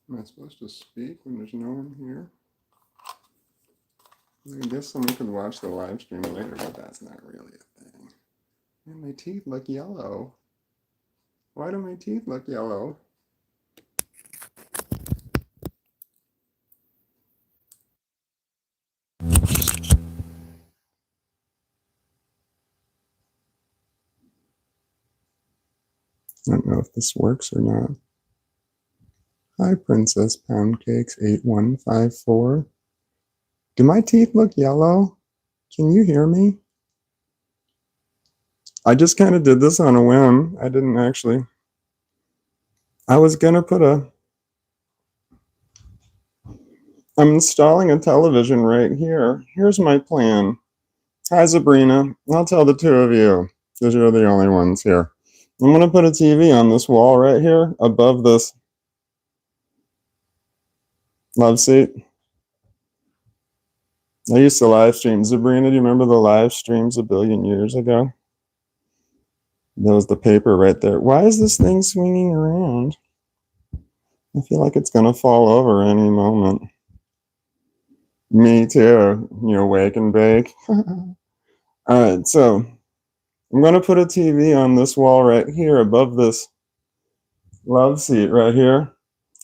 Am I supposed to speak when there's no one here? I guess someone could watch the live stream later, but that's not really a thing. And my teeth look yellow. Why do my teeth look yellow? I don't know if this works or not. Hi, Princess Poundcakes 8154. Do my teeth look yellow? Can you hear me? I just kind of did this on a whim. I didn't actually. I was gonna put I'm installing a television right here. Here's my plan. Hi, Sabrina. I'll tell the two of you, because you're the only ones here. I'm gonna put a TV on this wall right here above this love seat. I used to live stream. Sabrina, do you remember the live streams a billion years ago? That was the paper right there. Why is this thing swinging around? I feel like it's gonna fall over any moment. Me too. Wake and bake. All right, so I'm gonna put a TV on this wall right here above this love seat right here.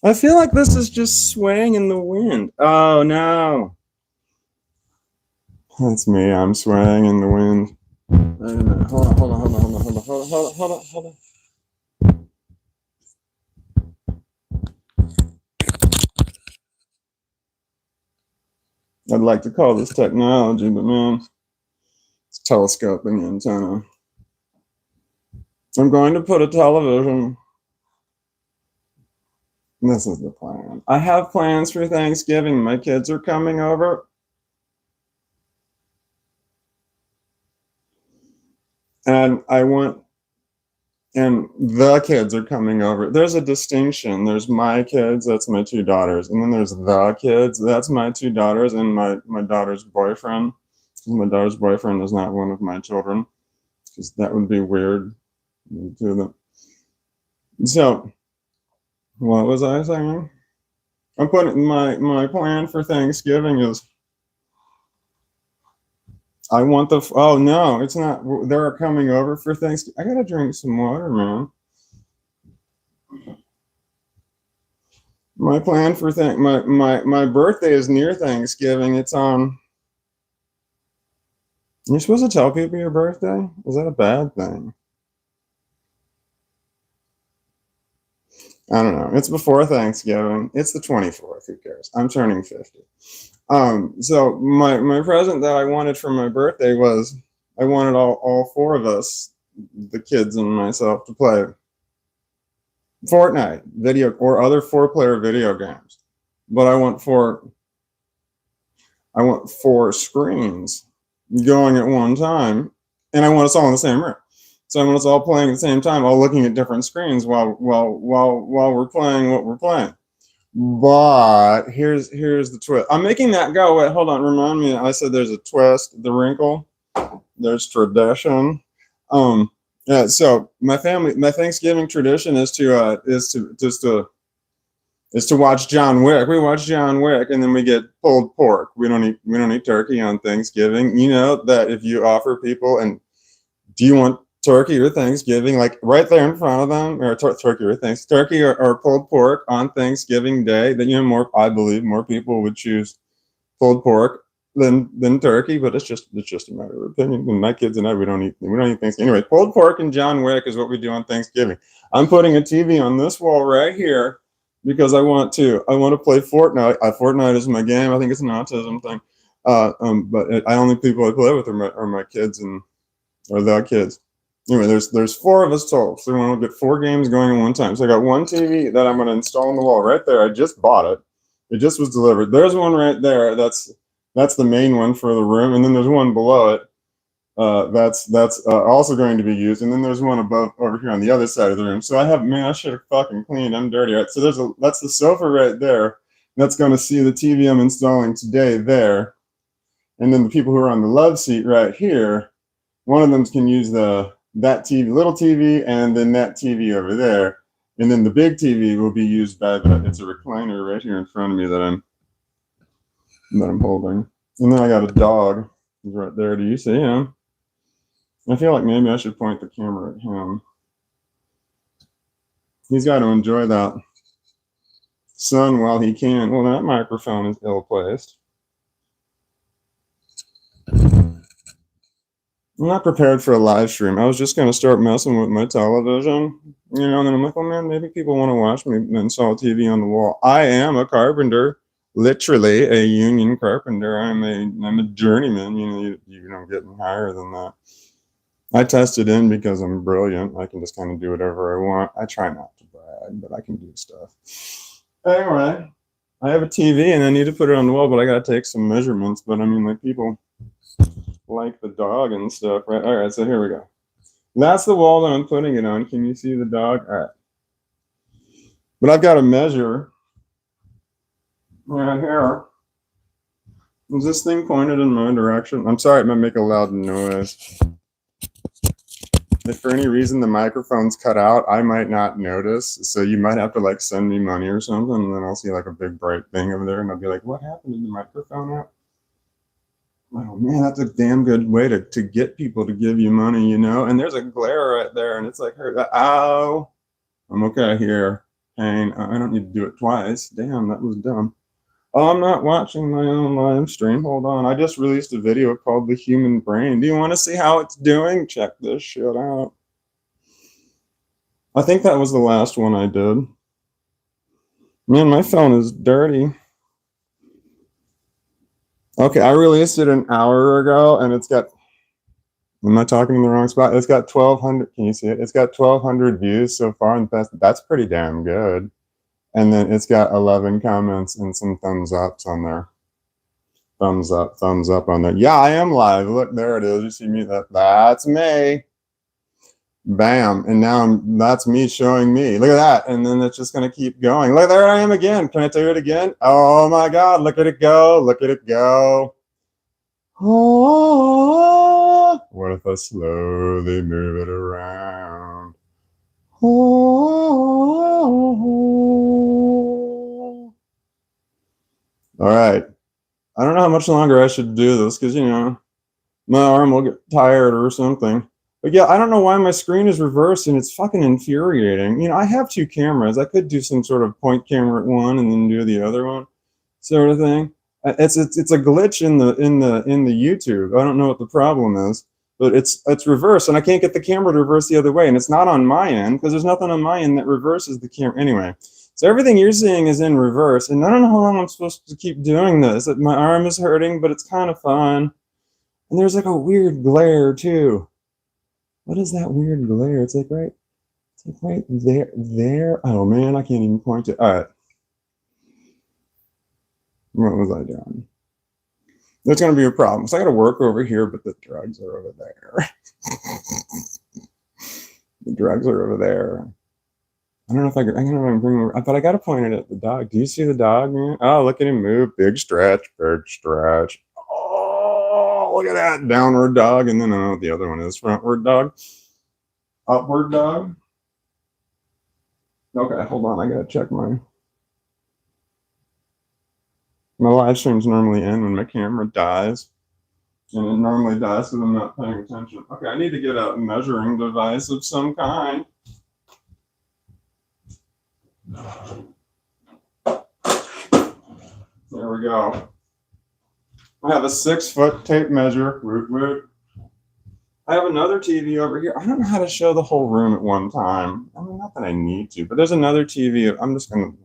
I feel like this is just swaying in the wind. Oh no. That's me. I'm swaying in the wind. Wait a minute. Hold on. I'd like to call this technology, but man, it's telescoping antenna. I'm going to put a television. This is the plan. I have plans for Thanksgiving. My kids are coming over. And the kids are coming over. There's a distinction. There's my kids, that's my two daughters. And then there's the kids, that's my two daughters and my daughter's boyfriend. My daughter's boyfriend is not one of my children, because that would be weird to them. So, what was I saying? I'm putting my plan for Thanksgiving is I want oh no, it's not. They're coming over for Thanksgiving. I gotta drink some water, man. My plan for my birthday is near Thanksgiving. It's on. You're supposed to tell people your birthday? Is that a bad thing? I don't know. It's before Thanksgiving. It's the 24th. Who cares? I'm turning 50. So my present that I wanted for my birthday was I wanted all four of us, the kids and myself, to play Fortnite video or other 4-player video games. But I want four screens going at one time, and I want us all in the same room. So I want us all playing at the same time, all looking at different screens while we're playing what we're playing. But here's the twist. I'm making that go. Wait, hold on. Remind me. I said there's a twist, the wrinkle. There's tradition. Yeah. So my Thanksgiving tradition is to watch John Wick. We watch John Wick, and then we get pulled pork. We don't eat turkey on Thanksgiving. You know that if you offer people, and do you want turkey or Thanksgiving, like right there in front of them, or turkey or pulled pork on Thanksgiving Day, then I believe more people would choose pulled pork than turkey. But it's just a matter of opinion. And my kids and I, we don't eat Thanksgiving. Anyway, pulled pork and John Wick is what we do on Thanksgiving. I'm putting a TV on this wall right here because I want to play Fortnite. Fortnite is my game. I think it's an autism thing. But I only people I play with are my kids or the kids. Anyway, there's four of us total, so we want to get 4 games going at one time. So I got one TV that I'm going to install on the wall right there. I just bought it. It just was delivered. There's one right there. That's the main one for the room, and then there's one below it. That's also going to be used, and then there's one above over here on the other side of the room. So I should have fucking cleaned. I'm dirty. Right? So that's the sofa right there. That's going to see the TV I'm installing today there, and then the people who are on the love seat right here. One of them can use that TV, little TV, and then that TV over there. And then the big TV will be used by it's a recliner right here in front of me that I'm holding. And then I got a dog right there. Do you see him? I feel like maybe I should point the camera at him. He's got to enjoy that sun while he can. Well, that microphone is ill placed. I'm not prepared for a live stream. I was just going to start messing with my television, and then I'm like, oh man, maybe people want to watch me install TV on the wall. I am a carpenter, literally a union carpenter. I'm a journeyman. You don't get any higher than that. I tested in because I'm brilliant. I can just kind of do whatever I want. I try not to brag, but I can do stuff. Anyway, I have a TV and I need to put it on the wall, but I got to take some measurements. But I mean, like people like the dog and stuff, right? All right, so here we go. That's the wall that I'm putting it on. Can you see the dog? All right. But I've got to measure right here. Is this thing pointed in my direction? I'm sorry, it might make a loud noise. If for any reason the microphone's cut out, I might not notice. So you might have to like send me money or something, and then I'll see like a big bright thing over there, and I'll be like, what happened to the microphone out? Oh man, that's a damn good way to get people to give you money, And there's a glare right there, and it's like, ow. I'm okay here. Pain. I don't need to do it twice. Damn, that was dumb. Oh, I'm not watching my own live stream. Hold on. I just released a video called The Human Brain. Do you want to see how it's doing? Check this shit out. I think that was the last one I did. Man, my phone is dirty. Okay, I released it an hour ago, and it's got, am I talking in the wrong spot? It's got 1,200, can you see it? It's got 1,200 views so far in the past. That's pretty damn good. And then it's got 11 comments and some thumbs ups on there. Thumbs up on there. Yeah, I am live. Look, there it is. You see me? That's me. Bam. And now that's me showing me. Look at that. And then it's just going to keep going. Look, there I am again. Can I do it again? Oh my God. Look at it go. Look at it go. Oh, what if I slowly move it around? Oh. All right. I don't know how much longer I should do this because, my arm will get tired or something. But yeah, I don't know why my screen is reversed and it's fucking infuriating. I have two cameras. I could do some sort of point camera at one and then do the other one, sort of thing. It's a glitch in the YouTube. I don't know what the problem is, but it's reversed and I can't get the camera to reverse the other way. And it's not on my end because there's nothing on my end that reverses the camera. Anyway, so everything you're seeing is in reverse. And I don't know how long I'm supposed to keep doing this. My arm is hurting, but it's kind of fun. And there's like a weird glare too. What is that weird glare? It's like right there. Oh man, I can't even point it. All right. What was I doing? There's going to be a problem. So I got to work over here, but the drugs are over there. The drugs are over there. I don't know if I can bring over, but I got to point it at the dog. Do you see the dog, man? Oh, look at him move. Big stretch, big stretch. Oh, look at that downward dog. And then the other one is frontward dog. Upward dog. Okay, hold on. I got to check my live streams normally end when my camera dies. And it normally dies because I'm not paying attention. Okay, I need to get a measuring device of some kind. There we go. I have a 6-foot tape measure. Woot woot. I have another TV over here. I don't know how to show the whole room at one time. I mean, not that I need to, but there's another TV. I'm just going to.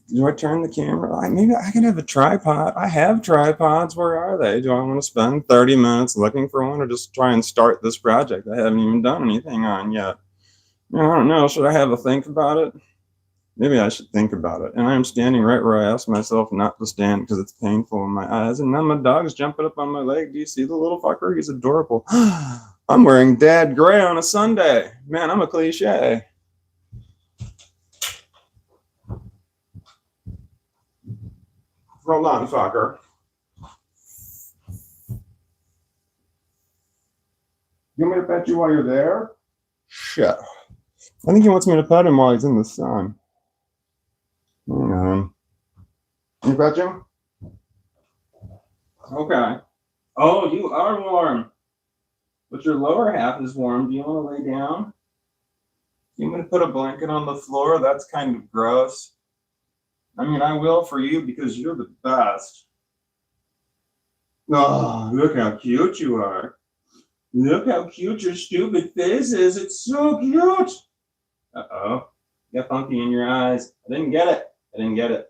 Do I turn the camera? Maybe I can have a tripod. I have tripods. Where are they? Do I want to spend 30 minutes looking for one or just try and start this project I haven't even done anything on yet? I don't know. Should I have a think about it? Maybe I should think about it. And I'm standing right where I asked myself not to stand because it's painful in my eyes. And now my dog's jumping up on my leg. Do you see the little fucker? He's adorable. I'm wearing dad gray on a Sunday. Man, I'm a cliche. Hold on, fucker. You want me to pet you while you're there? Shit. I think he wants me to pet him while he's in the sun. Hang on. You pet him? Okay. Oh, you are warm. But your lower half is warm. Do you want to lay down? You want me to put a blanket on the floor? That's kind of gross. I mean, I will for you because you're the best. Oh, look how cute you are. Look how cute your stupid face is. It's so cute. Uh-oh. You got funky in your eyes. I didn't get it. I didn't get it.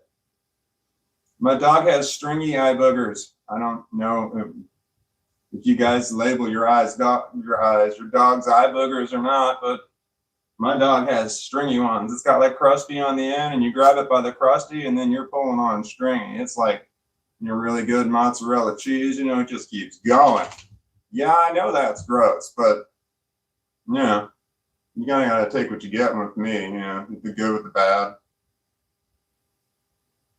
My dog has stringy eye boogers. I don't know if you guys label your dog's eye boogers or not, but my dog has stringy ones. It's got like crusty on the end, and you grab it by the crusty, and then you're pulling on stringy. It's like your really good mozzarella cheese, it just keeps going. Yeah, I know that's gross, but yeah, you kind of got to take what you get with me, the good with the bad.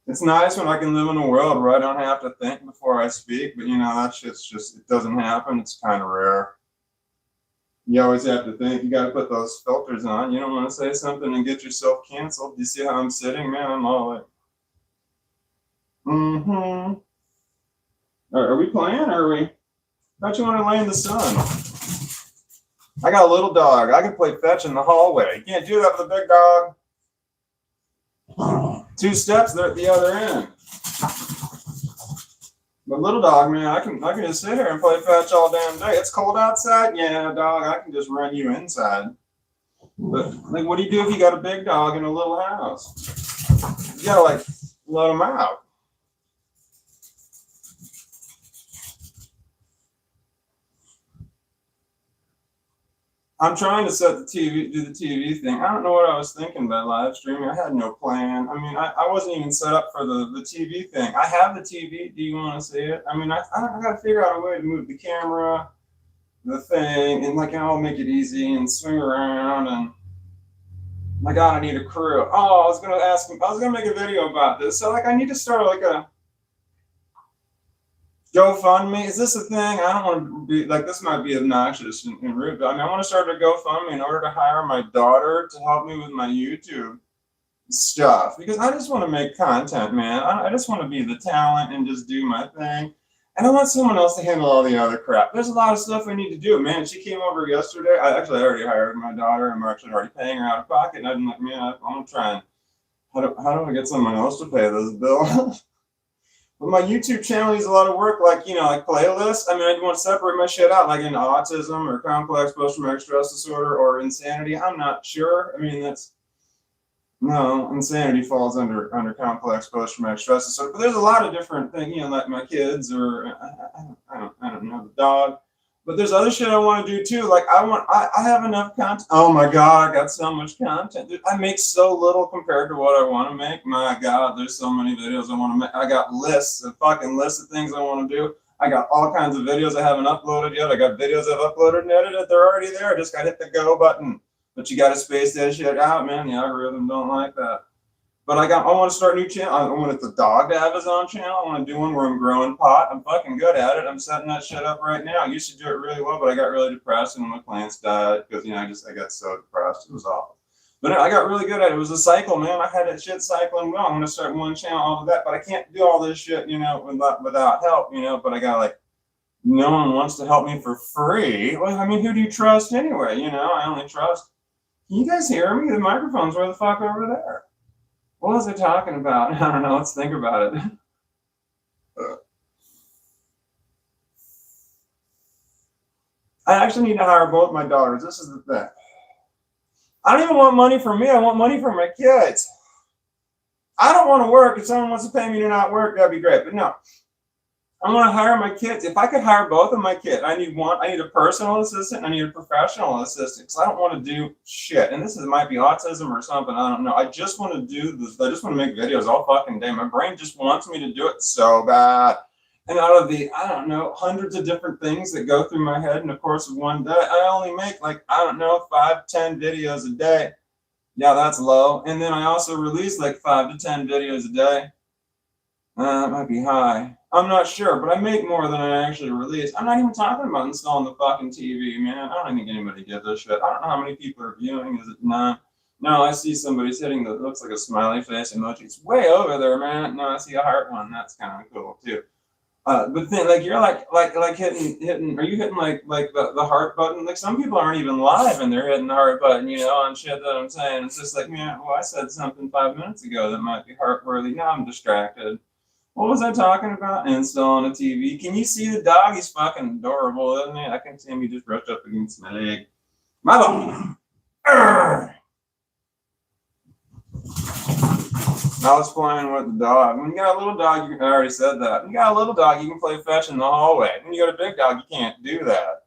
It's nice when I can live in a world where I don't have to think before I speak, but that shit's just, it doesn't happen. It's kind of rare. You always have to think. You got to put those filters on. You don't want to say something and get yourself canceled. You see how I'm sitting, man? I'm all like, Are we playing, or are we? I thought you want to lay in the sun. I got a little dog. I can play fetch in the hallway. You can't do that with a big dog. 2 steps, they're at the other end. But little dog, man, I can just sit here and play fetch all damn day. It's cold outside. Yeah, dog, I can just run you inside. But like, what do you do if you got a big dog in a little house? You gotta like let him out. I'm trying to set the TV, do the TV thing. I don't know what I was thinking about live streaming. I had no plan. I mean, I wasn't even set up for the TV thing. I have the TV. Do you want to see it? I mean, I got to figure out a way to move the camera, the thing, and like I'll make it easy and swing around. And my God, I need a crew. Oh, I was gonna make a video about this. So like, I need to start like a GoFundMe. Is this a thing? I don't want to be like, this might be obnoxious and rude, but I mean, I want to start a GoFundMe in order to hire my daughter to help me with my YouTube stuff, because I just want to make content, man. I just want to be the talent and just do my thing. And I want someone else to handle all the other crap. There's a lot of stuff I need to do, man. She came over yesterday. I already hired my daughter, and we're actually already paying her out of pocket. And I'm like, man, I'm trying. How do I get someone else to pay this bill? But my YouTube channel needs a lot of work, like playlists. I mean, I want to separate my shit out, like into autism or complex post-traumatic stress disorder or insanity. I'm not sure. I mean, insanity falls under complex post-traumatic stress disorder. But there's a lot of different things, like my kids or I don't know, the dog. But there's other shit I want to do too. Like I have enough content. Oh my God, I got so much content. Dude, I make so little compared to what I want to make. My God, there's so many videos I want to make. I got fucking lists of things I want to do. I got all kinds of videos I haven't uploaded yet. I got videos I've uploaded and edited. They're already there. I just got to hit the go button. But you got to space that shit out, man. The algorithm don't like that. But I want to start a new channel. I want the dog to have his own channel. I want to do one where I'm growing pot. I'm fucking good at it. I'm setting that shit up right now. I used to do it really well, but I got really depressed and my plants died because, I got so depressed. It was awful. But I got really good at it. It was a cycle, man. I had that shit cycling well. I'm going to start one channel, all of that. But I can't do all this shit, without help, But I got no one wants to help me for free. Well, I mean, who do you trust anyway? I only trust. Can you guys hear me? The microphone's where the fuck over there. What was I talking about? I don't know. Let's think about it. I actually need to hire both my daughters. This is the thing. I don't even want money from me. I want money from my kids. I don't want to work. If someone wants to pay me to not work, that'd be great. But no, I want to hire my kids. If I could hire both of my kids, I need a personal assistant. I need a professional assistant because I don't want to do shit. And might be autism or something. I don't know. I just want to do this. I just want to make videos all fucking day. My brain just wants me to do it so bad. And out of the, hundreds of different things that go through my head in the course of one day, I only make 5, 10 videos a day. Yeah, that's low. And then I also release 5 to 10 videos a day. That might be high. I'm not sure, but I make more than I actually release. I'm not even talking about installing the fucking TV, man. I don't think anybody gives a shit. I don't know how many people are viewing. Is it none? No, I see somebody's hitting the looks like a smiley face emoji. It's way over there, man. No, I see a heart one. That's kind of cool too. But then, like you're like hitting. Are you hitting like the heart button? Like some people aren't even live and they're hitting the heart button, on shit that I'm saying. It's just like, man, well, I said something 5 minutes ago that might be heart worthy. Now I'm distracted. What was I talking about? Installing a TV. Can you see the dog? He's fucking adorable, isn't he? I can see him. He just brushed up against my leg. My dog. I was playing with the dog. When you got a little dog, I already said that. When you got a little dog, you can play fetch in the hallway. When you got a big dog, you can't do that.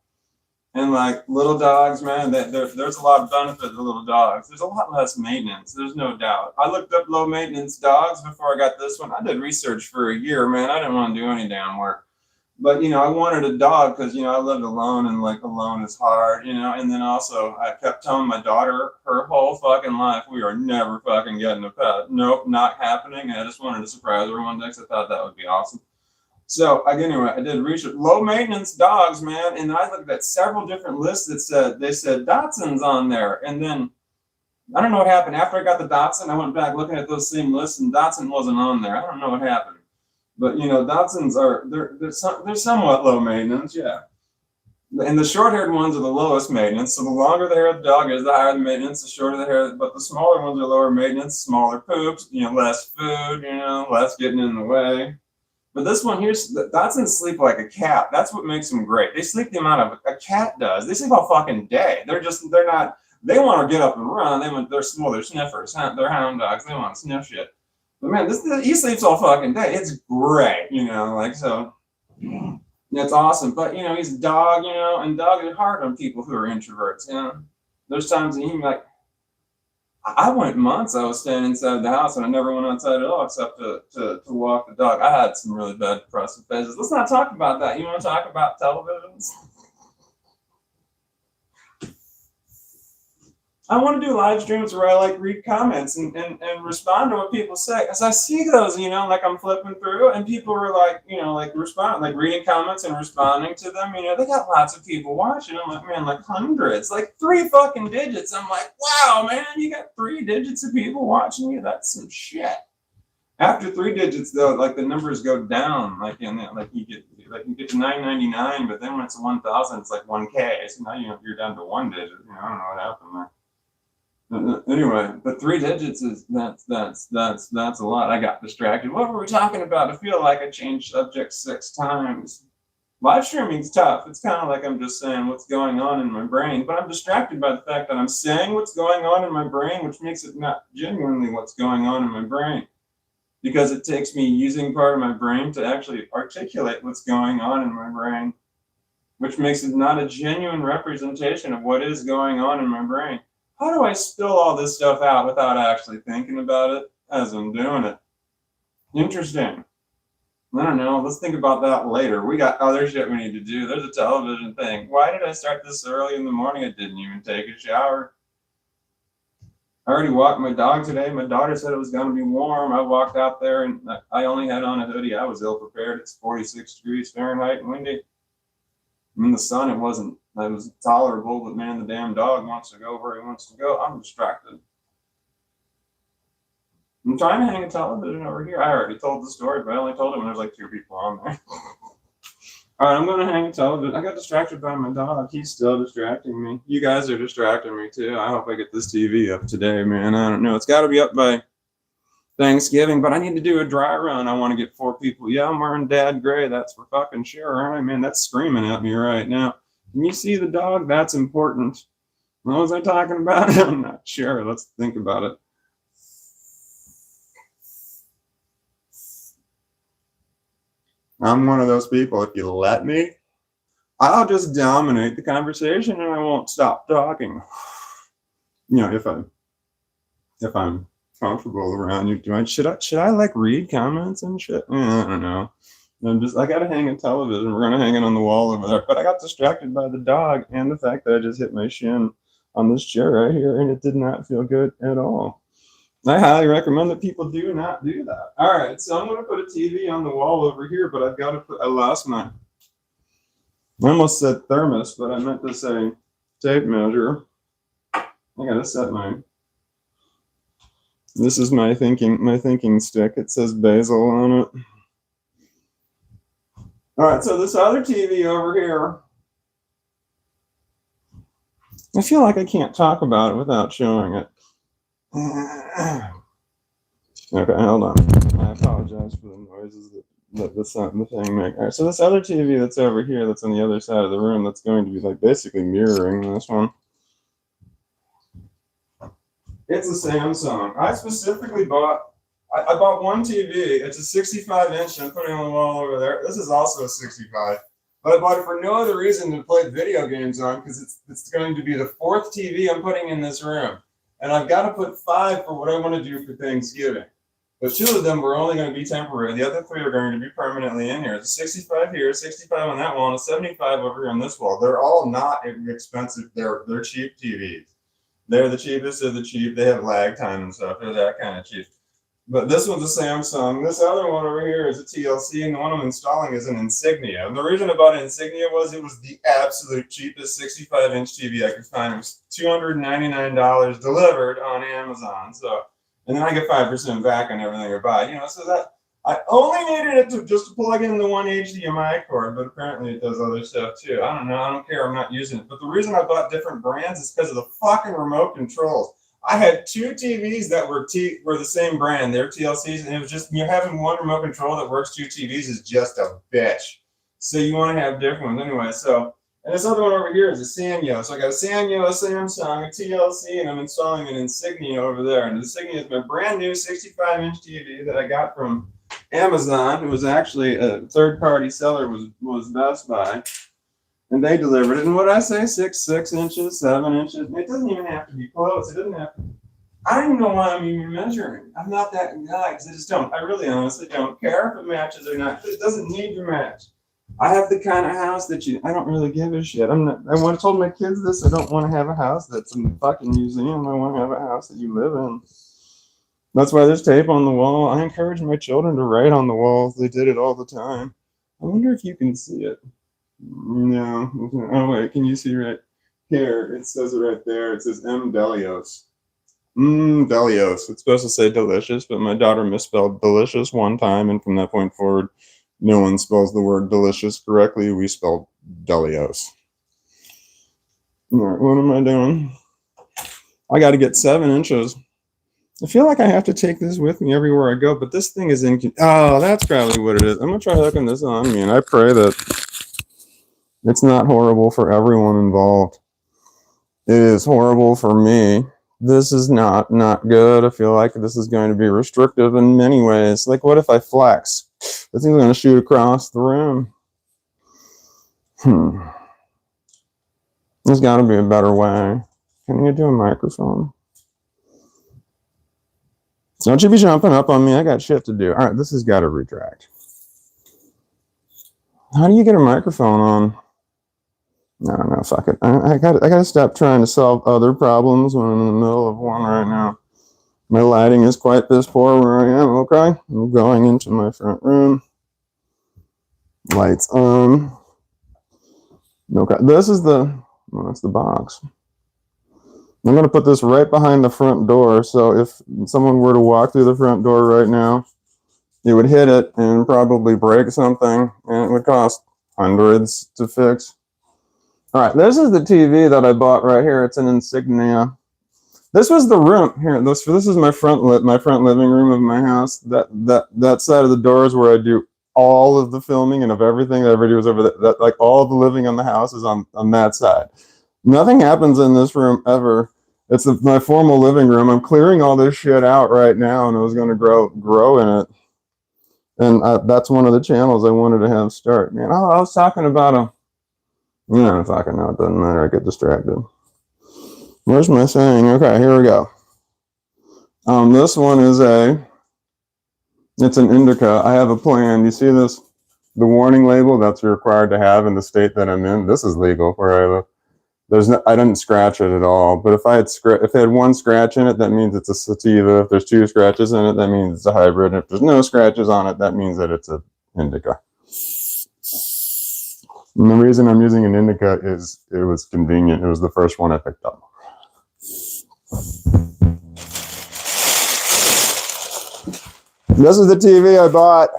And like little dogs, man, there's a lot of benefit to little dogs. There's a lot less maintenance. There's no doubt. I looked up low maintenance dogs before I got this one. I did research for a year, man. I didn't want to do any damn work. But, I wanted a dog because, I lived alone and like alone is hard, and then also I kept telling my daughter her whole fucking life, we are never fucking getting a pet. Nope, not happening. And I just wanted to surprise her one day because I thought that would be awesome. So anyway, I did research, low maintenance dogs, man. And I looked at several different lists that they said Dachshund's on there. And then I don't know what happened. After I got the Dachshund, I went back looking at those same lists and Dachshund wasn't on there. I don't know what happened. But Dachshunds they're somewhat low maintenance, yeah. And the short-haired ones are the lowest maintenance. So the longer the hair of the dog is, the higher the maintenance. The shorter the hair, but the smaller ones are lower maintenance, smaller poops, less food, less getting in the way. But this one here, Dachshunds sleep like a cat. That's what makes them great. They sleep the amount of a cat does. They sleep all fucking day. They're not. They want to get up and run. They're small. They're sniffers. They're hound dogs. They want to sniff shit. But man, he sleeps all fucking day. It's great, so it's awesome. But he's a dog, and dogs are hard on people who are introverts. There's times that I went months. I was staying inside the house and I never went outside at all except to walk the dog. I had some really bad depressive phases. Let's not talk about that. You want to talk about televisions? I want to do live streams where I read comments and respond to what people say. As I see those, like I'm flipping through and people are respond, reading comments and responding to them. They got lots of people watching. I'm like, man, hundreds, 3 fucking digits. I'm like, wow, man, you got 3 digits of people watching you. That's some shit. After 3 digits, though, the numbers go down. You get to 999, but then when it's 1,000, it's 1K. So now you're down to 1 digit. I don't know what happened there. Anyway, but 3 digits is that's a lot. I got distracted. What were we talking about? I feel like I changed subject 6 times. Live streaming's tough. It's kind of like I'm just saying what's going on in my brain, but I'm distracted by the fact that I'm saying what's going on in my brain, which makes it not genuinely what's going on in my brain, because it takes me using part of my brain to actually articulate what's going on in my brain, which makes it not a genuine representation of what is going on in my brain. How do I spill all this stuff out without actually thinking about it as I'm doing it? Interesting. I don't know. Let's think about that later. We got other shit we need to do. There's a television thing. Why did I start this early in the morning? I didn't even take a shower. I already walked my dog today. My daughter said it was going to be warm. I walked out there and I only had on a hoodie. I was ill prepared. It's 46 degrees Fahrenheit and windy. The sun, it was tolerable, but man, the damn dog wants to go where he wants to go. I'm distracted. I'm trying to hang a television over here. I already told the story, but I only told him there's 2 people on there. All right, I'm going to hang a television. I got distracted by my dog. He's still distracting me. You guys are distracting me too. I hope I get this TV up today, man. I don't know. It's got to be up by Thanksgiving, but I need to do a dry run. I want to get 4 people. Yeah, I'm wearing dad gray. That's for fucking sure. All right, man, that's screaming at me right now. Can you see the dog? That's important. What was I talking about? I'm not sure. Let's think about it. I'm one of those people. If you let me, I'll just dominate the conversation and I won't stop talking. If I'm comfortable around you. Should I read comments and shit? I don't know. I gotta hang a television. We're gonna hang it on the wall over there. But I got distracted by the dog and the fact that I just hit my shin on this chair right here and it did not feel good at all. I highly recommend that people do not do that. All right, so I'm gonna put a TV on the wall over here, but I lost I almost said thermos, but I meant to say tape measure. I gotta set my This is my thinking stick. It says basil on it. All right, so this other TV over here, I feel like I can't talk about it without showing it. Okay, hold on. I apologize for the noises that the thing makes. All right, so this other TV that's over here, that's on the other side of the room, that's going to be like basically mirroring this one. It's a Samsung. I specifically bought. I bought one TV. It's a 65-inch. I'm putting on the wall over there. This is also a 65. But I bought it for no other reason to play video games on, because it's going to be the fourth TV I'm putting in this room. And I've got to put 5 for what I want to do for Thanksgiving. But 2 of them were only going to be temporary. The other 3 are going to be permanently in here. It's a 65 here, 65 on that wall, and a 75 over here on this wall. They're all not expensive. They're cheap TVs. They're the cheapest of the cheap. They have lag time and stuff. They're that kind of cheap. But this one's a Samsung. This other one over here is a TLC, and the one I'm installing is an Insignia. And the reason I bought an Insignia was it was the absolute cheapest 65-inch TV I could find. It was $299 delivered on Amazon. So, and then I get 5% back on everything I buy. You know, so that I only needed it to just plug in the one HDMI cord, but apparently it does other stuff too. I don't know. I don't care. I'm not using it. But the reason I bought different brands is because of the fucking remote controls. I had 2 TVs that were the same brand. They're TLCs, and it was just, you having one remote control that works 2 TVs is just a bitch. So you want to have different ones anyway. So, and this other one over here is a Sanyo. So I got a Sanyo, a Samsung, a TLC, and I'm installing an Insignia over there. And the Insignia is my brand new 65-inch TV that I got from Amazon. It was actually a third-party seller, was Best Buy. And they delivered it. And what I say, 6 inches, 7 inches. It doesn't even have to be close. It doesn't have to. I don't even know why I'm even measuring. I'm not that guy, because I just don't. I really honestly don't care if it matches or not. It doesn't need to match. I have the kind of house that I don't really give a shit. I told my kids this. I don't want to have a house that's in the fucking museum. I want to have a house that you live in. That's why there's tape on the wall. I encourage my children to write on the walls. They did it all the time. I wonder if you can see it. No. Oh, wait. Can you see right here? It says it right there. It says M. Delios. Delios. It's supposed to say delicious, but my daughter misspelled delicious one time, and from that point forward, no one spells the word delicious correctly. We spelled Delios. All right, what am I doing? I got to get 7 inches. I feel like I have to take this with me everywhere I go, but this thing is oh, that's probably what it is. I'm going to try hooking this on me, and I pray that it's not horrible for everyone involved. It is horrible for me. This is not good. I feel like this is going to be restrictive in many ways. Like, what if I flex? This thing's going to shoot across the room. There's got to be a better way. Can you do a microphone? Don't you be jumping up on me. I got shit to do. All right, this has got to retract. How do you get a microphone on? I don't know. Fuck it. I got to stop trying to solve other problems when I'm in the middle of one right now. My lighting is quite piss poor where I am. Okay, I'm going into my front room. Lights on. Okay, this is that's the box. I'm going to put this right behind the front door, so if someone were to walk through the front door right now, it would hit it and probably break something, and it would cost hundreds to fix. All right, this is the TV that I bought right here. It's an Insignia. This was the room here. This is my front living room of my house. That side of the door is where I do all of the filming and of everything that I ever do is over there. That, like, all the living on the house is on that side. Nothing happens in this room ever. It's my formal living room. I'm clearing all this shit out right now, and I was going to grow in it. And that's one of the channels I wanted to have start. Man, I was talking about no, fucking no, it doesn't matter. I get distracted. Where's my saying? Okay, here we go. This one is it's an indica. I have a plan. You see this? The warning label that's required to have in the state that I'm in. This is legal where I live. I didn't scratch it at all. But if I had one scratch in it, that means it's a sativa. If there's 2 scratches in it, that means it's a hybrid. And if there's no scratches on it, that means that it's an indica. And the reason I'm using an indica is it was convenient. It was the first one I picked up. This is the TV I bought.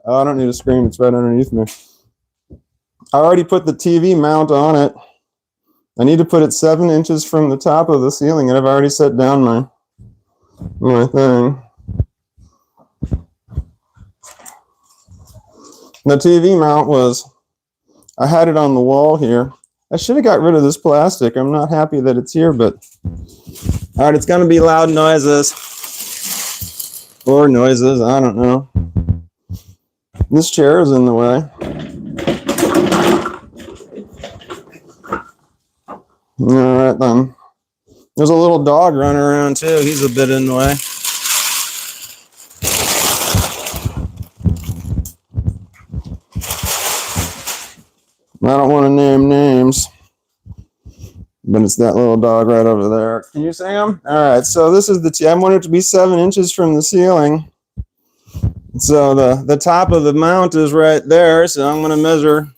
Oh, I don't need a screen. It's right underneath me. I already put the TV mount on it. I need to put it 7 inches from the top of the ceiling, and I've already set down my thing. The TV mount was, I had it on the wall here. I should have got rid of this plastic. I'm not happy that it's here, but all right, it's going to be loud noises. Or noises, I don't know. This chair is in the way. All right, then. There's a little dog running around, too. He's a bit in the way. I don't want to name names, but it's that little dog right over there. Can you see him? All right, so this is the I want it to be 7 inches from the ceiling. So the top of the mount is right there, so I'm going to measure.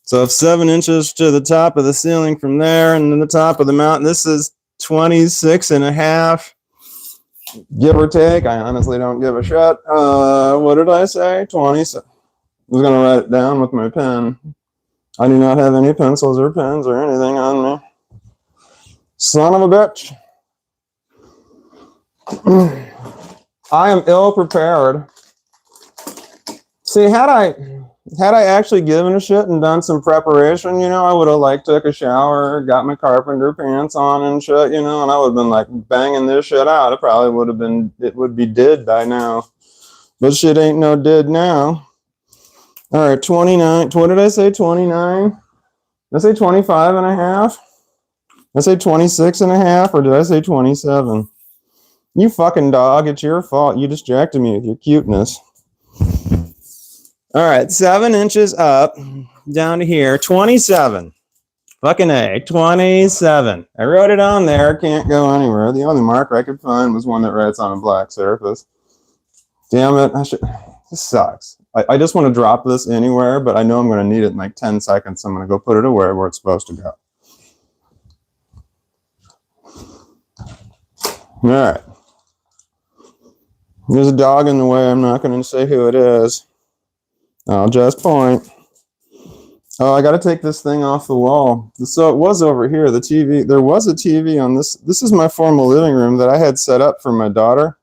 So 7 inches to the top of the ceiling from there, and then the top of the mount. This is 26.5, give or take. I honestly don't give a shit. What did I say? 20. So I was going to write it down with my pen. I do not have any pencils or pens or anything on me. Son of a bitch. I am ill prepared. See, had I actually given a shit and done some preparation, you know, I would have like took a shower, got my carpenter pants on and shit, you know, and I would have been like banging this shit out. It would be did by now. But shit ain't no did now. All right, 29. What did I say? 29? Did I say 25.5? Did I say 26.5, or did I say 27? You fucking dog, it's your fault. You distracted me with your cuteness. All right, 7 inches up, down to here, 27. Fucking A, 27. I wrote it on there, can't go anywhere. The only marker I could find was one that writes on a black surface. Damn it, this sucks. I just want to drop this anywhere, but I know I'm going to need it in like 10 seconds. So I'm going to go put it away where it's supposed to go. All right. There's a dog in the way. I'm not going to say who it is. I'll just point. Oh, I got to take this thing off the wall. So it was over here, the TV. There was a TV on this. This is my formal living room that I had set up for my daughter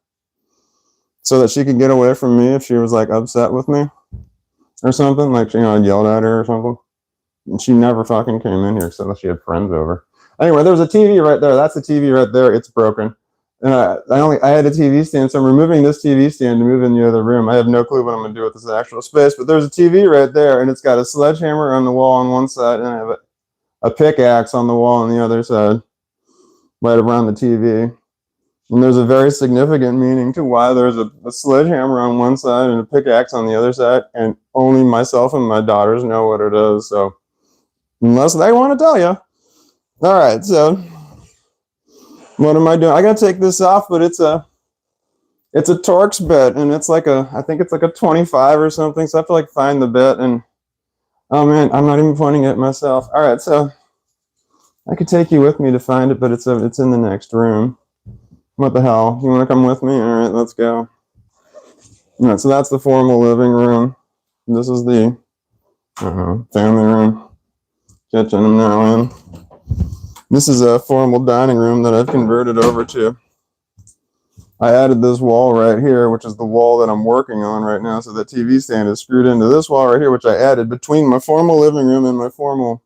so that she could get away from me if she was like upset with me or something. Like, you know, I yelled at her or something. And she never fucking came in here except she had friends over. Anyway, there was a TV right there. That's the TV right there. It's broken. And I had a TV stand, so I'm removing this TV stand to move in the other room. I have no clue what I'm going to do with this actual space, but there's a TV right there, and it's got a sledgehammer on the wall on one side, and I have a pickaxe on the wall on the other side, right around the TV. And there's a very significant meaning to why there's a sledgehammer on one side and a pickaxe on the other side, and only myself and my daughters know what it is, so unless they want to tell you. All right, so what am I doing? I gotta take this off, but it's a Torx bit, and it's like I think it's like a 25 or something. So I have to like find the bit, and oh man, I'm not even pointing at myself. All right, so I could take you with me to find it, but it's in the next room. What the hell? You want to come with me? All right, let's go. All right, so that's the formal living room. This is the family room. Kitchen I'm now in. This is a formal dining room that I've converted over to. I added this wall right here, which is the wall that I'm working on right now. So the TV stand is screwed into this wall right here, which I added between my formal living room and my formal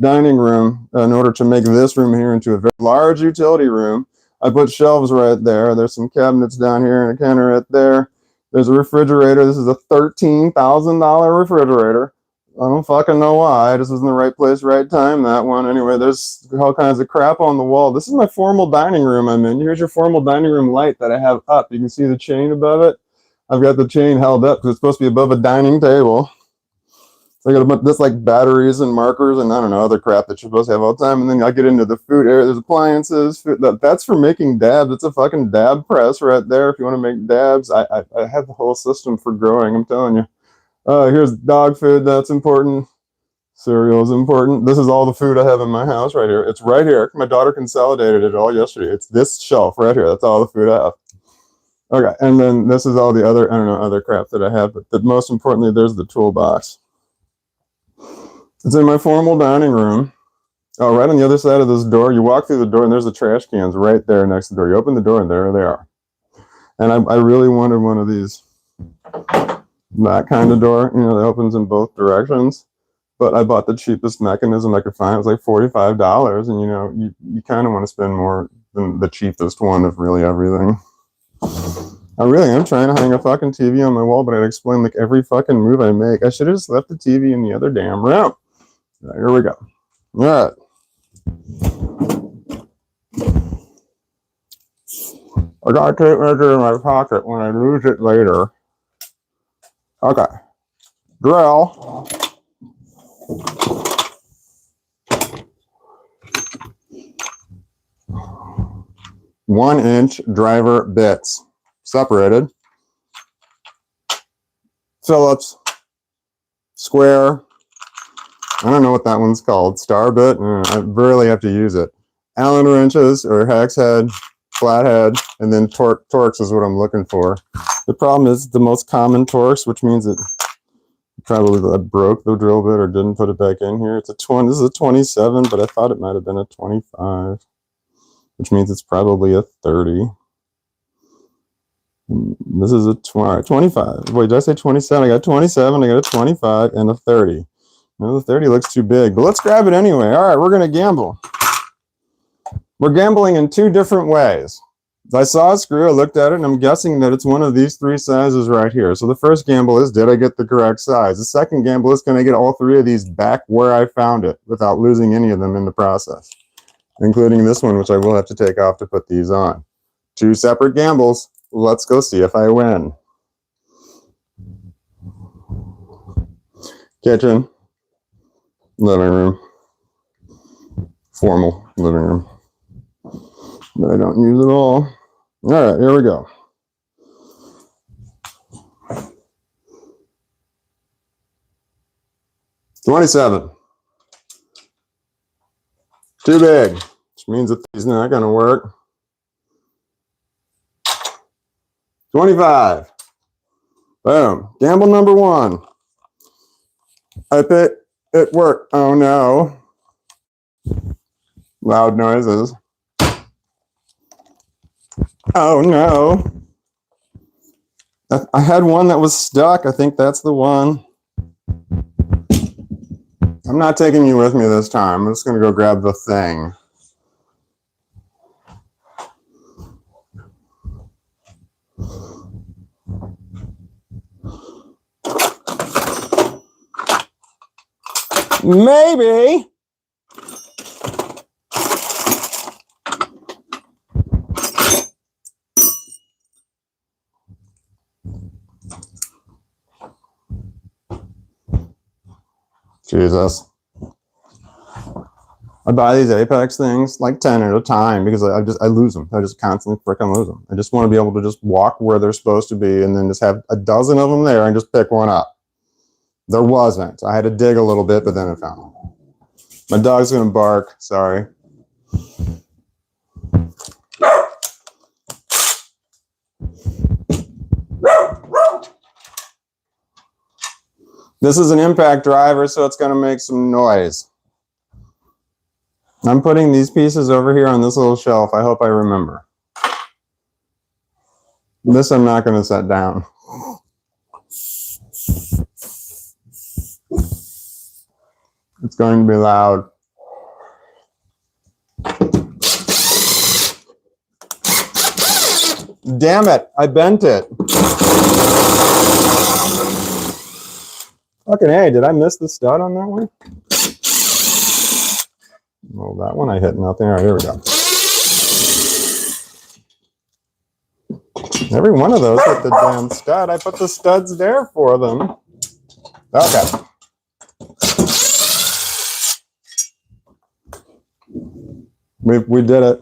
dining room in order to make this room here into a very large utility room. I put shelves right there. There's some cabinets down here and a counter right there. There's a refrigerator. This is a $13,000 refrigerator. I don't fucking know why. This was in the right place, right time, that one. Anyway, there's all kinds of crap on the wall. This is my formal dining room I'm in. Here's your formal dining room light that I have up. You can see the chain above it. I've got the chain held up because it's supposed to be above a dining table. So I got a bunch this like batteries and markers and I don't know, other crap that you're supposed to have all the time. And then I get into the food area. There's appliances. Food, that's for making dabs. It's a fucking dab press right there if you want to make dabs. I have the whole system for growing, I'm telling you. Here's dog food. That's important. Cereal is important. This is all the food I have in my house right here. It's right here. My daughter consolidated it all yesterday. It's this shelf right here. That's all the food I have. Okay, and then this is all the other, I don't know, other crap that I have, but most importantly, there's the toolbox. It's in my formal dining room. Oh, right on the other side of this door, you walk through the door and there's the trash cans right there next to the door. You open the door and there they are. And I really wanted one of these, that kind of door, you know, that opens in both directions. But I bought the cheapest mechanism I could find. It was like $45. And, you know, you kind of want to spend more than the cheapest one of really everything. I really am trying to hang a fucking TV on my wall, but I'd explain like every fucking move I make. I should have just left the TV in the other damn room. Right, here we go. All right. I got a tape measure in my pocket when I lose it later. Okay. Drill. One-inch driver bits. Separated. Phillips. Square. I don't know what that one's called. Star bit. I barely have to use it. Allen wrenches or hex head. Flathead, and then Torx is what I'm looking for. The problem is the most common Torx, which means it probably broke the drill bit or didn't put it back in here. It's a 20. This is a 27, but I thought it might have been a 25, which means it's probably a 30. This is a 25. Wait, did I say 27? I got 27, I got a 25, and a 30. No, the 30 looks too big, but let's grab it anyway. All right, we're going to gamble. We're gambling in two different ways. I saw a screw, I looked at it, and I'm guessing that it's one of these three sizes right here. So the first gamble is, did I get the correct size? The second gamble is, can I get all three of these back where I found it without losing any of them in the process, including this one, which I will have to take off to put these on. Two separate gambles. Let's go see if I win. Kitchen, living room, formal living room. But I don't use it all. All right, here we go. $27. Too big, which means that these not going to work. $25. Boom. Gamble number one. I bet it worked. Oh no. Loud noises. Oh no. I had one that was stuck. I think that's the one. I'm not taking you with me this time. I'm just going to go grab the thing. Maybe. Jesus. I buy these Apex things like 10 at a time because I lose them. I just constantly freaking lose them. I just want to be able to just walk where they're supposed to be and then just have a dozen of them there and just pick one up. There wasn't. I had to dig a little bit, but then I found them. My dog's going to bark. Sorry. This is an impact driver, so it's going to make some noise. I'm putting these pieces over here on this little shelf. I hope I remember. This I'm not going to set down. It's going to be loud. Damn it, I bent it. Fucking hey, did I miss the stud on that one? Well, that one I hit nothing. All right, here we go. Every one of those hit the damn stud. I put the studs there for them. Okay. We did it.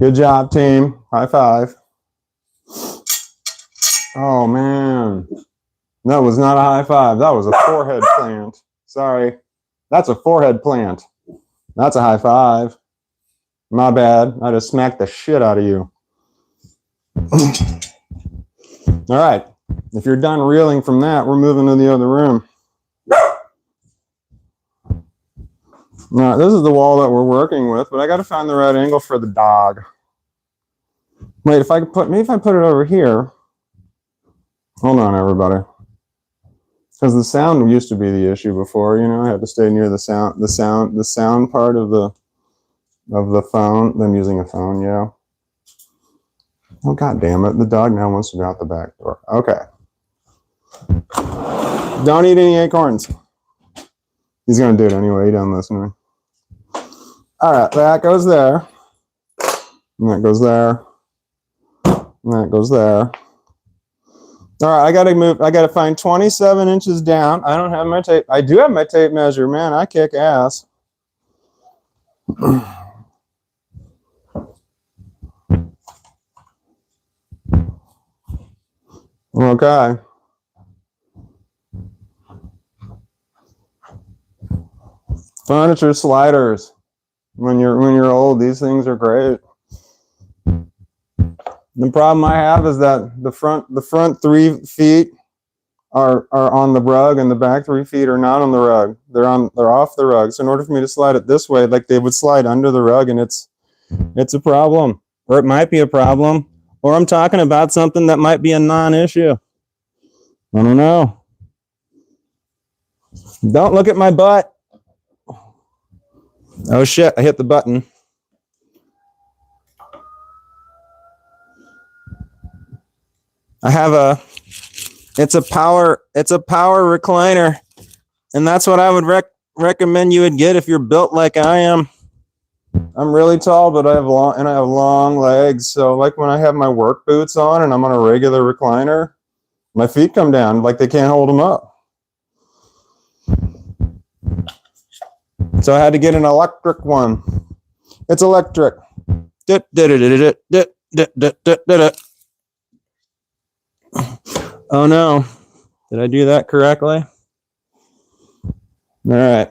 Good job, team. High five. Oh, man. That was not a high five. That was a forehead plant. Sorry. That's a forehead plant. That's a high five. My bad. I just smacked the shit out of you. All right. If you're done reeling from that, we're moving to the other room. Now, this is the wall that we're working with, but I got to find the right angle for the dog. Wait, if I put it over here. Hold on, everybody. Because the sound used to be the issue before, you know, I had to stay near the sound part of the phone. I'm using a phone, yeah. Oh, God damn it. The dog now wants to go out the back door. Okay. Don't eat any acorns. He's going to do it anyway. He doesn't listen to me. All right, that goes there. And that goes there. And that goes there. All right, I got to move. I got to find 27 inches down. I don't have my tape. I do have my tape measure. Man, I kick ass. Okay. Furniture sliders. When you're old, these things are great. The problem I have is that the front 3 feet are on the rug, and the back 3 feet are not on the rug. They're off the rug. So in order for me to slide it this way, like they would slide under the rug, and it's a problem, or it might be a problem, or I'm talking about something that might be a non-issue. I don't know. Don't look at my butt. Oh shit! I hit the button. I have it's a power recliner, and that's what I would recommend you would get if you're built like I am. I'm really tall, but I have long legs. So like when I have my work boots on and I'm on a regular recliner, my feet come down like they can't hold them up. So I had to get an electric one. It's electric. Oh no. Did I do that correctly? All right.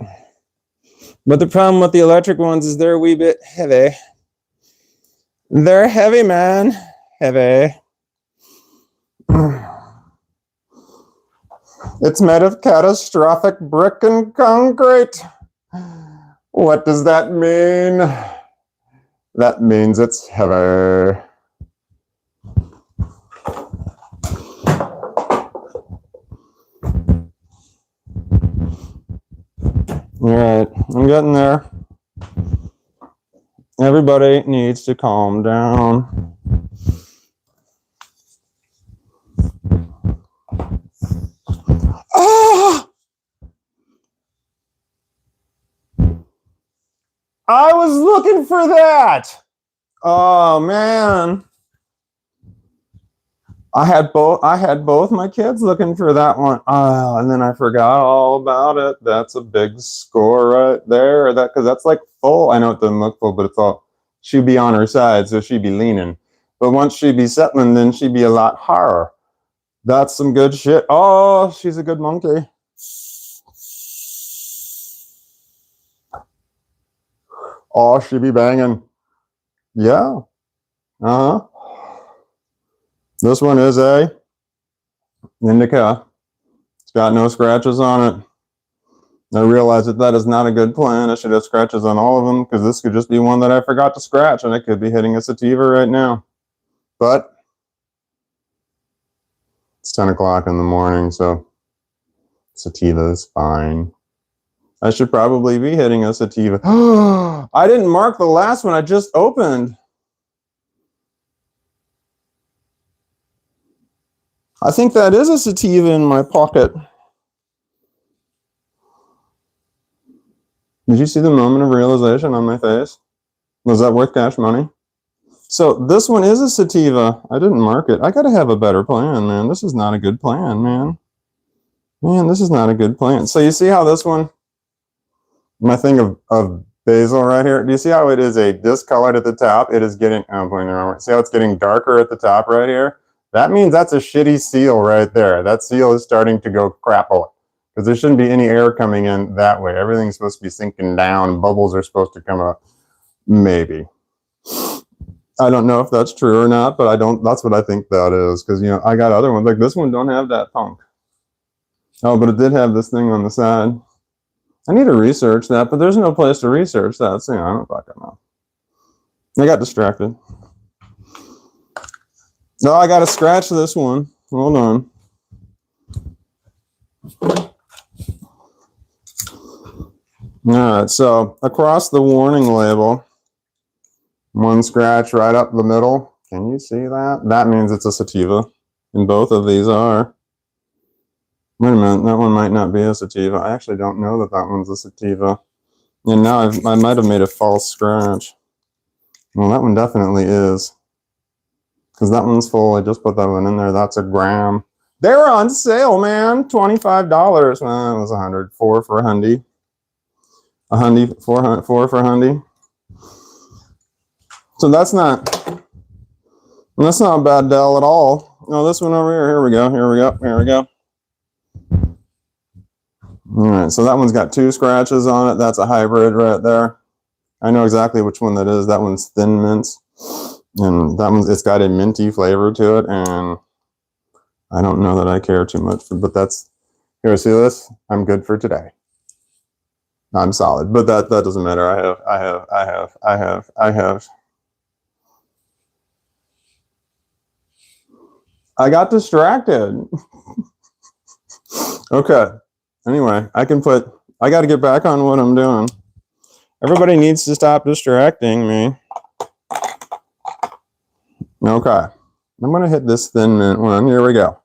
But the problem with the electric ones is they're a wee bit heavy. They're heavy, man. Heavy. It's made of catastrophic brick and concrete. What does that mean? That means it's heavy. All right, I'm getting there. Everybody needs to calm down. Ah! I was looking for that. Oh man. I had both my kids looking for that one. Oh, and then I forgot all about it. That's a big score right there. Because that's like full. I know it doesn't look full, but it's all. She'd be on her side, so she'd be leaning. But once she'd be settling, then she'd be a lot higher. That's some good shit. Oh, she's a good monkey. Oh, she'd be banging. Yeah. Uh-huh. This one is a indica. It's got no scratches on it. I realize that is not a good plan. I should have scratches on all of them, because this could just be one that I forgot to scratch, and I could be hitting a sativa right now. But it's 10 o'clock in the morning, so sativa is fine. I should probably be hitting a sativa. I didn't mark the last one I just opened. I think that is a sativa in my pocket. Did you see the moment of realization on my face? Was that worth cash money? So this one is a sativa. I didn't mark it. I got to have a better plan, man. This is not a good plan, man. Man, this is not a good plan. So you see how this one, my thing of basil right here, do you see how it is a discolored at the top? It is getting, I'm pointing the wrong way. See how it's getting darker at the top right here? That means that's a shitty seal right there. That seal is starting to go crapple, because there shouldn't be any air coming in that way. Everything's supposed to be sinking down. Bubbles are supposed to come up. Maybe. I don't know if that's true or not, but that's what I think that is. Because, I got other ones. Like this one don't have that punk. Oh, but it did have this thing on the side. I need to research that, but there's no place to research that. So, I don't fucking know. I got distracted. No, I got to scratch this one. Hold on. All right, so across the warning label, one scratch right up the middle. Can you see that? That means it's a sativa, and both of these are. Wait a minute, that one might not be a sativa. I actually don't know that that one's a sativa. And now I might have made a false scratch. Well, that one definitely is. Because that one's full. I just put that one in there. That's a gram. They were on sale, man. $25. Well, it was 100. 4 for a hundy. A hundy. 4 for a hundy. So that's not a bad deal at all. No, this one over here. Here we go. All right, so that one's got 2 scratches on it. That's a hybrid right there. I know exactly which one that is. That one's thin mints. And that one's, it's got a minty flavor to it. And I don't know that I care too much, but that's, here, see this? I'm good for today. I'm solid, but that doesn't matter. I got distracted. Okay. Anyway, I got to get back on what I'm doing. Everybody needs to stop distracting me. Okay. I'm going to hit this thin mint one. Here we go.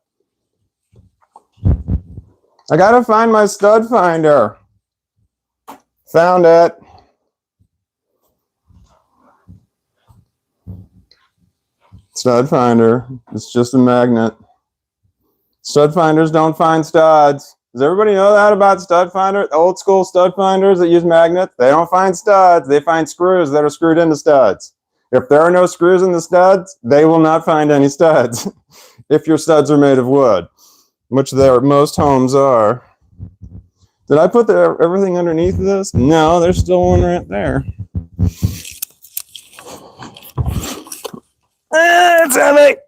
I got to find my stud finder. Found it. Stud finder. It's just a magnet. Stud finders don't find studs. Does everybody know that about stud finders? Old school stud finders that use magnets? They don't find studs. They find screws that are screwed into studs. If there are no screws in the studs, they will not find any studs. If your studs are made of wood, which most homes are. Did I put everything underneath this? No, there's still one right there. It's heavy.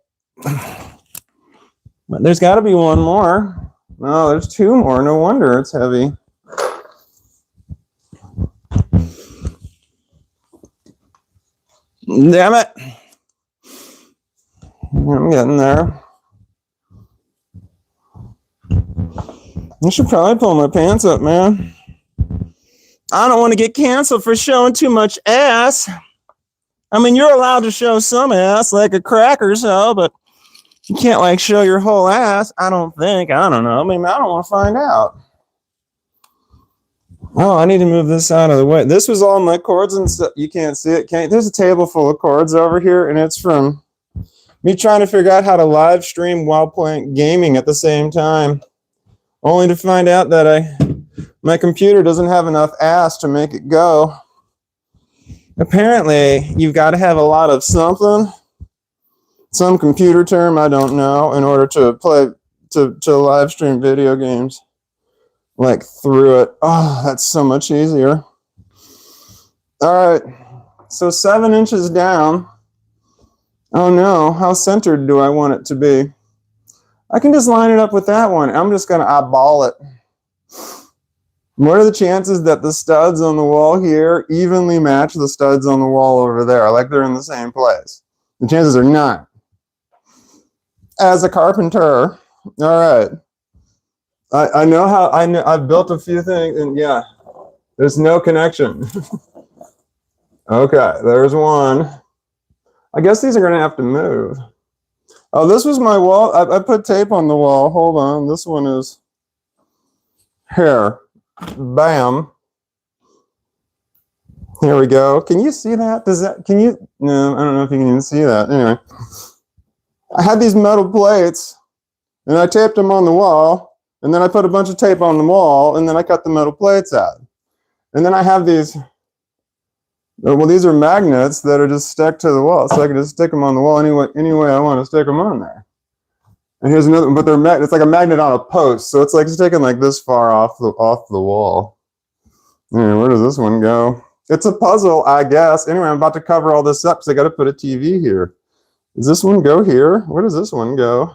But there's got to be one more. No, there's 2 more. No wonder it's heavy. Damn it. I'm getting there. I should probably pull my pants up, man. I don't want to get canceled for showing too much ass. I mean, you're allowed to show some ass, like a crack or so, but you can't, like, show your whole ass. I don't think. I don't know. I mean, I don't want to find out. Oh, I need to move this out of the way. This was all my cords and stuff. You can't see it. There's a table full of cords over here, and it's from me trying to figure out how to live stream while playing gaming at the same time. Only to find out that my computer doesn't have enough ass to make it go. Apparently, you've got to have a lot of something, some computer term I don't know, in order to play to live stream video games. Like through it. Oh, that's so much easier. All right. So 7 inches down. Oh no, how centered do I want it to be? I can just line it up with that one. I'm just going to eyeball it. What are the chances that the studs on the wall here evenly match the studs on the wall over there? Like they're in the same place. The chances are none. As a carpenter, all right. I know how, I've built a few things, and yeah, there's no connection. Okay, there's one. I guess these are going to have to move. Oh, this was my wall. I put tape on the wall. Hold on. This one is here. Bam. Here we go. Can you see that? No, I don't know if you can even see that. Anyway, I had these metal plates, and I taped them on the wall. And then I put a bunch of tape on the wall, and then I cut the metal plates out. And then I have these, well, these are magnets that are just stuck to the wall. So I can just stick them on the wall any way I want to stick them on there. And here's another one, but it's like a magnet on a post. So it's like sticking like this far off the wall. Anyway, where does this one go? It's a puzzle, I guess. Anyway, I'm about to cover all this up because I got to put a TV here. Does this one go here? Where does this one go?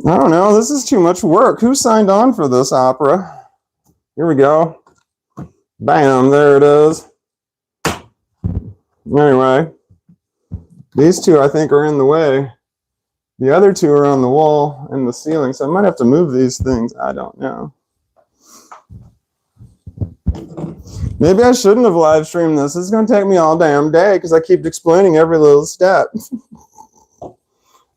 I don't know. This is too much work. Who signed on for this opera? Here we go. Bam, there it is. Anyway, these two I think are in the way. The other two are on the wall and the ceiling, so I might have to move these things. I don't know. Maybe I shouldn't have live streamed this. This is going to take me all damn day because I keep explaining every little step.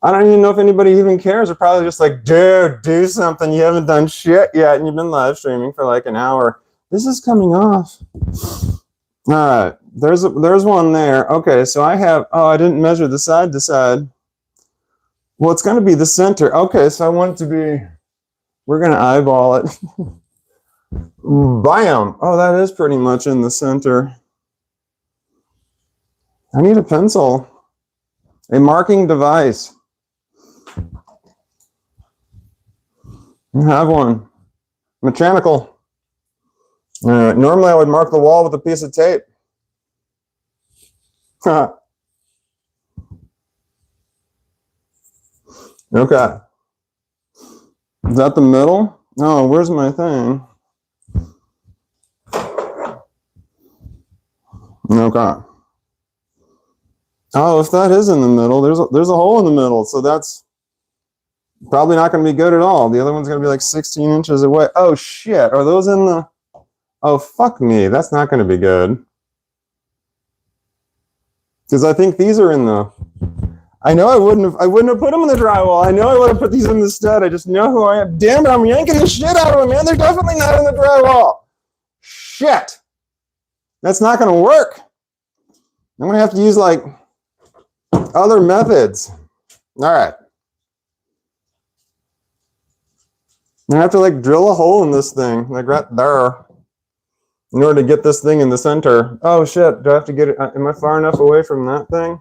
I don't even know if anybody even cares. They're probably just like, dude, do something. You haven't done shit yet, and you've been live streaming for like an hour. This is coming off. All right, there's one there. Okay, so I have, I didn't measure the side to side. Well, it's going to be the center. Okay, so I want it to be, we're going to eyeball it. Bam! Oh, that is pretty much in the center. I need a pencil. A marking device. I have one. Mechanical. Normally I would mark the wall with a piece of tape. Okay. Is that the middle? Oh, where's my thing? Okay. Oh, if that is in the middle, there's a hole in the middle, so that's probably not going to be good at all. The other one's going to be like 16 inches away. Oh, shit. Are those in the... Oh, fuck me. That's not going to be good. Because I think these are in the... I know I wouldn't have put them in the drywall. I know I would have put these in the stud. I just know who I am. Damn it, I'm yanking the shit out of them, man. They're definitely not in the drywall. Shit. That's not going to work. I'm going to have to use, like, other methods. All right. I have to, like, drill a hole in this thing, like right there, in order to get this thing in the center. Oh, shit. Do I have to get it? Am I far enough away from that thing?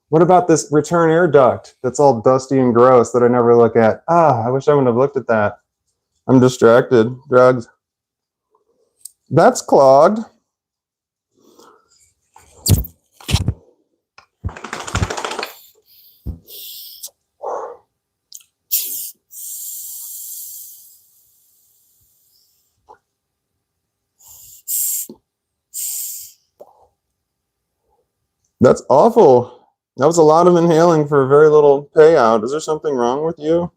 What about this return air duct that's all dusty and gross that I never look at? I wish I would have looked at that. I'm distracted. Drugs. That's clogged. That's awful. That was a lot of inhaling for very little payout. Is there something wrong with you?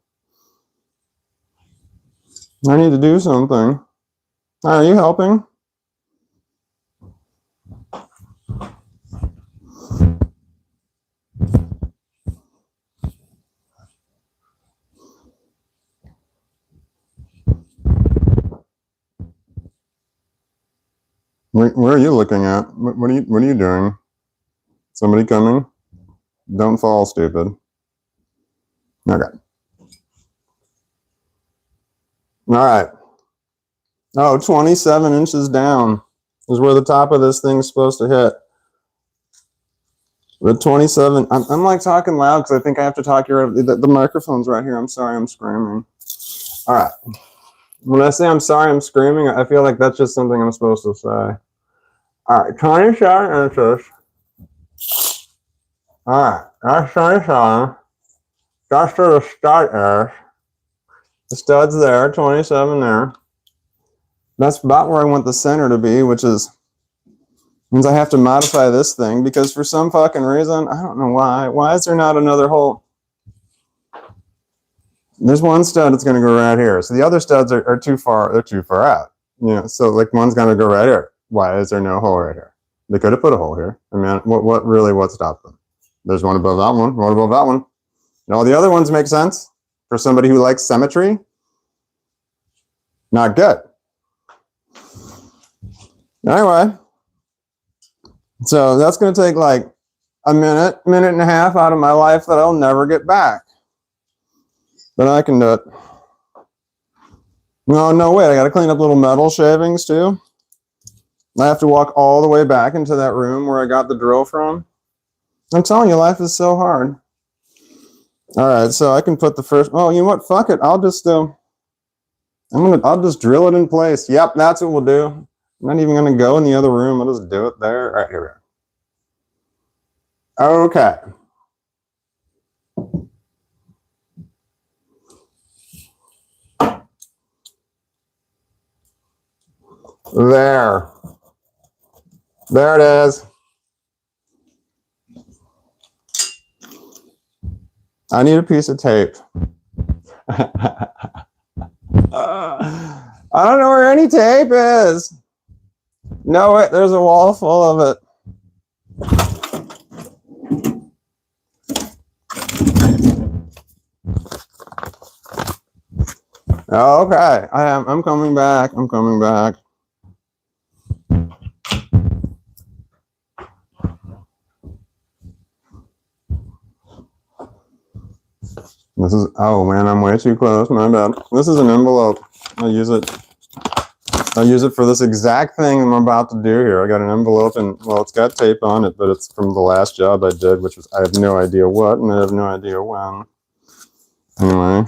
I need to do something. Are you helping? Where are you looking at? What are you doing? Somebody coming? Don't fall, stupid. Okay. All right. Oh, 27 inches down is where the top of this thing's supposed to hit. With 27, I'm like talking loud because I think I have to talk here. The microphone's right here. I'm sorry, I'm screaming. All right. When I say I'm sorry, I'm screaming, I feel like that's just something I'm supposed to say. All right, 27 inches. All right, that's 27. That's where the stud is. The stud's there, 27 there. That's about where I want the center to be, which means I have to modify this thing because for some fucking reason, I don't know why. Why is there not another hole? There's one stud that's going to go right here. So the other studs are too far. They're too far out. You know, so like one's going to go right here. Why is there no hole right here? They could have put a hole here. I mean, what stopped them? There's one above that one above that one. And all the other ones make sense for somebody who likes symmetry. Not good. Anyway, so that's going to take like a minute and a half out of my life that I'll never get back. But I can do it. No, wait, I got to clean up little metal shavings too. I have to walk all the way back into that room where I got the drill from. I'm telling you, life is so hard. All right, so I can put the first, oh, you know what? Fuck it. I'll just drill it in place. Yep, that's what we'll do. I'm not even going to go in the other room. I'll just do it there. All right, here we go. Okay. There. There it is. I need a piece of tape. I don't know where any tape is. No, wait, there's a wall full of it. Okay, I'm coming back. I'm coming back. This is, oh man, I'm way too close. My bad. This is an envelope. I'll use it for this exact thing I'm about to do here. I got an envelope and, well, it's got tape on it, but it's from the last job I did, which was, I have no idea what, and I have no idea when. Anyway.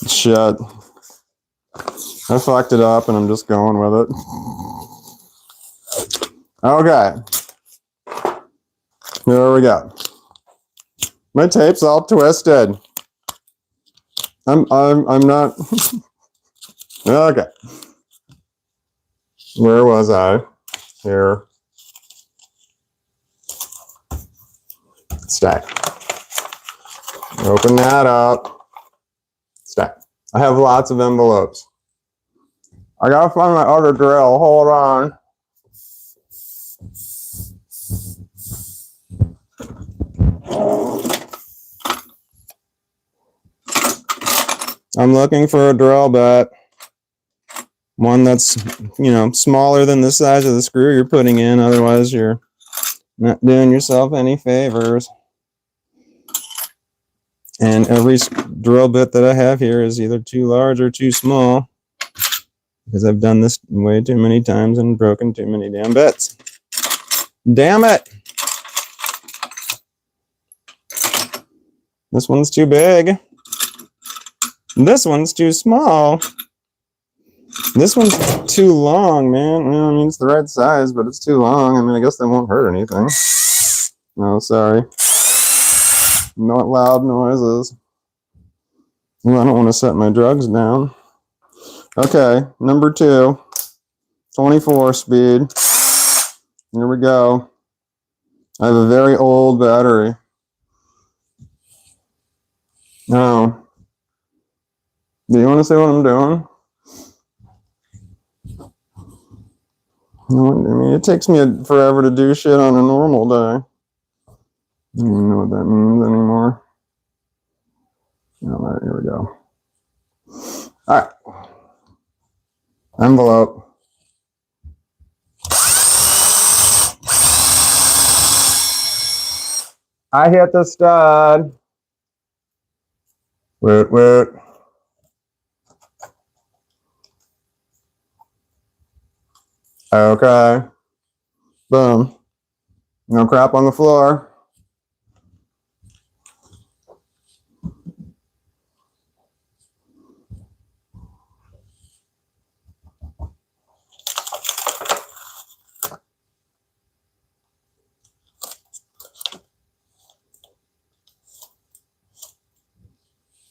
Shit. I fucked it up and I'm just going with it. Okay. Here we go. My tape's all twisted. I'm not. Okay. Where was I? Here. Stack. Open that up. Stack. I have lots of envelopes. I gotta find my other drill. Hold on. I'm looking for a drill bit. One that's, you know, smaller than the size of the screw you're putting in. Otherwise, you're not doing yourself any favors. And every drill bit that I have here is either too large or too small, because I've done this way too many times and broken too many damn bits. Damn it! This one's too big. This one's too small. This one's too long, man. Well, I mean, it's the right size, but it's too long. I mean, I guess that won't hurt anything. No, sorry. Not loud noises. Well, I don't want to set my drugs down. Okay, number 2. 24 speed. Here we go. I have a very old battery. Now, do you want to see what I'm doing? No, I mean, it takes me forever to do shit on a normal day. I don't even know what that means anymore. All right, here we go. All right. Envelope. I hit the stud. Wait. Okay. Boom. No crap on the floor.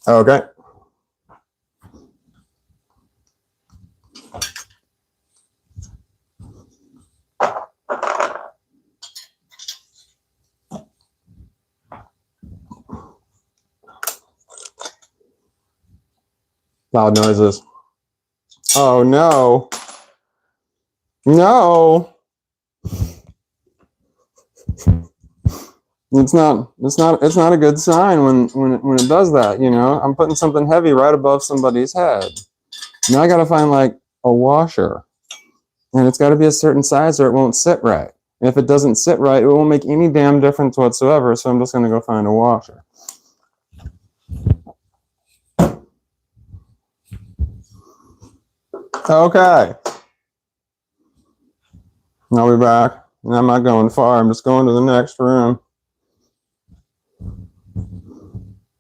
Okay. Loud noises. Oh no. No. It's not a good sign when it does that, you know. I'm putting something heavy right above somebody's head. Now I gotta find like a washer. And it's gotta be a certain size or it won't sit right. And if it doesn't sit right, it won't make any damn difference whatsoever, so I'm just gonna go find a washer. Okay. I'll be back. And I'm not going far, I'm just going to the next room.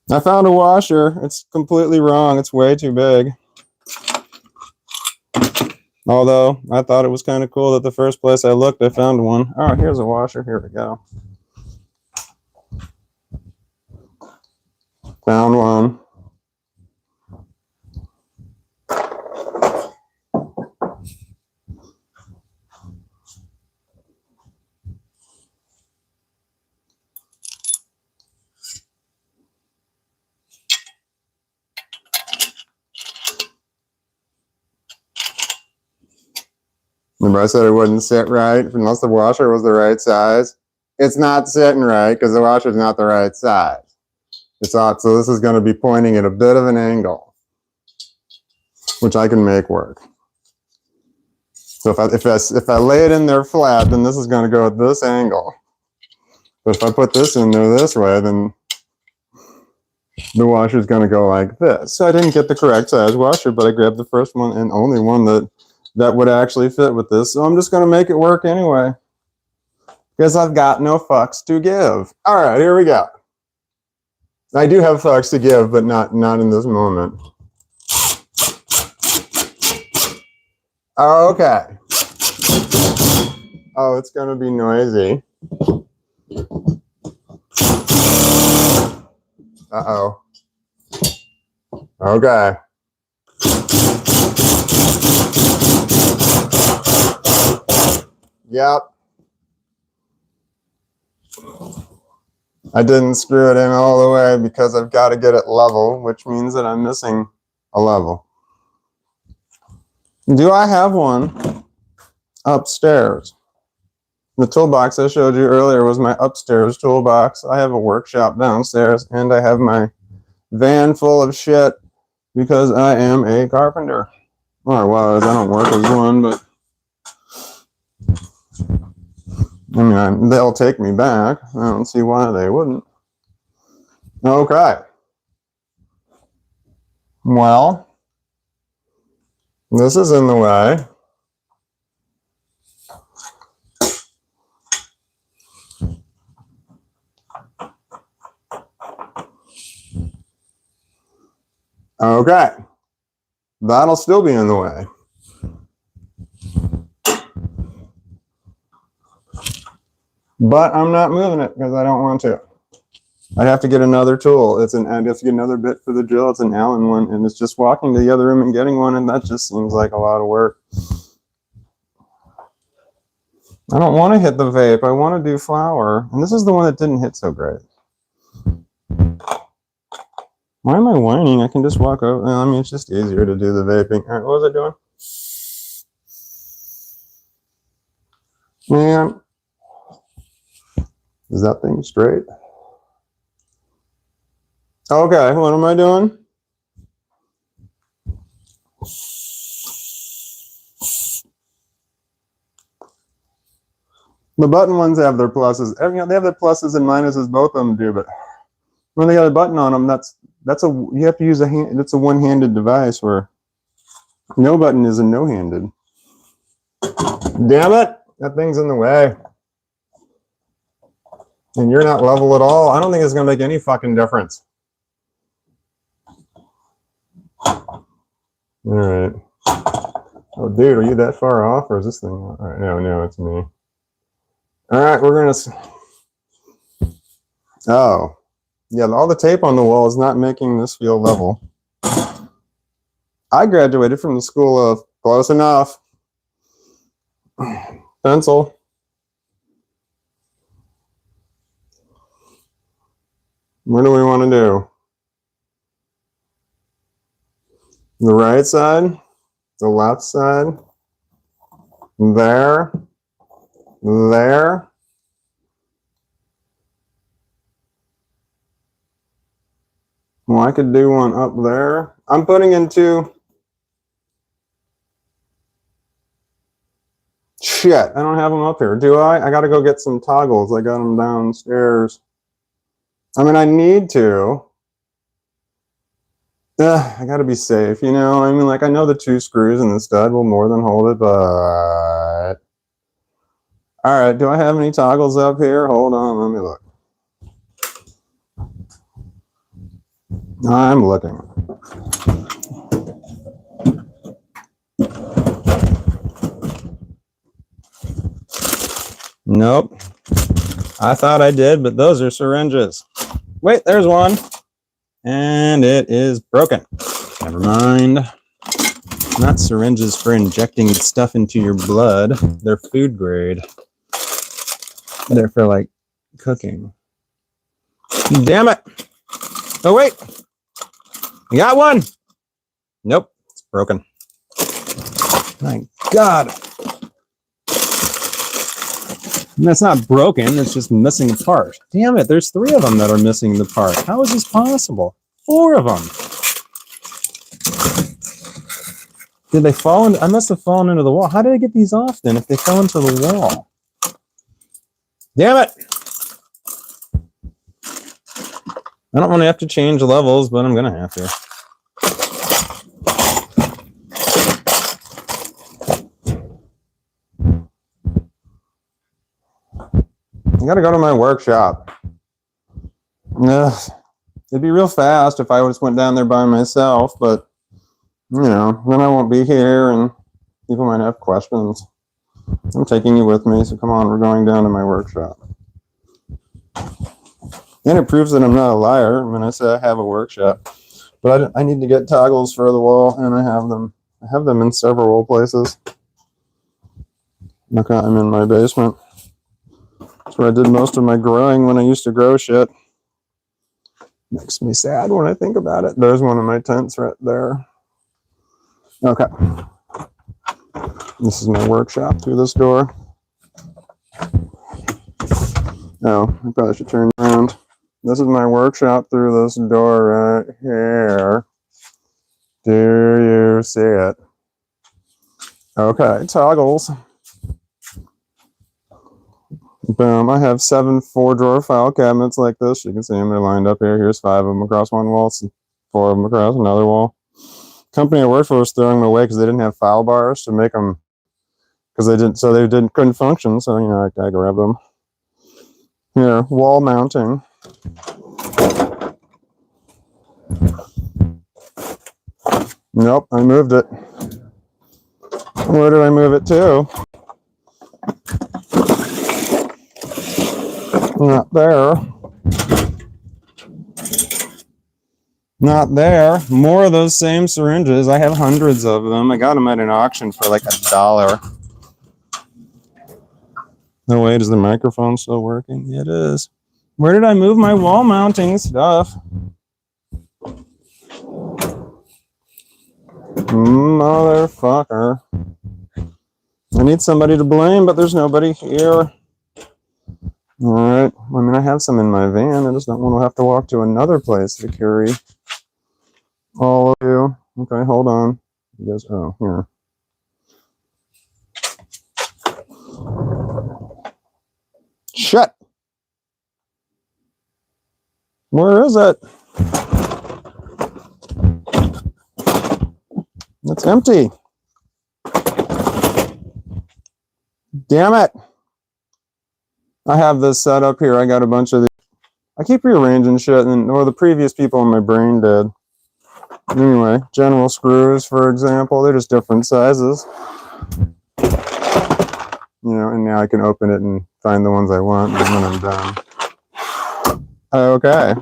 I found a washer. It's completely wrong. It's way too big. Although I thought it was kind of cool that the first place I looked, I found one. Oh, here's a washer. Here we go. Found one. Remember I said it wouldn't sit right unless the washer was the right size? It's not sitting right because the washer's not the right size. It's odd. So this is going to be pointing at a bit of an angle, which I can make work. So if I lay it in there flat, then this is going to go at this angle. But if I put this in there this way, then the washer is going to go like this. So I didn't get the correct size washer, but I grabbed the first one and only one that would actually fit with this. So I'm just going to make it work anyway, because I've got no fucks to give. All right, here we go. I do have fucks to give, but not in this moment. Okay. Oh, it's going to be noisy. Uh-oh. Okay. Yep. I didn't screw it in all the way because I've got to get it level, which means that I'm missing a level. Do I have one upstairs? The toolbox I showed you earlier was my upstairs toolbox. I have a workshop downstairs, and I have my van full of shit because I am a carpenter. Or I was. I don't work as one, but I mean, they'll take me back. I don't see why they wouldn't. Okay. Well, this is in the way. Okay. That'll still be in the way. But I'm not moving it because I don't want to. I'd have to get another tool. I'd have to get another bit for the drill. It's an Allen one, and it's just walking to the other room and getting one, and that just seems like a lot of work. I don't want to hit the vape. I want to do flower. And this is the one that didn't hit so great. Why am I whining? I can just walk over. I mean, it's just easier to do the vaping. All right, what was I doing? Man, is that thing straight? Okay, what am I doing? The button ones have their pluses. They have their pluses and minuses. Both of them do, but when they got a button on them, you have to use a hand. That's a one-handed device where no button is a no-handed. Damn it! That thing's in the way, and you're not level at all. I don't think it's gonna make any fucking difference. All right. Oh, dude, are you that far off, or is this thing? All right, no, it's me. All right, we're gonna. Oh, yeah, all the tape on the wall is not making this feel level. I graduated from the school of close enough. Pencil. What do we want to do? The right side, the left side, there. Well, I could do one up there. I'm putting in two. Shit, I don't have them up here, do I? I gotta go get some toggles. I got them downstairs. I mean, I need to. I gotta be safe, you know? I mean, like, I know the 2 screws and the stud will more than hold it, but... All right, do I have any toggles up here? Hold on, let me look. I'm looking. Nope. I thought I did, but those are syringes. Wait, there's one. And it is broken. Never mind. Not syringes for injecting stuff into your blood. They're food grade. They're for like cooking. Damn it. Oh, wait. I got one. Nope. It's broken. My God. And that's not broken. It's just missing a part. Damn it. There's 3 of them that are missing the part. How is this possible? 4 of them. Did they fall into? I must have fallen into the wall. How did I get these off then if they fell into the wall? Damn it. I don't want to have to change levels, but I'm going to have to. I got to go to my workshop. Ugh. It'd be real fast if I just went down there by myself, but, you know, then I won't be here and people might have questions. I'm taking you with me, so come on, we're going down to my workshop. And it proves that I'm not a liar when I say I have a workshop. But I need to get toggles for the wall, and I have them. I have them in several places. Okay, I'm in my basement. That's where I did most of my growing when I used to grow shit. Makes me sad when I think about it. There's one of my tents right there. Okay. This is my workshop through this door. Oh, I probably should turn around. This is my workshop through this door right here. Do you see it? Okay, toggles. Boom. I have 7 4-drawer file cabinets like this. You can see them. They're lined up here. Here's 5 of them across one wall, 4 of them across another wall. Company I worked for was throwing them away because they didn't have file bars to make them, because they couldn't function. So, you know, I grabbed them. Here, wall mounting. Nope, I moved it. Where did I move it to? Not there. Not there. More of those same syringes. I have hundreds of them. I got them at an auction for like $1. No wait, is the microphone still working? It is. Where did I move my wall mounting stuff? Motherfucker. I need somebody to blame, but there's nobody here. Alright. I mean, I have some in my van. I just don't want to have to walk to another place to carry all of you. Okay, hold on. You guys, oh, here. Shut. Where is it? It's empty. Damn it. I have this set up here. I got a bunch of these. I keep rearranging shit, or the previous people in my brain did. Anyway, general screws, for example, they're just different sizes. You know, and now I can open it and find the ones I want when I'm done. Okay.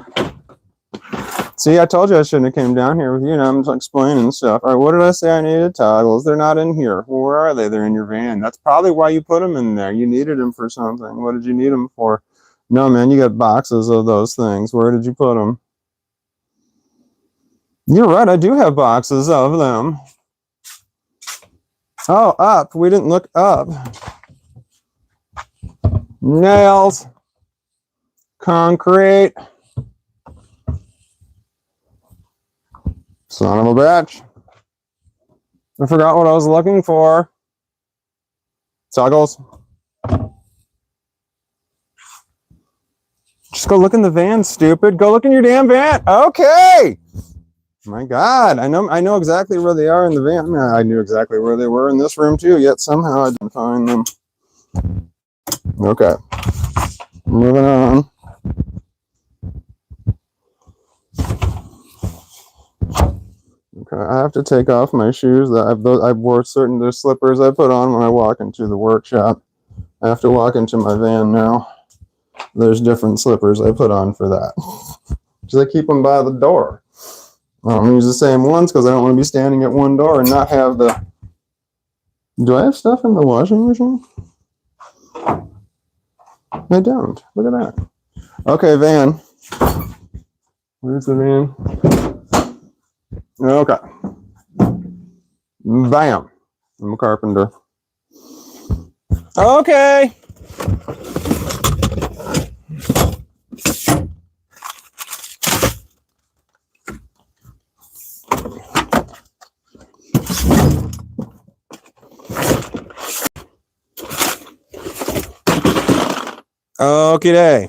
See, I told you I shouldn't have came down here with you. Now I'm just explaining stuff. All right, what did I say I needed? Toggles. They're not in here. Well, where are they? They're in your van. That's probably why you put them in there. You needed them for something. What did you need them for? No, man, you got boxes of those things. Where did you put them? You're right, I do have boxes of them. Oh, up. We didn't look up. Nails. Concrete. Son of a bitch. I forgot what I was looking for. Toggles. Just go look in the van, stupid. Go look in your damn van. Okay. My God, I know exactly where they are in the van. I knew exactly where they were in this room too, yet somehow I didn't find them. Okay. Moving on. Okay, I have to take off my shoes. I wore certain slippers I put on when I walk into the workshop. I have to walk into my van now. There's different slippers I put on for that. Because I keep them by the door. I don't use the same ones because I don't want to be standing at one door and not have the... Do I have stuff in the washing machine? I don't. Look at that. Okay, van. Where's the van? Okay. Bam. I'm a carpenter. Okay. Okay.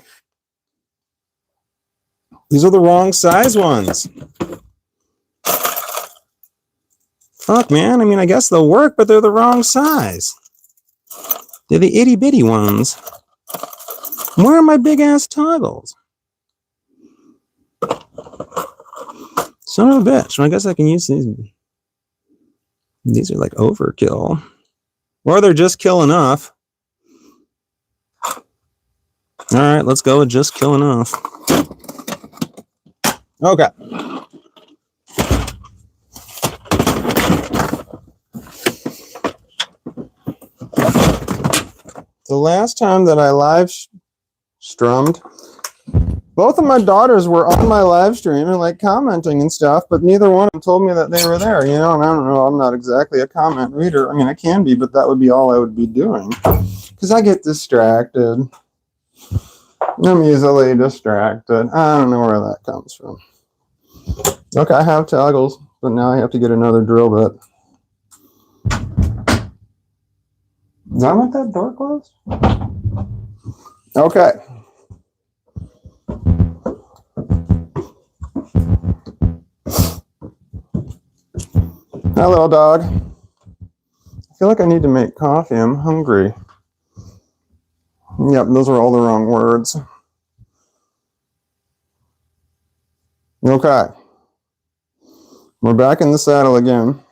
These are the wrong size ones. Fuck, man. I mean, I guess they'll work, but they're the wrong size. They're the itty bitty ones. Where are my big ass toggles? Son of a bitch. Well, I guess I can use these. These are like overkill. Or they're just kill enough. All right, let's go with just kill enough. Okay. The last time that I live strummed, both of my daughters were on my live stream and like commenting and stuff, but neither one of them told me that they were there, you know, and I don't know, I'm not exactly a comment reader. I mean, I can be, but that would be all I would be doing because I get distracted. I'm easily distracted. I don't know where that comes from. Okay, I have toggles, but now I have to get another drill bit. Did I want that door closed? Okay. Hi, little dog. I feel like I need to make coffee. I'm hungry. Yep, those are all the wrong words. Okay. We're back in the saddle again.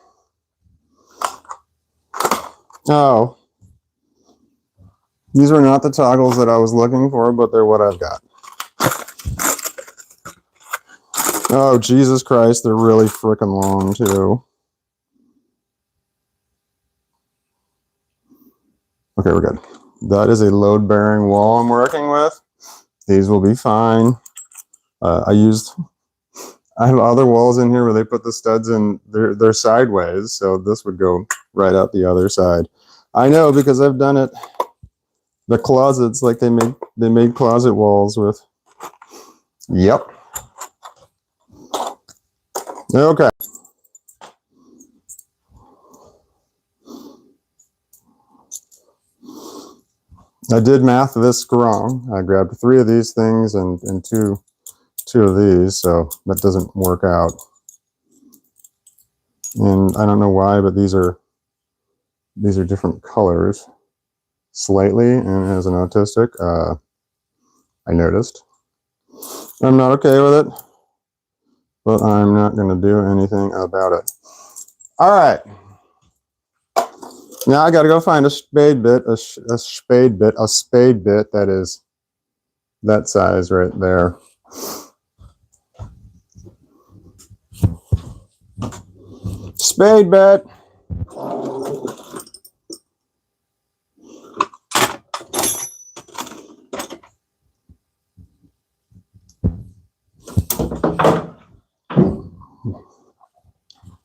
Oh. These were not the toggles that I was looking for, but they're what I've got. Oh, Jesus Christ, they're really freaking long, too. Okay, we're good. That is a load-bearing wall I'm working with. These will be fine. I have other walls in here where they put the studs in, they're sideways, so this would go right out the other side. I know because I've done it. The closets, like they made closet walls with. Yep. Okay. I did math this wrong. I grabbed 3 of these things and two of these, so that doesn't work out. And I don't know why, but these are different colors slightly, and as an autistic, I noticed. I'm not okay with it, but I'm not going to do anything about it. All right. Now I got to go find a spade bit that is that size right there. Spade bit.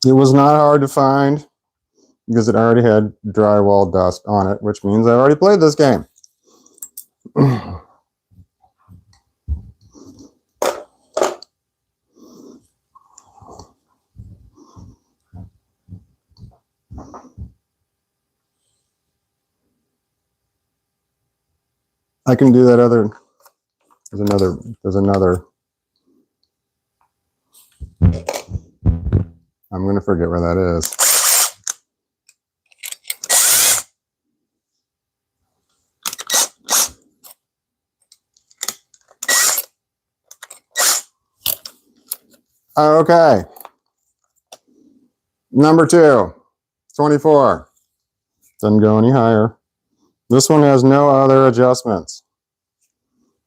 It was not hard to find because it already had drywall dust on it, which means I already played this game. I can do that other. There's another. I'm going to forget where that is. Okay. Number 2, 24. Doesn't go any higher. This one has no other adjustments.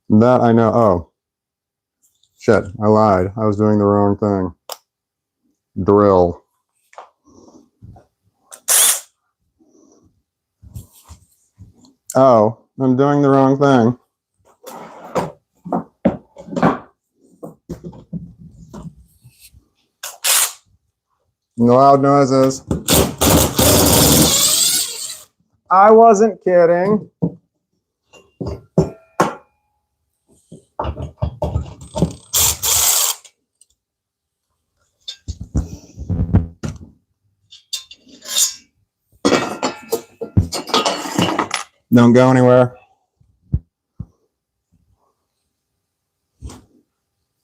That I know. Oh, shit, I lied. I was doing the wrong thing. Drill. Oh, I'm doing the wrong thing. Loud noises. I wasn't kidding. Don't go anywhere.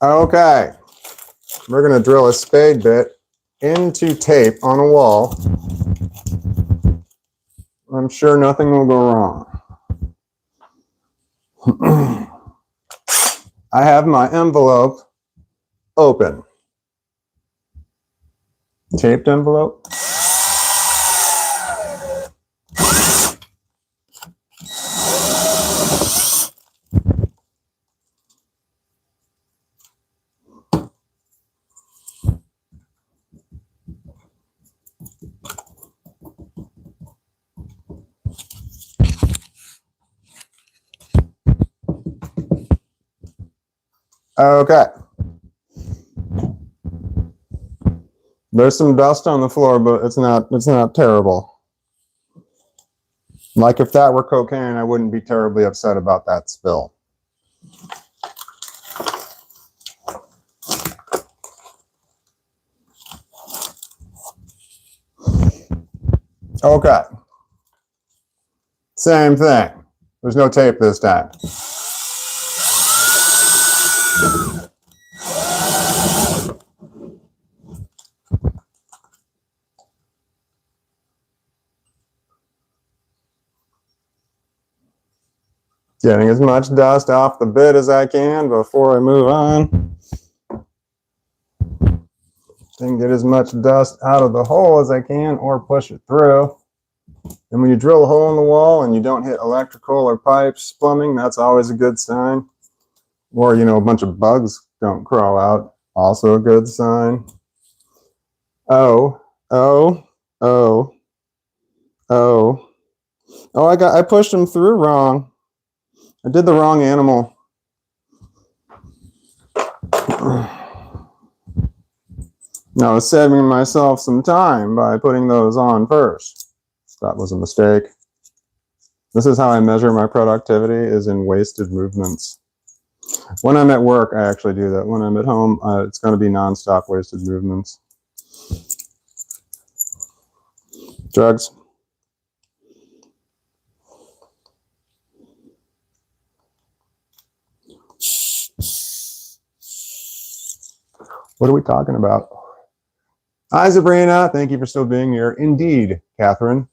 Okay. We're going to drill a spade bit into tape on a wall. I'm sure nothing will go wrong. I have my envelope open. Taped envelope. Okay. There's some dust on the floor, but it's not terrible. Like if that were cocaine, I wouldn't be terribly upset about that spill. Okay. Same thing. There's no tape this time. Getting as much dust off the bit as I can before I move on. Then get as much dust out of the hole as I can or push it through. And when you drill a hole in the wall and you don't hit electrical or pipes, plumbing, that's always a good sign. Or, you know, a bunch of bugs don't crawl out, also a good sign. Oh, I pushed them through wrong. I did the wrong animal. I was saving myself some time by putting those on first. That was a mistake. This is how I measure my productivity, is in wasted movements. When I'm at work, I actually do that. When I'm at home, it's going to be nonstop wasted movements. Drugs. What are we talking about? Hi, Sabrina. Thank you for still being here. Indeed, Catherine.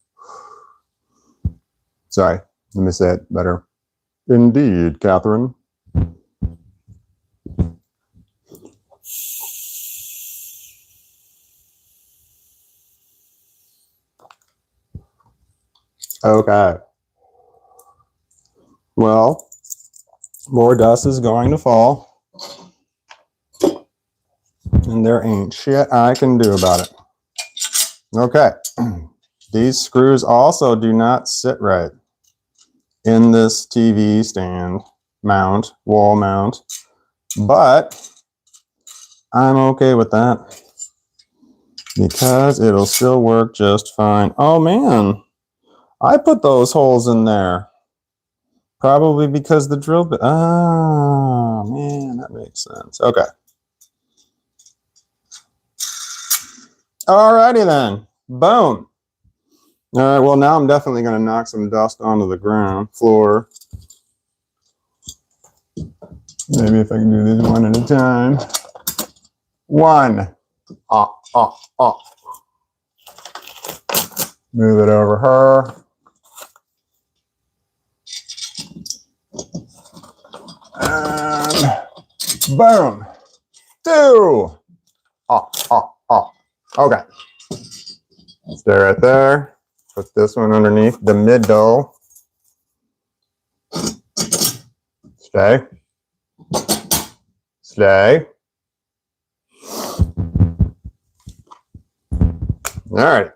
Sorry, let me say it better. Indeed, Catherine. Okay. Well, more dust is going to fall. And there ain't shit I can do about it. Okay. These screws also do not sit right in this TV stand mount, wall mount, but I'm okay with that because it'll still work just fine. Oh man, I put those holes in there. Probably because the drill bit. Ah, man, that makes sense. Okay. Alrighty then. Boom. All right, well, now I'm definitely going to knock some dust onto the ground, floor. Maybe if I can do this one at a time. One. Move it over her. And boom. Two. Okay. Stay right there. Put this one underneath the middle. Stay. Stay. All right.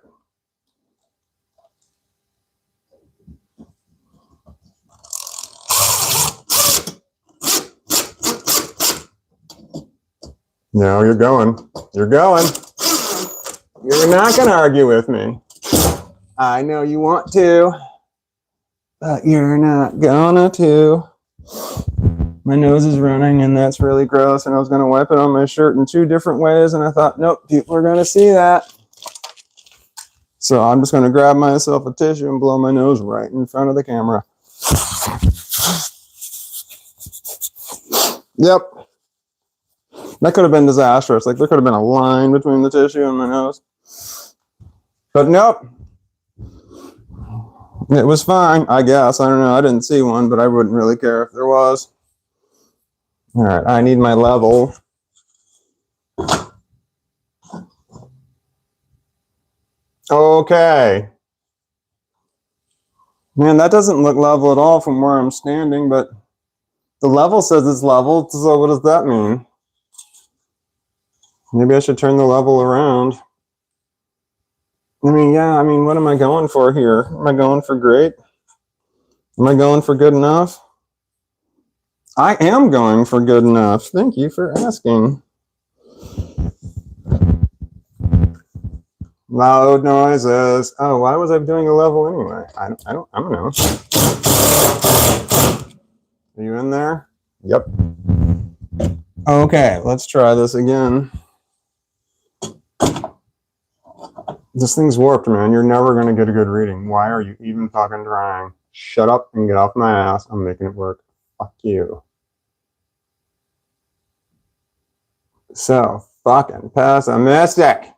No, you're going. You're going. You're not going to argue with me. I know you want to, but you're not gonna to. My nose is running, and that's really gross, and I was going to wipe it on my shirt in 2 different ways, and I thought, nope, people are going to see that. So I'm just going to grab myself a tissue and blow my nose right in front of the camera. Yep. That could have been disastrous. Like, there could have been a line between the tissue and my nose. But nope. It was fine, I guess. I don't know. I didn't see one, but I wouldn't really care if there was. All right, I need my level. Okay. Man, that doesn't look level at all from where I'm standing, but the level says it's level, so what does that mean? Maybe I should turn the level around. I mean, yeah, what am I going for here? Am I going for great? Am I going for good enough? I am going for good enough. Thank you for asking. Loud noises. Oh, why was I doing a level anyway? I don't know. Are you in there? Yep. Okay, let's try this again. This thing's warped, man. You're never going to get a good reading. Why are you even fucking trying? Shut up and get off my ass. I'm making it work. Fuck you. So fucking pessimistic.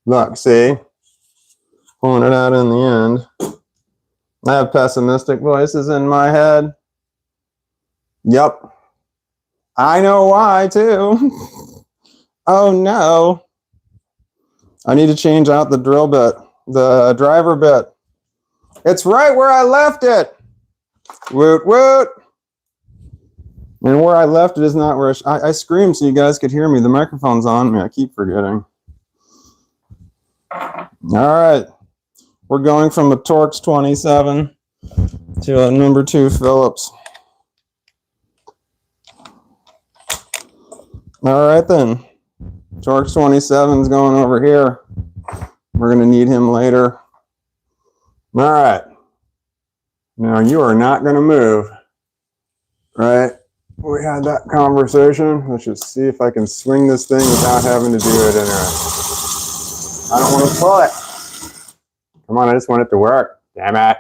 Look, see? Pulling it out in the end. I have pessimistic voices in my head. Yep. I know why, too. Oh, no. I need to change out the drill bit, the driver bit. It's right where I left it. Woot, woot. And where I left it is not where I screamed so you guys could hear me. The microphone's on me. I keep forgetting. All right. We're going from a Torx 27 to a number 2 Phillips. All right, then. Torx 27 is going over here. We're going to need him later. All right. Now, you are not going to move. Right? We had that conversation. Let's just see if I can swing this thing without having to do it in there. I don't want to pull it. Come on, I just want it to work. Damn it.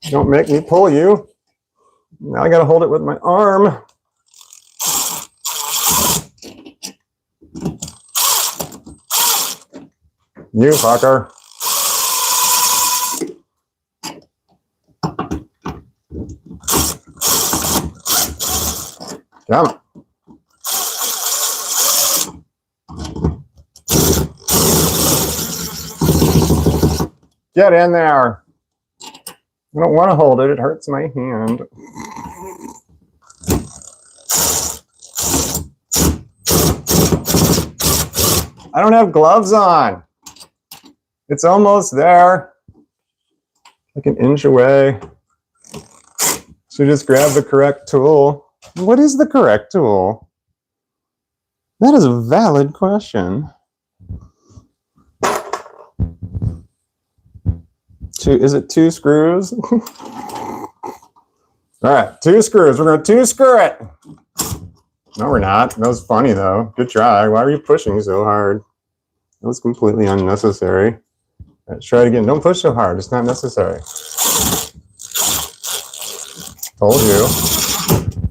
Don't make me pull you. Now I got to hold it with my arm. You fucker. Come on. Get in there. I don't want to hold it. It hurts my hand. I don't have gloves on. It's almost there. Like an inch away. So just grab the correct tool. What is the correct tool? That is a valid question. Is it 2 screws? All right, 2 screws. We're going to 2 screw it. No, we're not. That was funny, though. Good try. Why were you pushing so hard? That was completely unnecessary. Let's try it again. Don't push so hard. It's not necessary. Told you.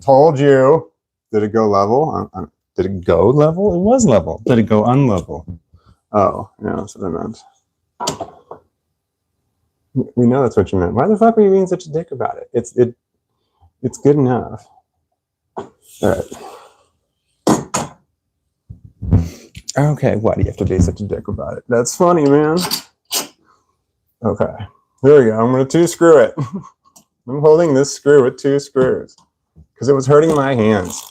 Told you. Did it go level? Did it go level? It was level. Did it go unlevel? Oh, yeah, that's what I meant. We know that's what you meant. Why the fuck are you being such a dick about it? It's good enough. All right. Okay, why do you have to be such a dick about it? That's funny, man. Okay, there we go. I'm going to 2 screw it. I'm holding this screw with 2 screws because it was hurting my hands.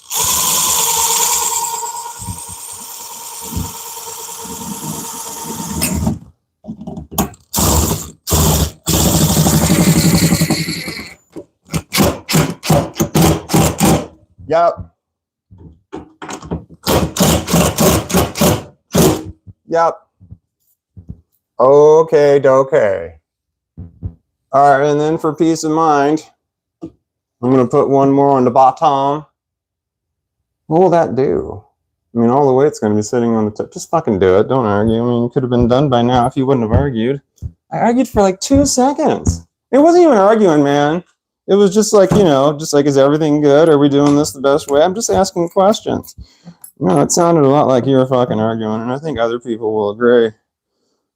Yep. Yep. Okay, okay. All right, and then for peace of mind, I'm going to put one more on the bottom. What will that do? I mean, all the weight's going to be sitting on the tip. Just fucking do it. Don't argue. I mean, it could have been done by now if you wouldn't have argued. I argued for like 2 seconds. It wasn't even arguing, man. It was just like, just like, is everything good? Are we doing this the best way? I'm just asking questions. No, it sounded a lot like you were fucking arguing, and I think other people will agree.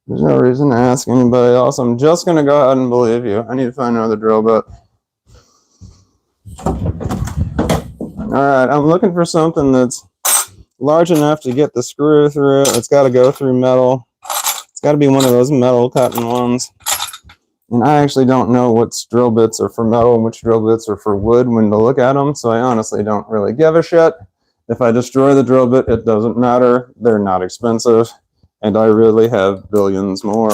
There's no reason to ask anybody else. I'm just going to go ahead and believe you. I need to find another drill bit. All right, I'm looking for something that's large enough to get the screw through. It's got to go through metal. It's got to be one of those metal cutting ones. And I actually don't know which drill bits are for metal and which drill bits are for wood when to look at them, so I honestly don't really give a shit. If I destroy the drill bit, it doesn't matter. They're not expensive, and I really have billions more.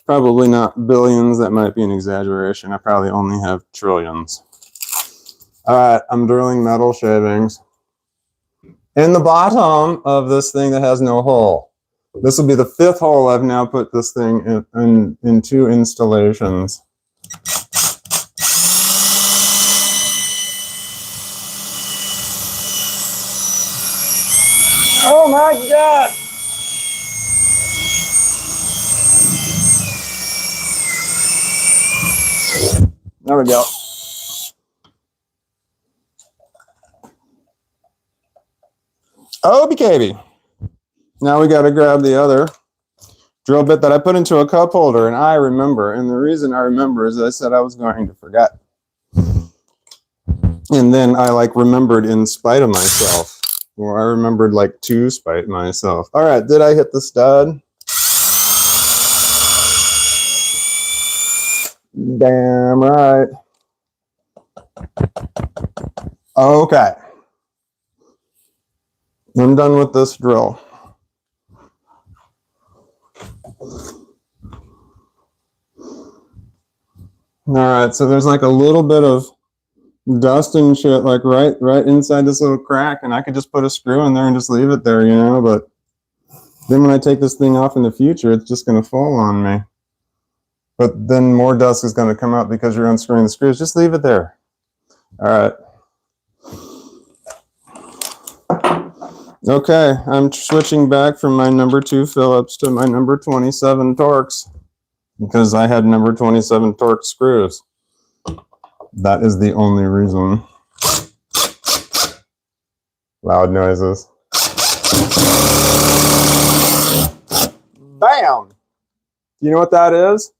Probably not billions, that might be an exaggeration. I probably only have trillions. All right, I'm drilling metal shavings in the bottom of this thing that has no hole. This will be the 5th hole I've now put this thing in 2 installations. Oh my God! There we go. Oh, BKB. Now we got to grab the other drill bit that I put into a cup holder, and I remember. And the reason I remember is I said I was going to forget. And then I remembered in spite of myself. Or I remembered to spite myself. All right, did I hit the stud? Damn right. Okay. I'm done with this drill. All right, so there's a little bit of dust and shit right inside this little crack, and I could just put a screw in there and just leave it there, but then when I take this thing off in the future, it's just going to fall on me. But then more dust is going to come out because you're unscrewing the screws. Just leave it there. All right. Okay, I'm switching back from my number 2 Phillips to my number 27 Torx because I had number 27 Torx screws. That is the only reason. Loud noises. Bam! You know what that is?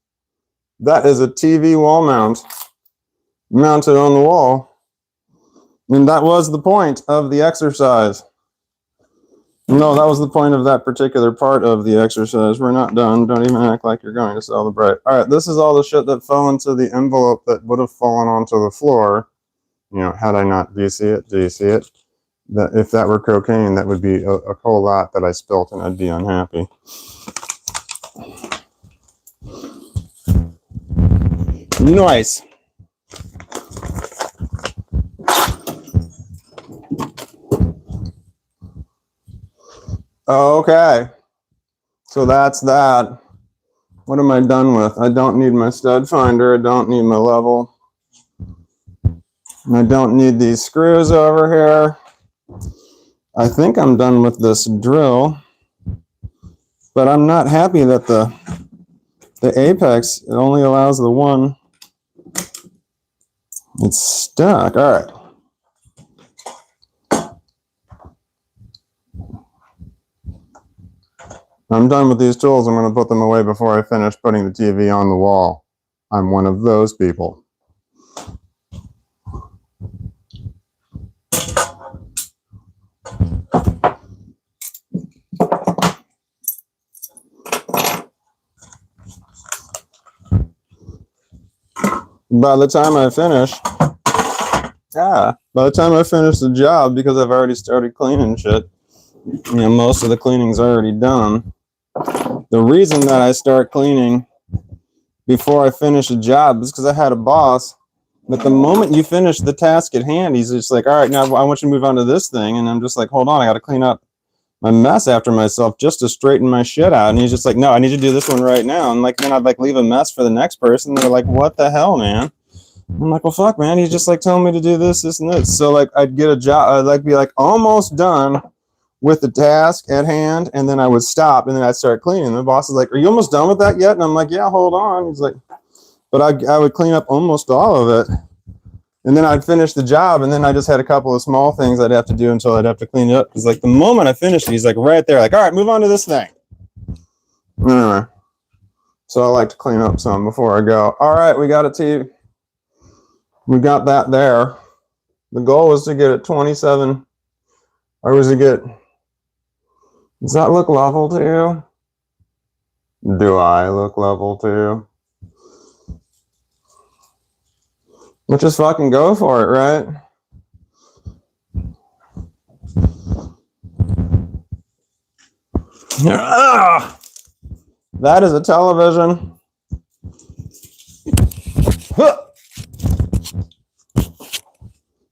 That is a TV wall mount mounted on the wall. And that was the point of the exercise. No, that was the point of that particular part of the exercise. We're not done. Don't even act like you're going to celebrate. All right, this is all the shit that fell into the envelope that would have fallen onto the floor. Had I not, do you see it? Do you see it? That if that were cocaine, that would be a whole lot that I spilt and I'd be unhappy. Nice. Okay, so that's that. What am I done with? I don't need my stud finder. I don't need my level. I don't need these screws over here. I think I'm done with this drill, but I'm not happy that the apex, it only allows the one. It's stuck. All right. I'm done with these tools. I'm going to put them away before I finish putting the TV on the wall. I'm one of those people. by the time I finish, the job, because I've already started cleaning shit, most of the cleaning's already done. The reason that I start cleaning before I finish a job is because I had a boss. But the moment you finish the task at hand, he's just like, all right, now I want you to move on to this thing. And I'm just like, hold on, I got to clean up my mess after myself just to straighten my shit out. And he's just like, no, I need you to do this one right now. And like, then I'd like leave a mess for the next person. They're like, what the hell, man? I'm like, well, fuck, man. He's just like telling me to do this, this, and this. So like, I'd get a job. I'd like be like almost done with the task at hand, and then I would stop, and then I'd start cleaning. The boss is like, are you almost done with that yet? And I'm like, yeah, hold on. He's like, but I would clean up almost all of it. And then I'd finish the job, and then I just had a couple of small things I'd have to do until I'd have to clean it up. Because like the moment I finished it, he's like right there, like, all right, move on to this thing. Anyway, so I like to clean up some before I go. All right, we got a TV. We got that there. The goal was to get it 27, or was it get, does that look level to you? Do I look level to you? Let's just fucking go for it, right? That is a television.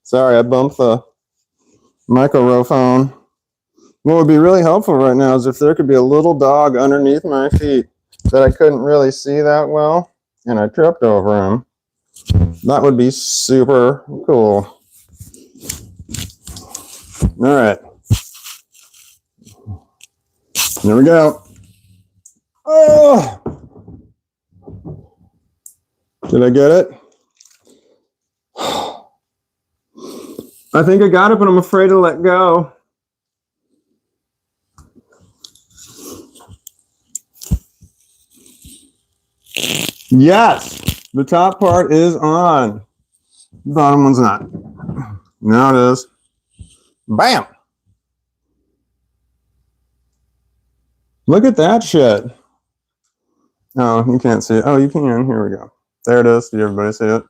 Sorry, I bumped the microphone. What would be really helpful right now is if there could be a little dog underneath my feet that I couldn't really see that well, and I tripped over him. That would be super cool. All right. There we go. Oh! Did I get it? I think I got it, but I'm afraid to let go. Yes! The top part is on. The bottom one's not. Now it is. Bam! Look at that shit. Oh, you can't see it. Oh, you can. Here we go. There it is. Did everybody see it?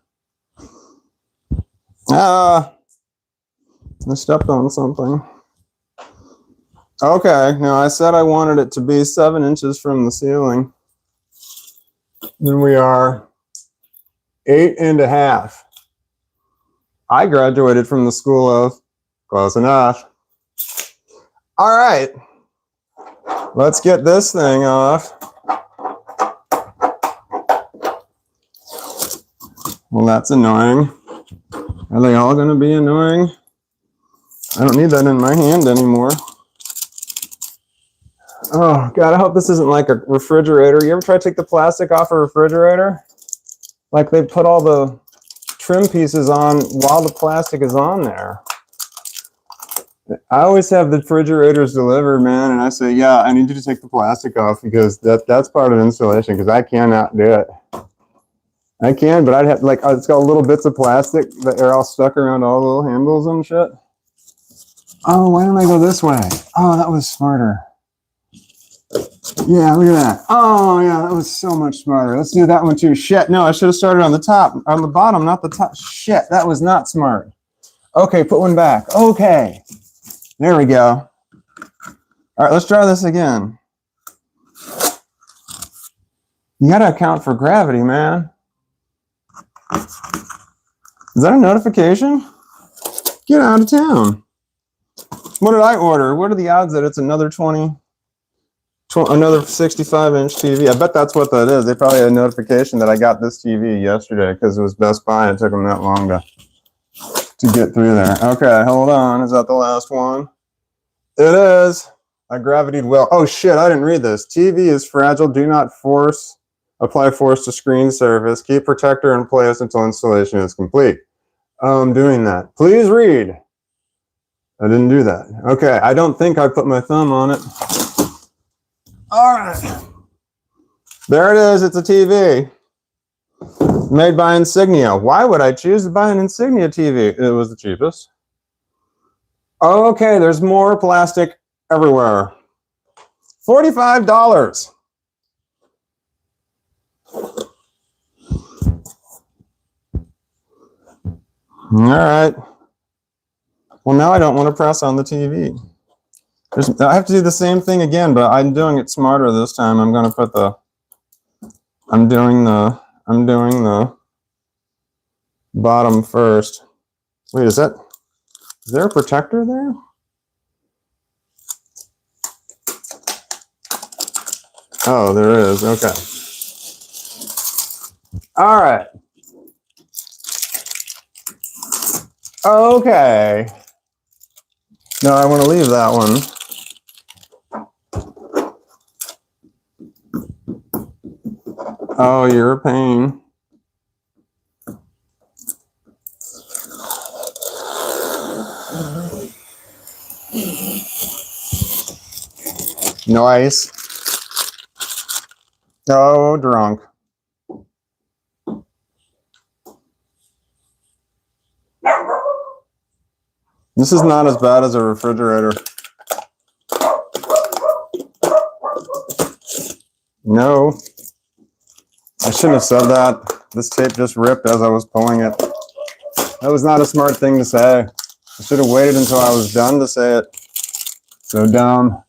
I stepped on something. Okay, now I said I wanted it to be 7 inches from the ceiling. Then we are 8.5. I graduated from the school of close enough. All right, let's get this thing off. Well, that's annoying. Are they all going to be annoying? I don't need that in my hand anymore. Oh, God, I hope this isn't like a refrigerator. You ever try to take the plastic off a refrigerator? Like they put all the trim pieces on while the plastic is on there. I always have the refrigerators delivered, man, and I say, yeah, I need you to take the plastic off because that's part of installation because I cannot do it. I can, but I'd have, like, it's got little bits of plastic that are all stuck around all the little handles and shit. Oh, why don't I go this way? Oh, that was smarter. Yeah, look at that. Oh, yeah, that was so much smarter. Let's do that one too. Shit, no, I should have started on the top, on the bottom, not the top. Shit, that was not smart. Okay, put one back. Okay, there we go. All right, let's try this again. You gotta account for gravity, man. Is that a notification? Get out of town. What did I order? What are the odds that it's another another 65-inch TV? I bet that's what that is. They probably had a notification that I got this TV yesterday because it was Best Buy and it took them that long to get through there. Okay, hold on. Is that the last one? It is. I gravitied well. Oh, shit, I didn't read this. TV is fragile. Do not apply force to screen surface. Keep protector in place until installation is complete. I'm doing that. Please read. I didn't do that. Okay, I don't think I put my thumb on it. All right. There it is. It's a TV made by Insignia. Why would I choose to buy an Insignia TV? It was the cheapest. Okay, there's more plastic everywhere. $45. All right. Well, now I don't want to press on the TV. I have to do the same thing again, but I'm doing it smarter this time. I'm going to put the, I'm doing the bottom first. Wait, is there a protector there? Oh, there is. Okay. All right. Okay. No, I want to leave that one. Oh, you're a pain. Nice. Oh, drunk. This is not as bad as a refrigerator. No. I shouldn't have said that. This tape just ripped as I was pulling it. That was not a smart thing to say. I should have waited until I was done to say it. So dumb.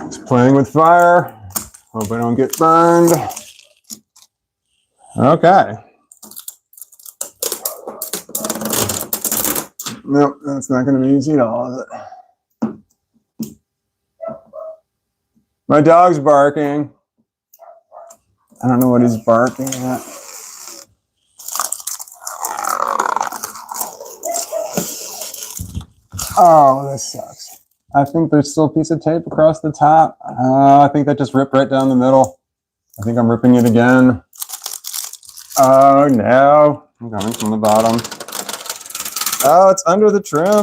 Just playing with fire. Hope I don't get burned. Okay. Nope, that's not going to be easy at all, is it? My dog's barking. I don't know what he's barking at. Oh, this sucks. I think there's still a piece of tape across the top. I think that just ripped right down the middle. I think I'm ripping it again. Oh, no. I'm coming from the bottom. Oh, it's under the trim.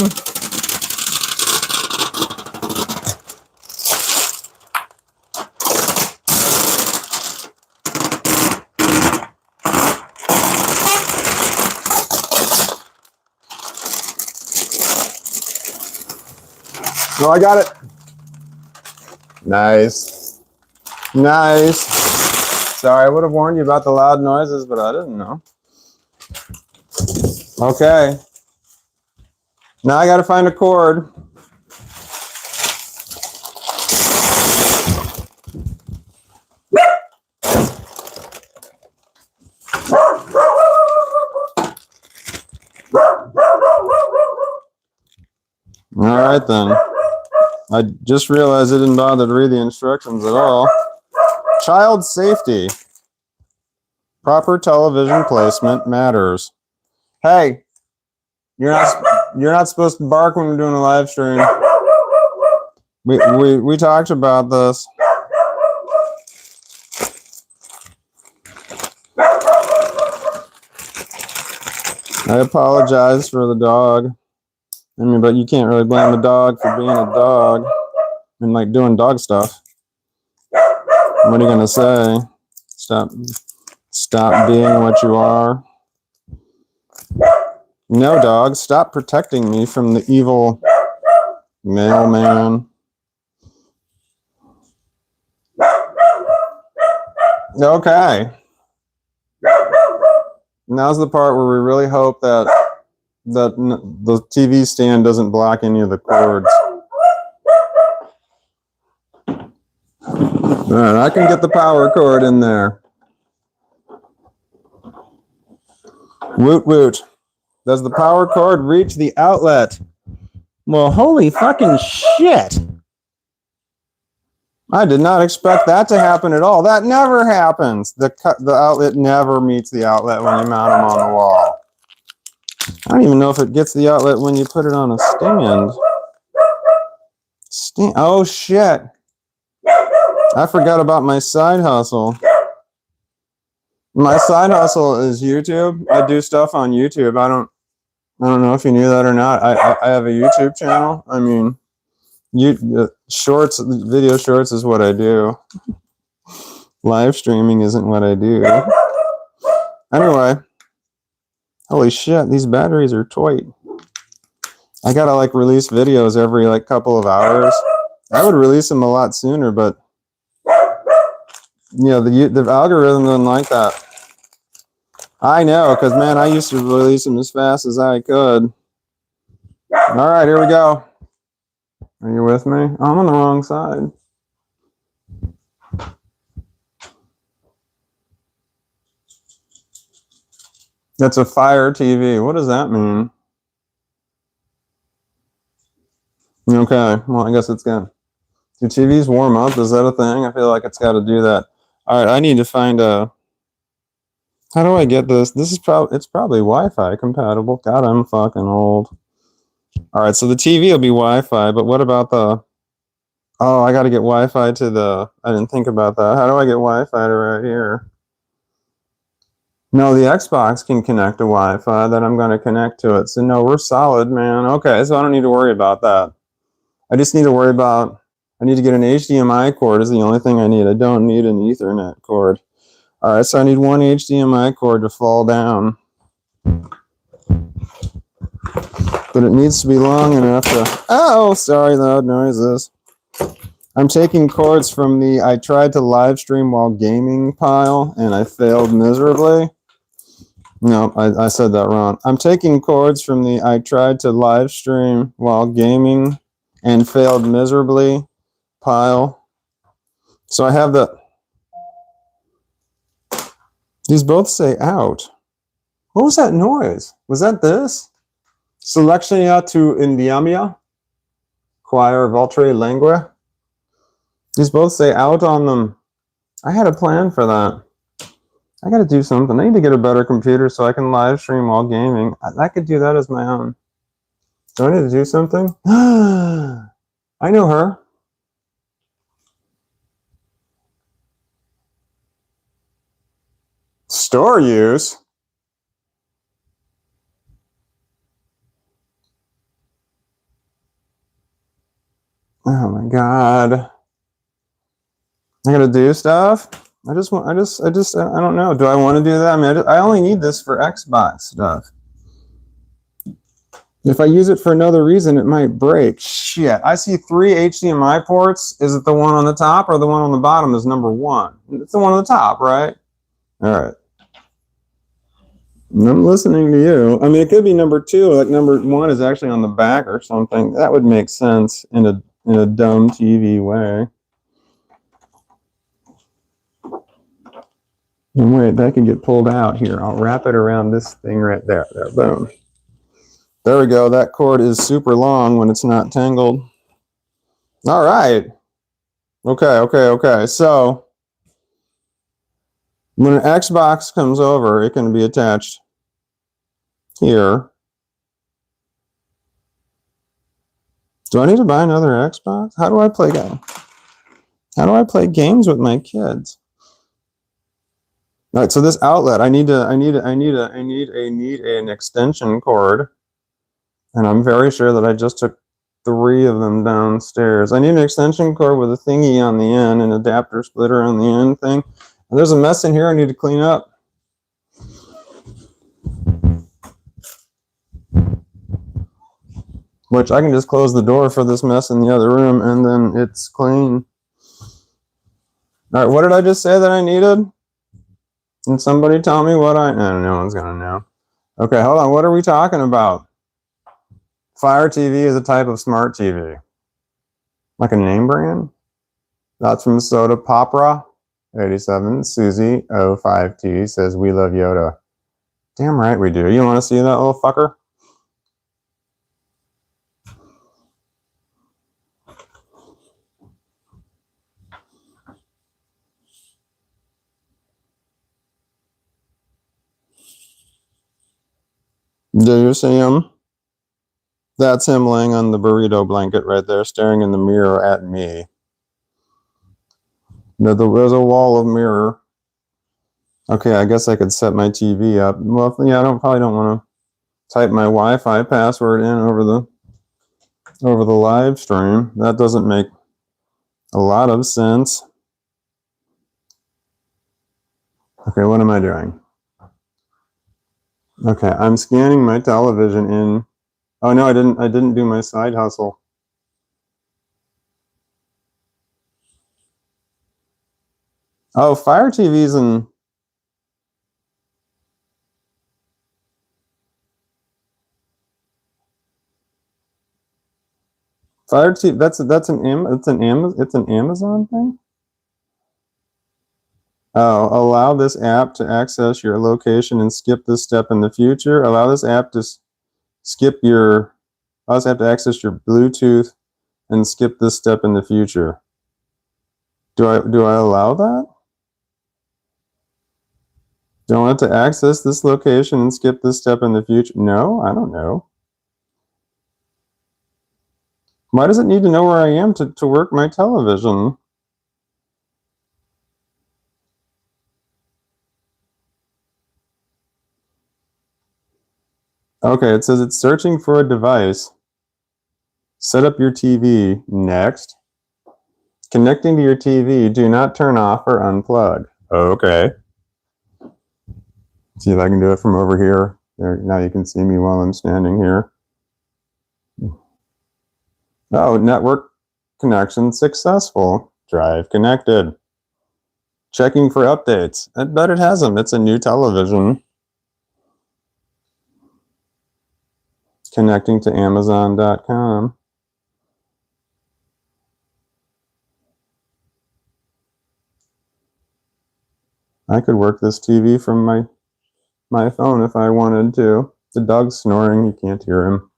Oh, I got it. Nice. Nice. Sorry, I would have warned you about the loud noises, but I didn't know. Okay. Now I got to find a cord. All right, then. I just realized I didn't bother to read the instructions at all. Child safety. Proper television placement matters. Hey, you're not supposed to bark when we're doing a live stream. We talked about this. I apologize for the dog. I mean, but you can't really blame the dog for being a dog and like doing dog stuff. What are you gonna say? Stop being what you are. No, dog, stop protecting me from the evil mailman. Okay. Now's the part where we really hope that the TV stand doesn't block any of the cords. All right, I can get the power cord in there. Woot woot. Does the power cord reach the outlet? Well, holy fucking shit. I did not expect that to happen at all. That never happens. The outlet never meets the outlet when you mount them on the wall. I don't even know if it gets the outlet when you put it on a stand. Oh, shit. I forgot about my side hustle. My side hustle is YouTube. I do stuff on YouTube. I don't know if you knew that or not. I have a YouTube channel. I mean, video shorts is what I do. Live streaming isn't what I do. Anyway, holy shit, these batteries are tight. I gotta like release videos every like couple of hours. I would release them a lot sooner, but you know, the algorithm doesn't like that. I know, because man, I used to release them as fast as I could. All right, here we go. Are you with me? Oh, I'm on the wrong side. That's a Fire TV. What does that mean? Okay, well, I guess it's good. Do TVs warm up? Is that a thing? I feel like it's got to do that. All right, I need to find a. How do I get this? This is it's probably Wi-Fi compatible. God, I'm fucking old. All right, so the TV will be Wi-Fi, but what about the? Oh, I got to get Wi-Fi to the. I didn't think about that. How do I get Wi-Fi to right here? No, the Xbox can connect to Wi-Fi. Then I'm going to connect to it. So no, we're solid, man. Okay, so I don't need to worry about that. I just need to worry about. I need to get an HDMI cord. Is the only thing I need. I don't need an Ethernet cord. All right, so I need one HDMI cord to fall down. But it needs to be long enough to. Oh, sorry, loud noises. I'm taking cords from the I tried to live stream while gaming pile and I failed miserably. No, I said that wrong. I'm taking cords from the I tried to live stream while gaming and failed miserably pile. So I have the. These both say out. What was that noise? Was that this? Selectionia tu inviamia, choir of altre lingua. These both say out on them. I had a plan for that. I gotta do something. I need to get a better computer so I can live stream while gaming. I could do that as my own. Do I need to do something? I know her. Store use? Oh my god. I gotta do stuff? I don't know. Do I want to do that? I mean, I only need this for Xbox stuff. If I use it for another reason, it might break. Shit. I see 3 HDMI ports. Is it the one on the top or the one on the bottom is number 1? It's the one on the top, right? All right. I'm listening to you. I mean, it could be number 2. Like number 1 is actually on the back or something. That would make sense in a dumb TV way. And wait, that can get pulled out here. I'll wrap it around this thing right there. There, boom. There we go. That cord is super long when it's not tangled. All right. Okay. So when an Xbox comes over, it can be attached here. Do I need to buy another Xbox? How do I play games? How do I play games with my kids? All right, so this outlet, I need an extension cord, and I'm very sure that I just took 3 of them downstairs. I need an extension cord with a thingy on the end, an adapter splitter on the end thing. And there's a mess in here I need to clean up. Which I can just close the door for this mess in the other room, and then it's clean. All right, what did I just say that I needed? Can somebody tell me what I... No one's going to know. Okay, hold on. What are we talking about? Fire TV is a type of smart TV. Like a name brand? That's from Soda Popra 87. Susie 05T says, we love Yoda. Damn right we do. You want to see that little fucker? Do you see him? That's him laying on the burrito blanket right there, staring in the mirror at me. There's a wall of mirror. Okay, I guess I could set my TV up. Well, yeah, probably don't want to type my Wi-Fi password in over the live stream. That doesn't make a lot of sense. Okay, what am I doing? Okay, I'm scanning my television in. Oh no, I didn't do my side hustle. Oh, Fire TV's and Fire TV. It's an Amazon thing. Oh, allow this app to access your location and skip this step in the future. Allow this app to skip your. Allow this app to access your Bluetooth and skip this step in the future. Do I allow that? Do I want to access this location and skip this step in the future? No, I don't know. Why does it need to know where I am to work my television? Okay, it says it's searching for a device. Set up your TV. Next. Connecting to your TV. Do not turn off or unplug. Okay. See if I can do it from over here. There, now you can see me while I'm standing here. Oh, network connection successful. Drive connected. Checking for updates. I bet it has them. It's a new television. Connecting to Amazon.com. I could work this TV from my phone if I wanted to. The dog's snoring. You can't hear him.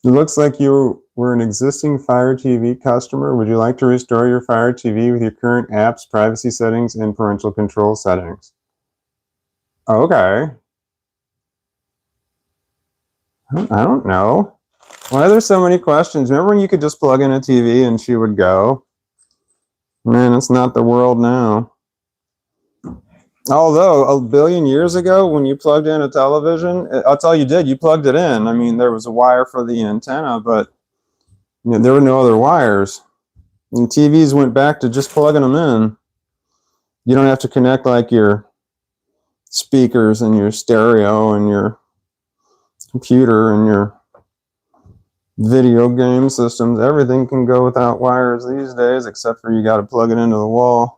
It looks like you were an existing Fire TV customer. Would you like to restore your Fire TV with your current apps, privacy settings, and parental control settings? Okay. I don't know. Why are there so many questions? Remember when you could just plug in a TV and she would go? Man, it's not the world now. Although a billion years ago, when you plugged in a television, that's all you did. You plugged it in. I mean, there was a wire for the antenna, but there were no other wires. And TVs went back to just plugging them in. You don't have to connect like your speakers and your stereo and your computer and your video game systems. Everything can go without wires these days, except for you got to plug it into the wall.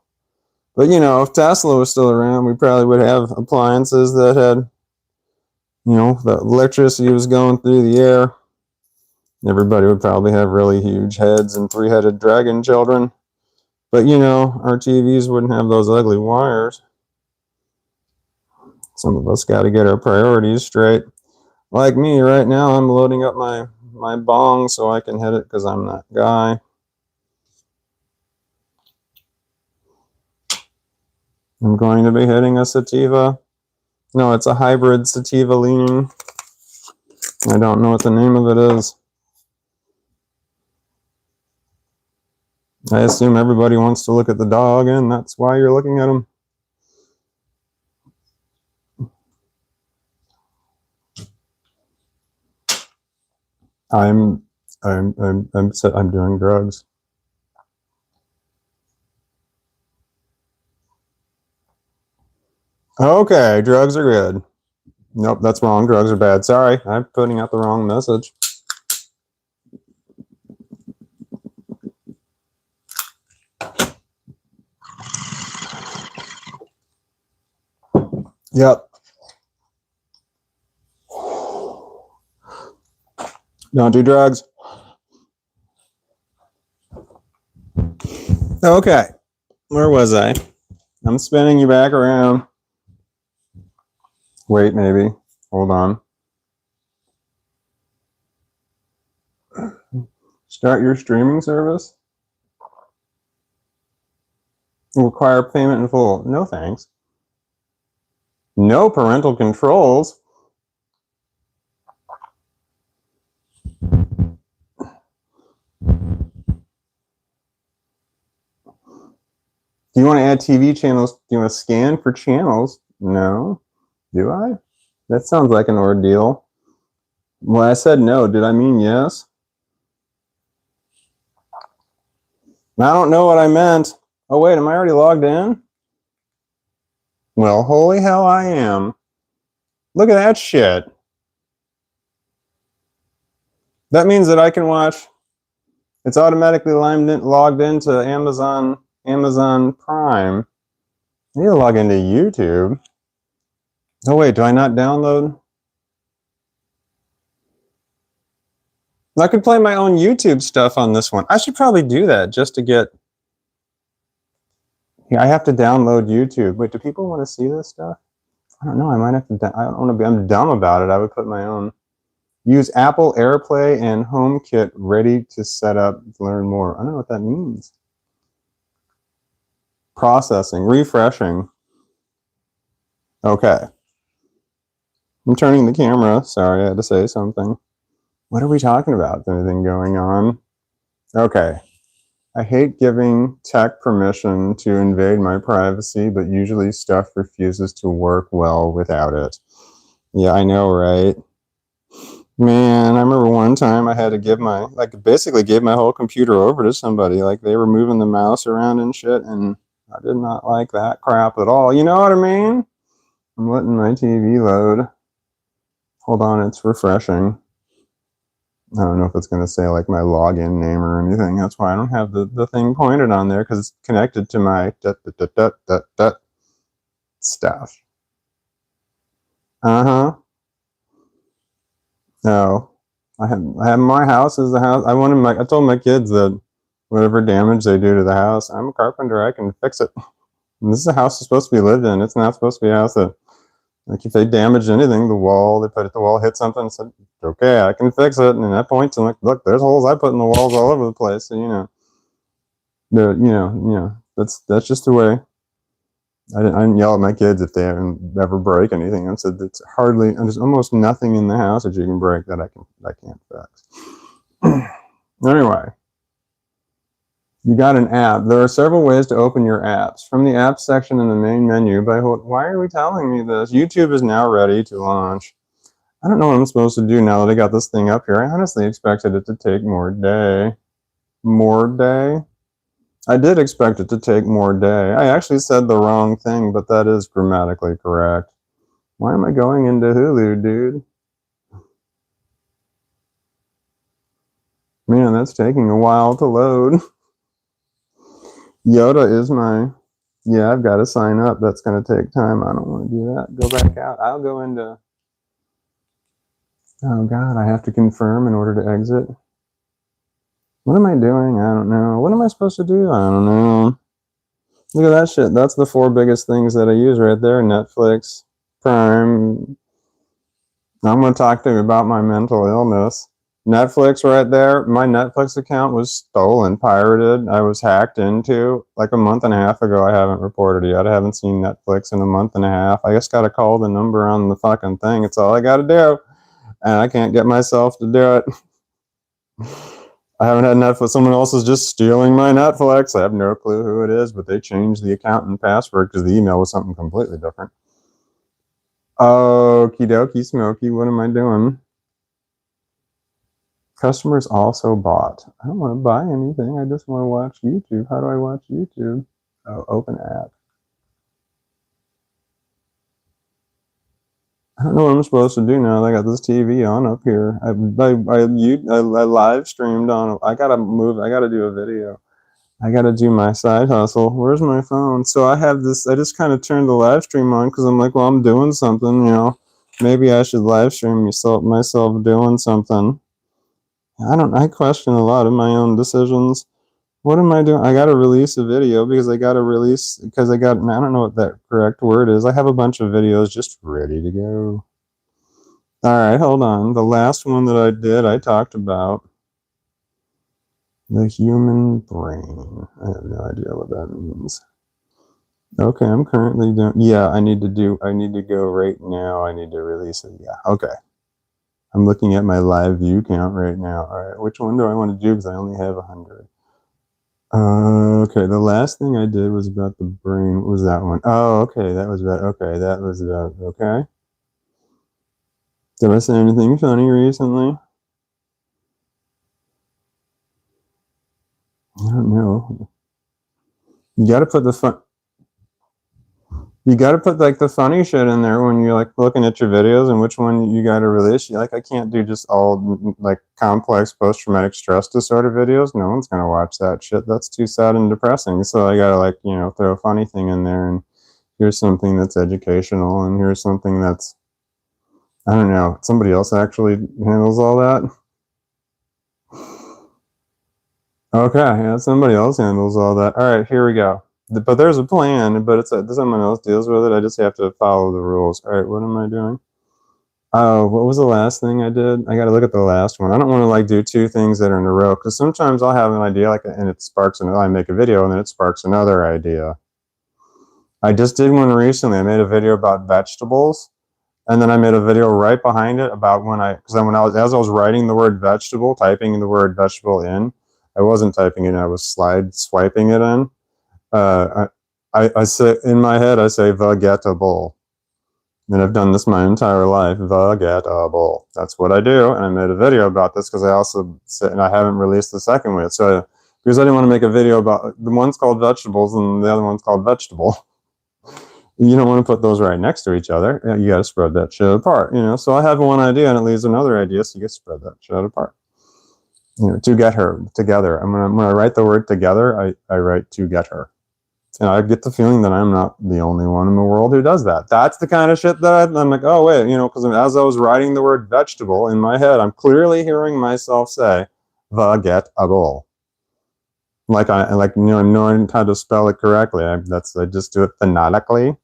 But if Tesla was still around, we probably would have appliances that had, the electricity was going through the air. Everybody would probably have really huge heads and three-headed dragon children. But, our TVs wouldn't have those ugly wires. Some of us got to get our priorities straight. Like me right now, I'm loading up my bong so I can hit it because I'm that guy. I'm going to be hitting a sativa. No, it's a hybrid sativa leaning. I don't know what the name of it is. I assume everybody wants to look at the dog, and that's why you're looking at him. I'm doing drugs. Okay, drugs are good. Nope, that's wrong. Drugs are bad. Sorry, I'm putting out the wrong message. Yep. Don't do drugs. Okay, where was I? I'm spinning you back around. Wait, maybe. Hold on. Start your streaming service. Require payment in full. No thanks. No parental controls. Do you want to add TV channels? Do you want to scan for channels? No. Do I? That sounds like an ordeal. Well, I said no. Did I mean yes? I don't know what I meant. Oh, wait, am I already logged in? Well, holy hell I am. Look at that shit. That means that I can watch. It's automatically logged into Amazon Amazon Prime. I need to log into YouTube. Oh wait, do I not download? I could play my own YouTube stuff on this one. I should probably do that just to get. Yeah, I have to download YouTube. Wait, do people want to see this stuff? I don't know. I might have to. I don't want to be. I'm dumb about it. I would put my own. Use Apple AirPlay and HomeKit ready to set up. Learn more. I don't know what that means. Processing, refreshing. Okay. I'm turning the camera. Sorry, I had to say something. What are we talking about? Is anything going on? Okay. I hate giving tech permission to invade my privacy, but usually stuff refuses to work well without it. Yeah, I know, right? Man, I remember one time I had to give my, basically gave my whole computer over to somebody. Like, they were moving the mouse around and shit, and I did not like that crap at all. You know what I mean? I'm letting my TV load. Hold on, it's refreshing. I don't know if it's going to say like my login name or anything. That's why I don't have the thing pointed on there, because it's connected to my stuff. Uh-huh. No. I have my house is the house. I told my kids that whatever damage they do to the house, I'm a carpenter, I can fix it. And this is a house that's supposed to be lived in. It's not supposed to be a house that, like, if they damaged anything, the wall, they put it, the wall hit something and said, okay, I can fix it. And that points and like, look, there's holes I put in the walls all over the place. So, that's just the way. I didn't yell at my kids if they ever break anything. I said it's hardly, there's almost nothing in the house that you can break that I can't fix. Anyway, you got an app. There are several ways to open your apps. From the apps section in the main menu, why are we telling me this? YouTube is now ready to launch. I don't know what I'm supposed to do now that I got this thing up here. I honestly expected it to take more day. More day? I did expect it to take more day. I actually said the wrong thing, but that is grammatically correct. Why am I going into Hulu, dude? Man, that's taking a while to load. Yoda is my... Yeah, I've got to sign up. That's going to take time. I don't want to do that. Go back out. I'll go into... Oh, God, I have to confirm in order to exit. What am I doing? I don't know. What am I supposed to do? I don't know. Look at that shit. That's the 4 biggest things that I use right there. Netflix, Prime. I'm going to talk to you about my mental illness. Netflix right there. My Netflix account was stolen, pirated. I was hacked into like a month and a half ago. I haven't reported it yet. I haven't seen Netflix in a month and a half. I just got to call the number on the fucking thing. It's all I got to do. And I can't get myself to do it. I haven't had Netflix. Someone else is just stealing my Netflix. I have no clue who it is, but they changed the account and password because the email was something completely different. Okie dokie, Smokey. What am I doing? Customers also bought. I don't want to buy anything. I just want to watch YouTube. How do I watch YouTube? Oh, open app. I don't know what I'm supposed to do now. I got this TV on up here. I live streamed on. I gotta move. I gotta do a video. I gotta do my side hustle. Where's my phone? So I have this. I just kind of turned the live stream on because I'm like, well, I'm doing something. Maybe I should live stream myself doing something. I question a lot of my own decisions. What am I doing? I got to release a video because I don't know what that correct word is. I have a bunch of videos just ready to go. All right, hold on. The last one that I did, I talked about the human brain. I have no idea what that means. Okay, I'm currently doing, yeah, I need to go right now. I need to release it. Yeah, okay. I'm looking at my live view count right now. All right, which one do I want to do? Because I only have 100. Okay, the last thing I did was about the brain. What was that one? Oh, okay, that was about, okay. Did I say anything funny recently? I don't know. You gotta put the fun... You got to put like the funny shit in there when you're like looking at your videos and which one you got to release. You're like, I can't do just all like complex post-traumatic stress disorder videos. No one's going to watch that shit. That's too sad and depressing. So I got to like, throw a funny thing in there, and here's something that's educational, and here's something that's, I don't know, somebody else actually handles all that. Okay, yeah, somebody else handles all that. All right, here we go. But there's a plan, but someone else deals with it. I just have to follow the rules. All right, what am I doing? Oh, what was the last thing I did? I got to look at the last one. I don't want to like do two things that are in a row, because sometimes I'll have an idea and it sparks I make a video and then it sparks another idea. I just did one recently. I made a video about vegetables, and then I made a video right behind it about as I was writing the word vegetable, typing the word vegetable in, I wasn't typing it in, I was swiping it in. I say in my head, I say vegetable. And I've done this my entire life, vegetable. That's what I do. And I made a video about this because I also said, and I haven't released the second one. So, because I didn't want to make a video about, the one's called vegetables and the other one's called vegetable. You don't want to put those right next to each other. You got to spread that shit apart, So I have one idea and it leaves another idea, so you get to spread that shit apart. To get her together. When I write the word together, I write to get her. And I get the feeling that I'm not the only one in the world who does that. That's the kind of shit that I'm like, oh, wait, because as I was writing the word vegetable in my head, I'm clearly hearing myself say, vegetable. Knowing how to spell it correctly. I just do it phonetically.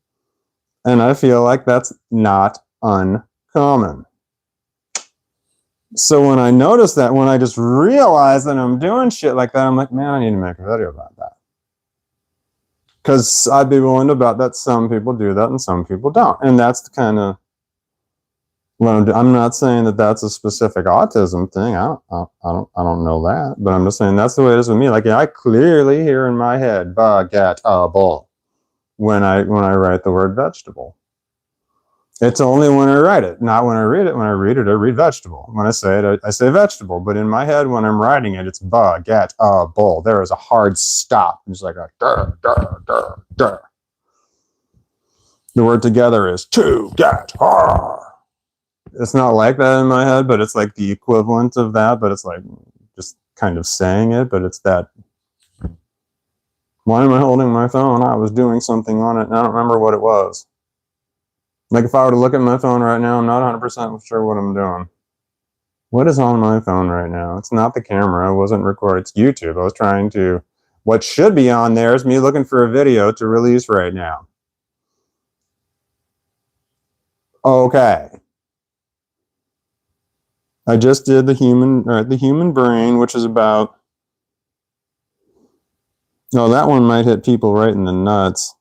And I feel like that's not uncommon. So when I notice that, when I just realize that I'm doing shit like that, I'm like, man, I need to make a video about that. Because I'd be willing to bet that some people do that and some people don't. And that's the kind of, I'm not saying that that's a specific autism thing. I don't know that. But I'm just saying that's the way it is with me. Like, I clearly hear in my head, vegetable, when I write the word vegetable. It's only when I write it, not when I read it. When I read it, I read vegetable. When I say it, I say vegetable. But in my head, when I'm writing it, it's vegetable. There is a hard stop. It's like a dur, dur, dur, dur. The word together is to get her. It's not like that in my head, but it's like the equivalent of that. But it's like just kind of saying it. But it's that. Why am I holding my phone? I was doing something on it, and I don't remember what it was. Like, if I were to look at my phone right now, I'm not 100% sure what I'm doing. What is on my phone right now? It's not the camera. I wasn't recording. It's YouTube. I was trying to... What should be on there is me looking for a video to release right now. Okay. I just did the human brain, which is about... No, that one might hit people right in the nuts.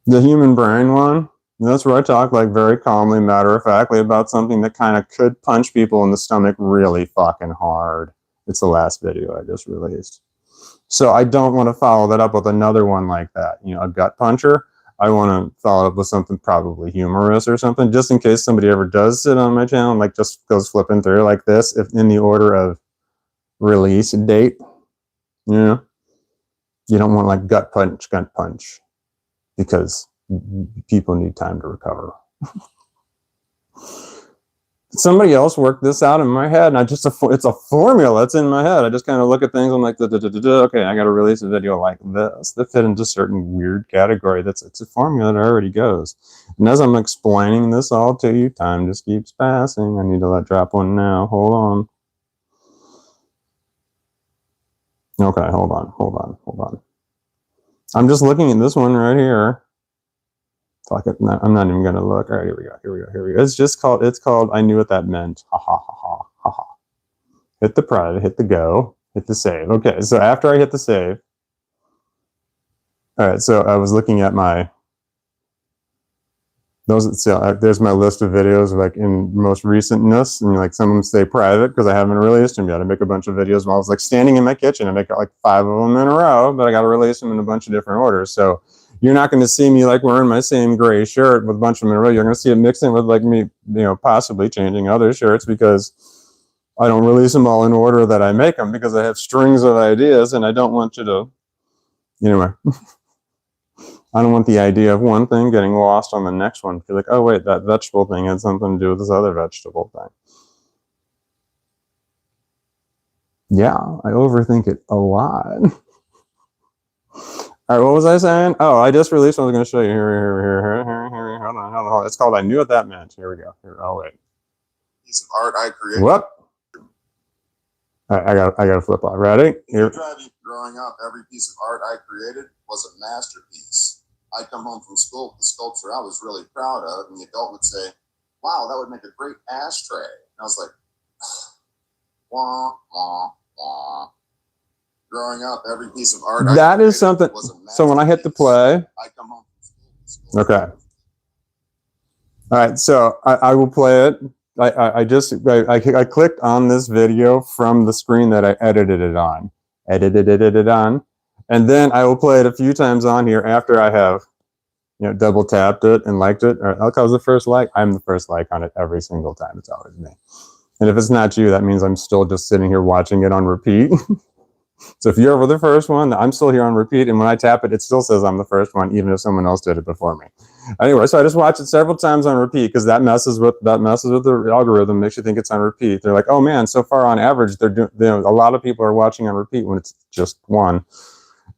The human brain one, that's where I talk like very calmly, matter-of-factly about something that kind of could punch people in the stomach really fucking hard. It's the last video I just released. So I don't want to follow that up with another one like that, a gut puncher. I want to follow up with something probably humorous or something, just in case somebody ever does sit on my channel, like just goes flipping through like this, if in the order of release date. You don't want like gut punch, because people need time to recover. Somebody else worked this out in my head, and it's a formula. It's in my head. I just kind of look at things. I'm like, okay, I got to release a video like this that fit into a certain weird category. It's a formula that already goes. And as I'm explaining this all to you, time just keeps passing. I need to drop one now. Hold on. Okay, hold on. I'm just looking at this one right here. I'm not even going to look. All right, here we go. It's called I Knew What That Meant. Ha ha ha ha ha ha. Hit the private, hit the go, hit the save. Okay, so after I hit the save, all right, so I was looking at there's my list of videos like in most recentness, and like some of them stay private because I haven't released them yet. I make a bunch of videos while I was like standing in my kitchen. I make like 5 of them in a row, but I got to release them in a bunch of different orders. So you're not going to see me like wearing my same gray shirt with a bunch of them in a row. You're going to see it mixing with like me, possibly changing other shirts because I don't release them all in order that I make them because I have strings of ideas and I don't want you to, anyway. I don't want the idea of one thing getting lost on the next one. Feel like, oh wait, that vegetable thing had something to do with this other vegetable thing. Yeah, I overthink it a lot. All right, what was I saying? Oh, I just released one. I was going to show you. Here. Hold on. It's called I Knew What That Meant. Here we go. Here, oh, wait. Piece of art I created. What? I got to flip off. Ready? Here. Growing up, every piece of art I created was a masterpiece. I'd come home from school with the sculpture I was really proud of, and the adult would say, wow, that would make a great ashtray. And I was like, wah, wah, wah. Growing up, every piece of art that is something. So when I hit the play, I come home from school. Okay. All right. So I will play it. I clicked on this video from the screen that I edited it on. And then I will play it a few times on here after I have, double tapped it and liked it. Or I was the first like. I'm the first like on it every single time. It's always me. And if it's not you, that means I'm still just sitting here watching it on repeat. So if you're ever the first one, I'm still here on repeat. And when I tap it, it still says I'm the first one, even if someone else did it before me. Anyway, so I just watch it several times on repeat because that messes with the algorithm, makes you think it's on repeat. They're like, oh man, so far on average, they're doing, a lot of people are watching on repeat when it's just one.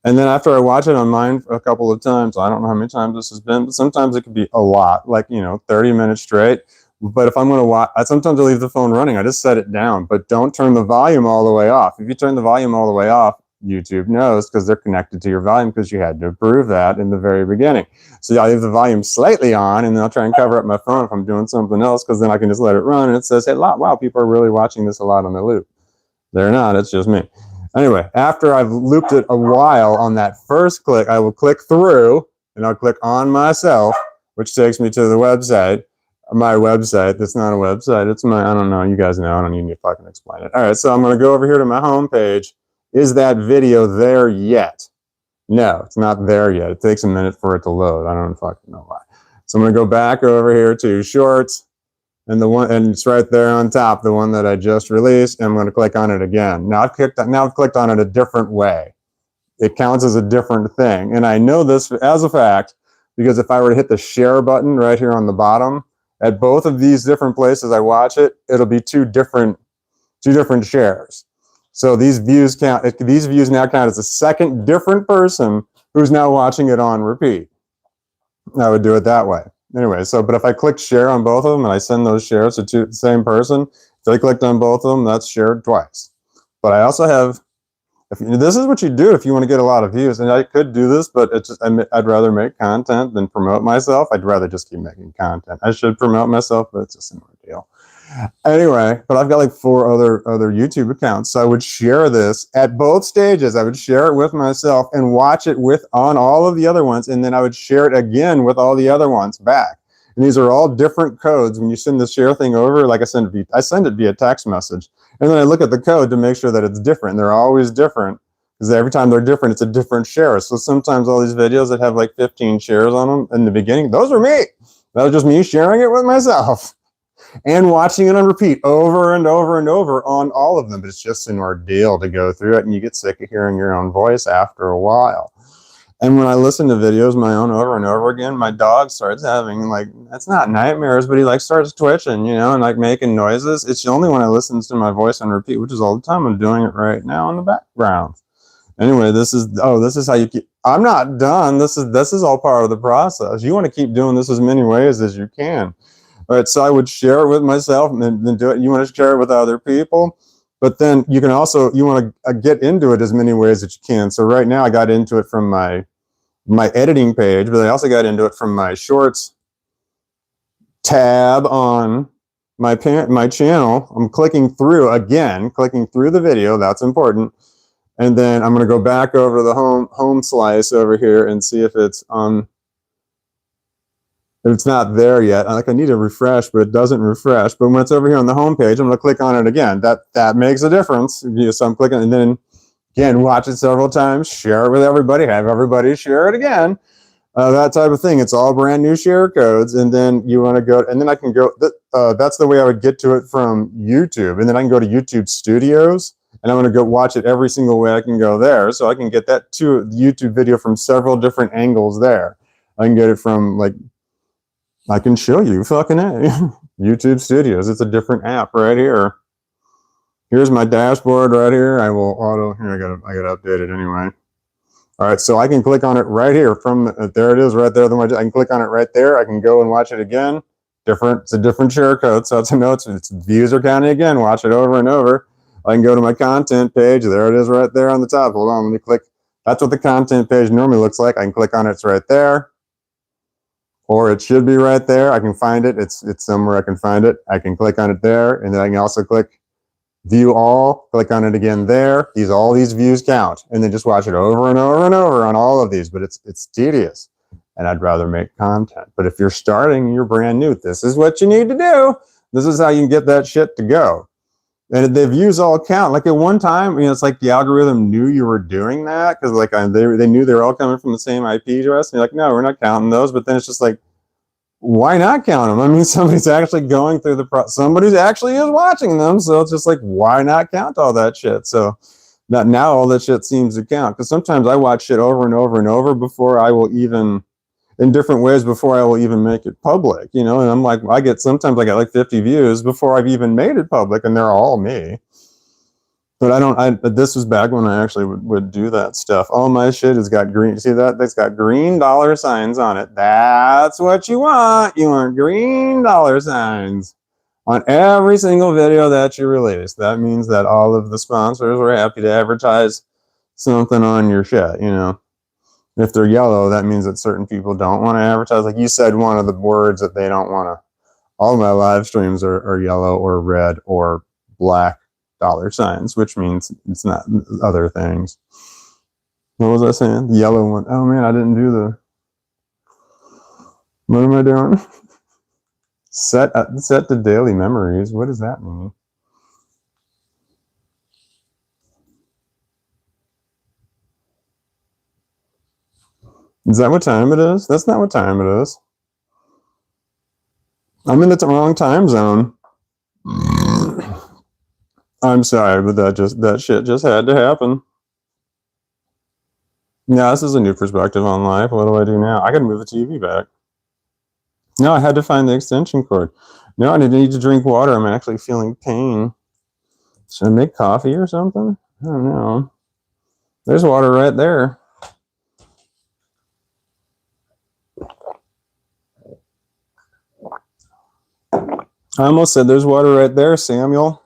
And then after I watch it on mine a couple of times, I don't know how many times this has been, but sometimes it could be a lot, like, 30 minutes straight. But if I'm going to watch, sometimes I leave the phone running. I just set it down, but don't turn the volume all the way off. If you turn the volume all the way off, YouTube knows because they're connected to your volume because you had to approve that in the very beginning. So I'll leave the volume slightly on and then I'll try and cover up my phone if I'm doing something else because then I can just let it run and it says, hey, wow, people are really watching this a lot on the loop. They're not, it's just me. Anyway, after I've looped it a while on that first click, I will click through and I'll click on myself, which takes me to the website. My website, that's not a website, it's my, I don't know, you guys know, I don't need to fucking explain it. All right, so I'm going to go over here to my home page. Is that video there yet? No, it's not there yet. It takes a minute for it to load. I don't fucking know why. So I'm going to go back over here to shorts and and it's right there on top, the one that I just released, and I'm going to click on it again. Now I've clicked on it a different way. It counts as a different thing. And I know this as a fact because if I were to hit the share button right here on the bottom, at both of these different places I watch it, it'll be two different shares. So these views now count as a second different person who's now watching it on repeat. I would do it that way. Anyway, but if I click share on both of them and I send those shares to the same person, if I clicked on both of them, that's shared twice. But I also have, this is what you do if you want to get a lot of views. And I could do this, but I'd rather make content than promote myself. I'd rather just keep making content. I should promote myself, but it's a similar deal. Anyway, but I've got like 4 other YouTube accounts. So I would share this at both stages. I would share it with myself and watch it on all of the other ones. And then I would share it again with all the other ones back. And these are all different codes. When you send the share thing over, like I send it via text message. And then I look at the code to make sure that it's different. They're always different because every time they're different, it's a different share. So sometimes all these videos that have like 15 shares on them in the beginning, those are me. That was just me sharing it with myself and watching it on repeat over and over and over on all of them. But it's just an ordeal to go through it, and you get sick of hearing your own voice after a while. And when I listen to videos my own over and over again, my dog starts having it's not nightmares, but he starts twitching, and making noises. It's only when I listen to my voice on repeat, which is all the time. I'm doing it right now in the background. Anyway, this is how you keep. I'm not done. This is all part of the process. You want to keep doing this as many ways as you can. All right, so I would share it with myself and then do it. You want to share it with other people, but then you want to get into it as many ways as you can. So right now I got into it from my editing page, but I also got into it from my shorts tab on my channel. I'm clicking through the video. That's important. And then I'm going to go back over the home slice over here and see if it's on. It's not there yet. I need to refresh, but it doesn't refresh. But when it's over here on the home page, I'm going to click on it again. That makes a difference. So I'm clicking, and then again, watch it several times, share it with everybody, have everybody share it again. That type of thing. It's all brand new share codes, and then you want to go, and then I can go. That's the way I would get to it from YouTube, and then I can go to YouTube Studios, and I'm going to go watch it every single way I can go there, so I can get that to the YouTube video from several different angles there. I can get it from, like, I can show you fucking YouTube Studios. It's a different app right here. Here's my dashboard right here. I will here, I gotta update it anyway. All right, so I can click on it right here from there it is right there. I can click on it right there. I can go and watch it again. It's a different share code, so it's a note. Its views are counting again. Watch it over and over. I can go to my content page. There it is right there on the top. Hold on, let me click. That's what the content page normally looks like. I can click on it. It's right there. Or it should be right there. I can find it. It's somewhere I can find it. I can click on it there, and then I can also click view all, click on it again there. All these views count, and then just watch it over and over and over on all of these, but it's tedious, and I'd rather make content. But if you're starting, you're brand new, this is what you need to do. This is how you can get that shit to go. And the views all count. Like at one time, it's like the algorithm knew you were doing that, because like they knew they were all coming from the same IP address, and you're like, no, we're not counting those. But then it's just like, why not count them? I mean, somebody's actually going through the somebody's actually is watching them, so it's just like, why not count all that shit? So now all that shit seems to count, because sometimes I watch shit over and over and over before I will even, in different ways, before I will even make it public, and I'm like, sometimes I get like 50 views before I've even made it public, and they're all me. But this was back when I actually would do that stuff. All my shit has got green. See that? It's got green dollar signs on it. That's what you want. You want green dollar signs on every single video that you release. That means that all of the sponsors are happy to advertise something on your shit, If they're yellow, that means that certain people don't want to advertise. Like you said, one of the words that they don't want to. All my live streams are yellow or red or black dollar signs, which means it's not other things. What was I saying? The yellow one. Oh man, I didn't do what am I doing? Set to daily memories. What does that mean? Is that what time it is? That's not what time it is. I'm in the wrong time zone. I'm sorry, but that shit just had to happen. Yeah, this is a new perspective on life. What do I do now? I gotta move the TV back. No, I had to find the extension cord. No, I need to drink water. I'm actually feeling pain. Should I make coffee or something? I don't know. There's water right there. I almost said there's water right there, Samuel.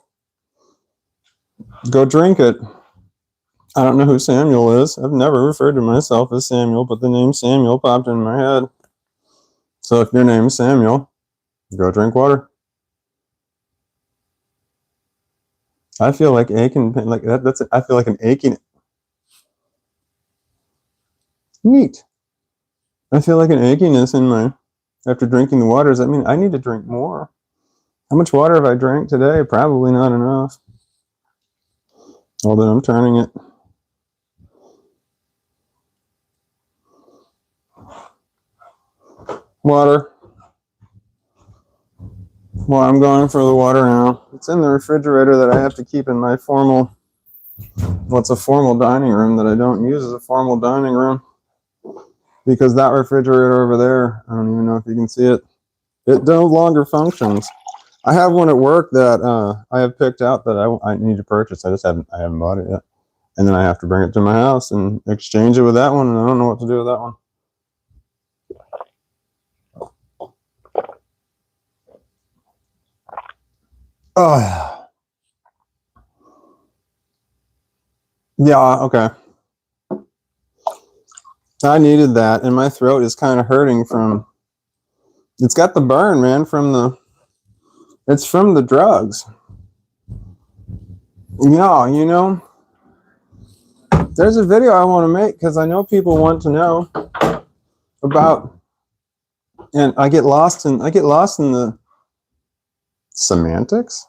Go drink it. I don't know who Samuel is. I've never referred to myself as Samuel, but the name Samuel popped in my head. So if your name is Samuel, go drink water. I feel like aching, like that. I feel like an aching. Neat. I feel like an achiness in my, after drinking the water. Does that mean I need to drink more? How much water have I drank today? Probably not enough. Hold on, I'm turning it. Water. Well, I'm going for the water now. It's in the refrigerator that I have to keep in my formal, what's a formal dining room that I don't use as a formal dining room. Because that refrigerator over there, I don't even know if you can see it, it no longer functions. I have one at work that I have picked out that I need to purchase. I haven't bought it yet. And then I have to bring it to my house and exchange it with that one, and I don't know what to do with that one. Oh, yeah, okay. I needed that, and my throat is kind of hurting from, it's got the burn, man, it's from the drugs. Yeah, there's a video I want to make because I know people want to know about, and I get lost in the semantics.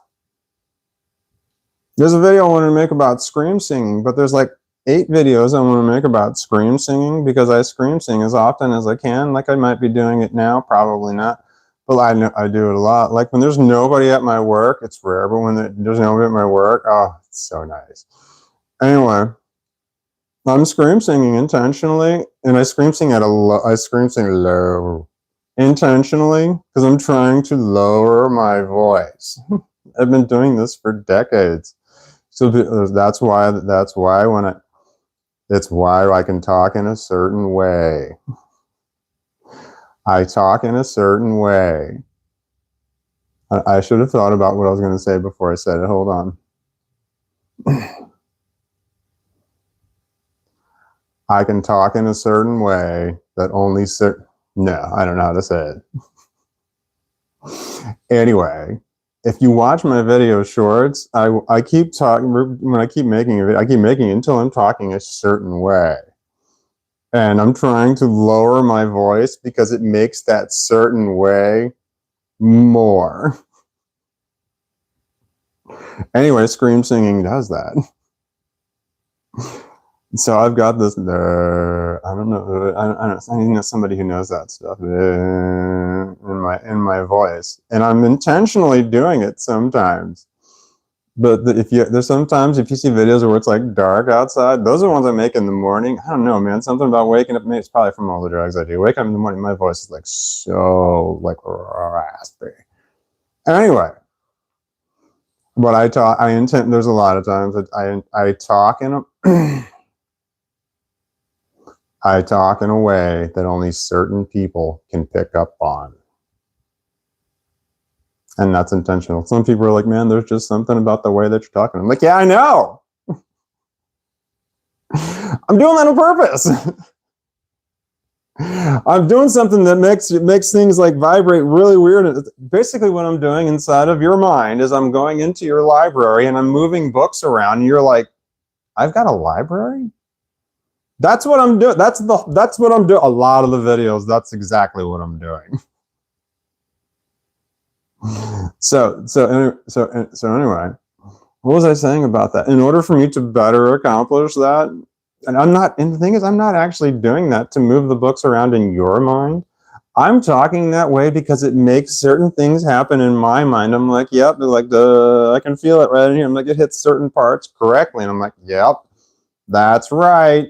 There's a video I want to make about scream singing, but there's like 8 videos I want to make about scream singing because I scream sing as often as I can. Like I might be doing it now, probably not, but I do it a lot. Like when there's nobody at my work, it's rare, but when there's nobody at my work, oh, it's so nice. Anyway, I'm scream singing intentionally, and I scream sing I scream sing low intentionally because I'm trying to lower my voice. I've been doing this for decades, so that's why when it's why I can talk in a certain way. I talk in a certain way. I should have thought about what I was going to say before I said it. Hold on. I can talk in a certain way that only no, I don't know how to say it. Anyway, if you watch my video shorts, I keep talking when I keep making it. I keep making it until I'm talking a certain way, and I'm trying to lower my voice because it makes that certain way more. Anyway, scream singing does that. So I've got this. I don't know. I know somebody who knows that stuff in my voice, and I'm intentionally doing it sometimes. But there's sometimes if you see videos where it's like dark outside, those are the ones I make in the morning. I don't know, man. Something about waking up. Maybe it's probably from all the drugs I do. Wake up in the morning, my voice is like so like raspy. Anyway, but I intend. There's a lot of times that I talk in a. I talk in a way that only certain people can pick up on. And that's intentional. Some people are like, man, there's just something about the way that you're talking. I'm like, yeah, I know. I'm doing that on purpose. I'm doing something that makes things like vibrate really weird. Basically, what I'm doing inside of your mind is I'm going into your library and I'm moving books around. And you're like, I've got a library? That's what I'm doing. That's what I'm doing. A lot of the videos, that's exactly what I'm doing. So anyway, what was I saying about that? In order for me to better accomplish that, and the thing is, I'm not actually doing that to move the books around in your mind. I'm talking that way because it makes certain things happen in my mind. I'm like, yep, like I can feel it right in here. I'm like, it hits certain parts correctly. And I'm like, yep, that's right.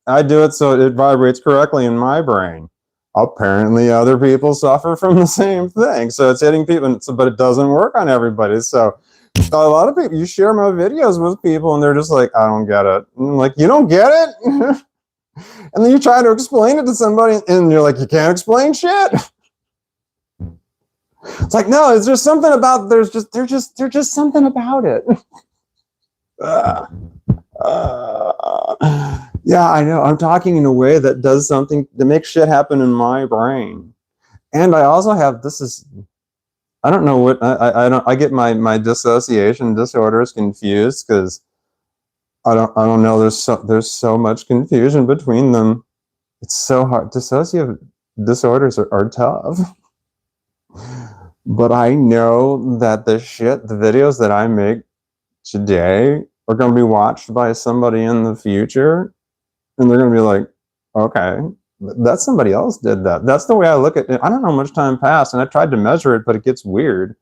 I do it so it vibrates correctly in my brain. Apparently, other people suffer from the same thing. So it's hitting people, but it doesn't work on everybody. So a lot of people, you share my videos with people and they're just like, I don't get it. And I'm like, you don't get it? And then you try to explain it to somebody and you're like, you can't explain shit. It's like, no, it's just something about, there's just something about it. Yeah, I know. I'm talking in a way that does something that makes shit happen in my brain. And I also have, I don't know what, I get my dissociation disorders confused because I don't know. There's so much confusion between them. It's so hard. Dissociative disorders are tough. But I know that the videos that I make today are going to be watched by somebody in the future. And they're going to be like, okay, that's somebody else did that. That's the way I look at it. I don't know how much time passed, and I tried to measure it, but it gets weird.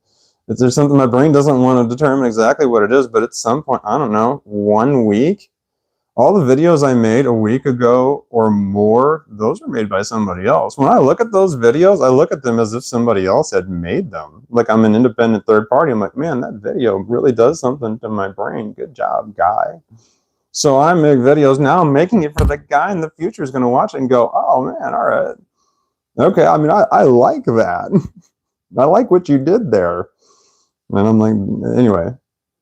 If there's something my brain doesn't want to determine exactly what it is, but at some point, I don't know, 1 week, all the videos I made a week ago or more, those were made by somebody else. When I look at those videos, I look at them as if somebody else had made them. Like I'm an independent third party. I'm like, man, that video really does something to my brain. Good job, guy. So I make videos now. I'm making it for the guy in the future is going to watch it and go, oh man, all right. Okay, I mean, I like that. I like what you did there. And I'm like, anyway.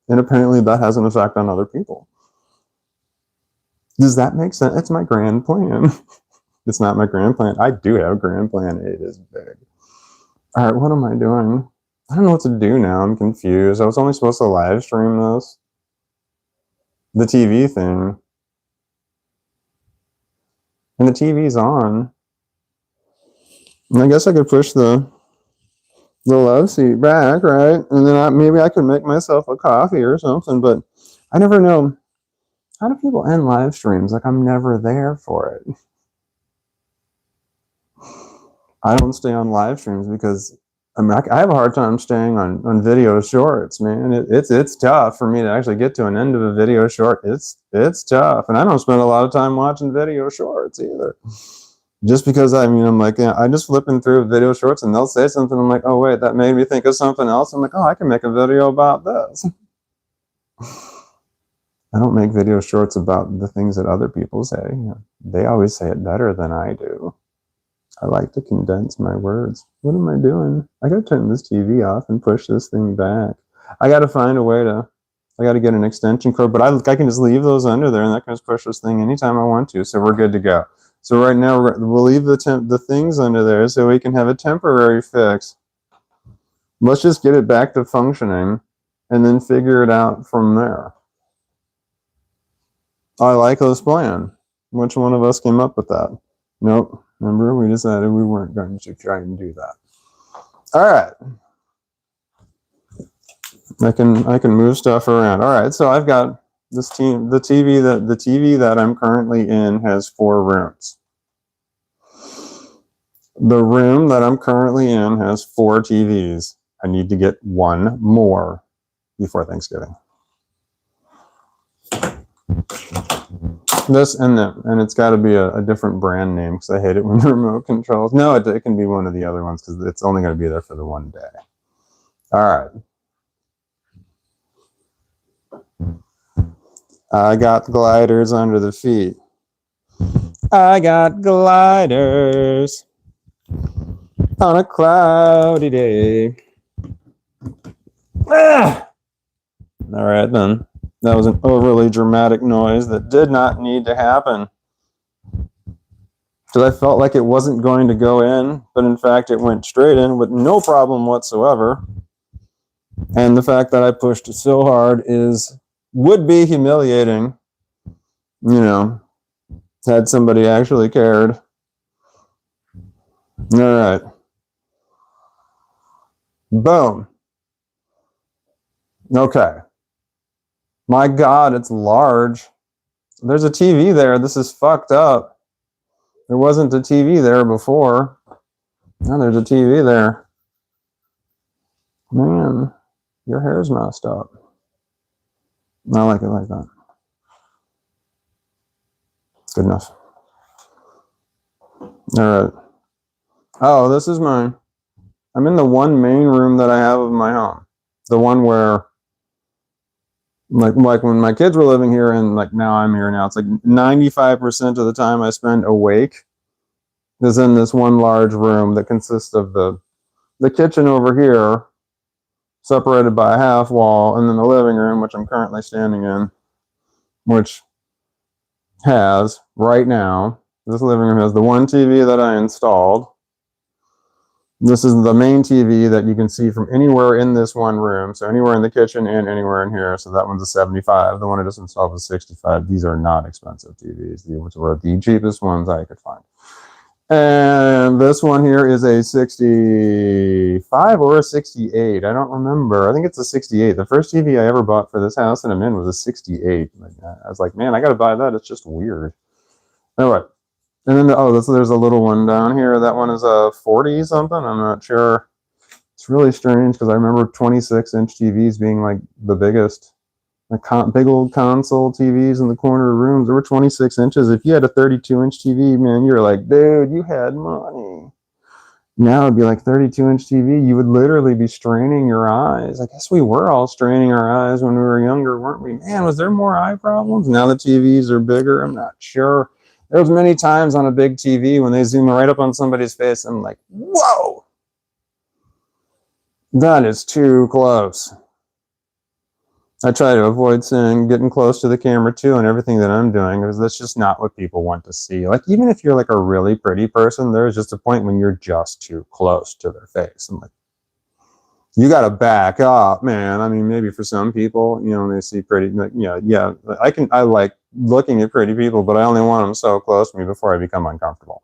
And apparently that has an effect on other people. Does that make sense? It's my grand plan. It's not my grand plan. I do have a grand plan. It is big. All right, what am I doing? I don't know what to do now. I'm confused. I was only supposed to live stream this. The TV thing. And the TV's on. And I guess I could push the love seat back, right? And then maybe I could make myself a coffee or something, but I never know. How do people end live streams? Like, I'm never there for it. I don't stay on live streams because I mean, I have a hard time staying on video shorts, man. It's tough for me to actually get to an end of a video short. It's tough, and I don't spend a lot of time watching video shorts either. Just because I'm like, yeah, I'm just flipping through video shorts, and they'll say something. I'm like, oh wait, that made me think of something else. I'm like, oh, I can make a video about this. I don't make video shorts about the things that other people say. They always say it better than I do. I like to condense my words. What am I doing? I gotta turn this TV off and push this thing back. I gotta find a way to, I gotta get an extension cord, but I can just leave those under there and I can just push this thing anytime I want to, so we're good to go. So right now, we'll leave the things under there so we can have a temporary fix. Let's just get it back to functioning and then figure it out from there. I like this plan. Which one of us came up with that? Nope. Remember, we decided we weren't going to try and do that. All right. I can move stuff around. All right, so I've got this the TV that I'm currently in has 4 rooms. The room that I'm currently in has 4 TVs. I need to get 1 more before Thanksgiving. This and that, and it's got to be a different brand name because I hate it when the remote controls. No, it can be one of the other ones because it's only going to be there for the 1 day. All right. I got gliders under the feet. I got gliders on a cloudy day. Ah! All right, then. That was an overly dramatic noise that did not need to happen. Because I felt like it wasn't going to go in, but in fact it went straight in with no problem whatsoever. And the fact that I pushed it so hard would be humiliating, had somebody actually cared. All right. Boom. Okay. My God, it's large. There's a TV there. This is fucked up. There wasn't a TV there before. Now there's a TV there. Man, your hair's messed up. I like it like that. Good enough. All right. Oh, this is mine. I'm in the one main room that I have of my home. The one where, like when my kids were living here and like now I'm here now, it's like 95% of the time I spend awake is in this one large room that consists of the kitchen over here, separated by a half wall, and then the living room, which I'm currently standing in, which has, right now, this living room has the one TV that I installed. This is the main TV that you can see from anywhere in this one room. So anywhere in the kitchen and anywhere in here. So that one's a 75. The one I just installed was 65. These are not expensive TVs. These were the cheapest ones I could find. And this one here is a 65 or a 68. I don't remember. I think it's a 68. The first TV I ever bought for this house that I'm in was a 68. I was like, man, I got to buy that. It's just weird. Anyway. And then, there's a little one down here. That one is a 40 something. I'm not sure. It's really strange because I remember 26-inch TVs being like the biggest. Big old console TVs in the corner of rooms. There were 26 inches. If you had a 32-inch TV, man, you were like, dude, you had money. Now it'd be like 32-inch TV. You would literally be straining your eyes. I guess we were all straining our eyes when we were younger, weren't we? Man, was there more eye problems? Now the TVs are bigger. I'm not sure. There was many times on a big TV when they zoom right up on somebody's face, I'm like, whoa, that is too close. I try to avoid getting close to the camera too and everything that I'm doing because that's just not what people want to see. Like, even if you're like a really pretty person, there's just a point when you're just too close to their face. I'm like, you got to back up, man. I mean, maybe for some people, they see pretty, like, yeah, I like looking at pretty people, but I only want them so close to me before I become uncomfortable.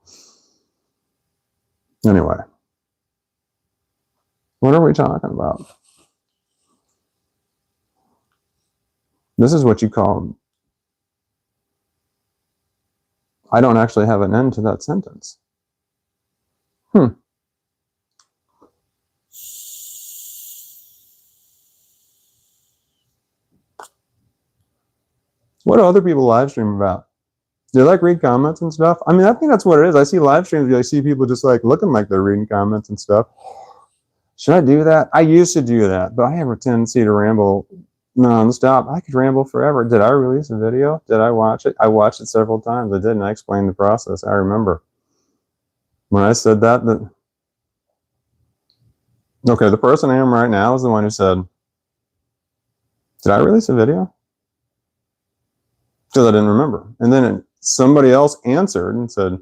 Anyway, what are we talking about? This is what you call, I don't actually have an end to that sentence. What do other people live stream about? Do they like read comments and stuff? I mean, I think that's what it is. I see live streams, I see people just like looking like they're reading comments and stuff. Should I do that? I used to do that, but I have a tendency to ramble nonstop. I could ramble forever. Did I release a video? Did I watch it? I watched it several times. I did, and I explained the process. I remember when I said that. Okay, the person I am right now is the one who said, did I release a video? Because I didn't remember. And then somebody else answered and said,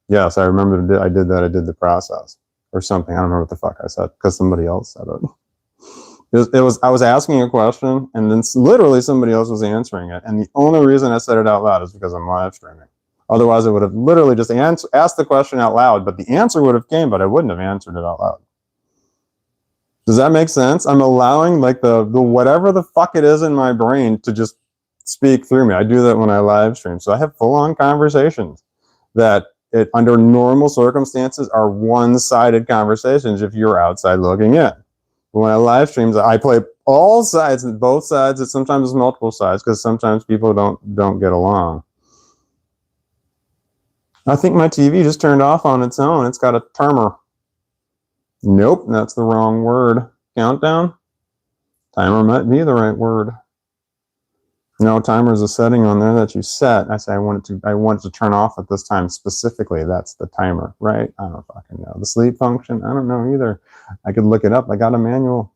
yes, I remember I did that. I did the process or something. I don't remember what the fuck I said because somebody else said it. I was asking a question and then literally somebody else was answering it. And the only reason I said it out loud is because I'm live streaming. Otherwise, I would have literally just asked the question out loud, but the answer would have came, but I wouldn't have answered it out loud. Does that make sense? I'm allowing like the whatever the fuck it is in my brain to just speak through me. I do that when I live stream. So I have full-on conversations that under normal circumstances are one-sided conversations if you're outside looking in. When I live streams, I play all sides, both sides. It's sometimes multiple sides because sometimes people don't get along. I think my TV just turned off on its own. It's got a timer. Nope, that's the wrong word. Countdown? Timer might be the right word. No, timer is a setting on there that you set. I say I want it to turn off at this time specifically. That's the timer, right? I don't fucking know. The sleep function? I don't know either. I could look it up. I got a manual.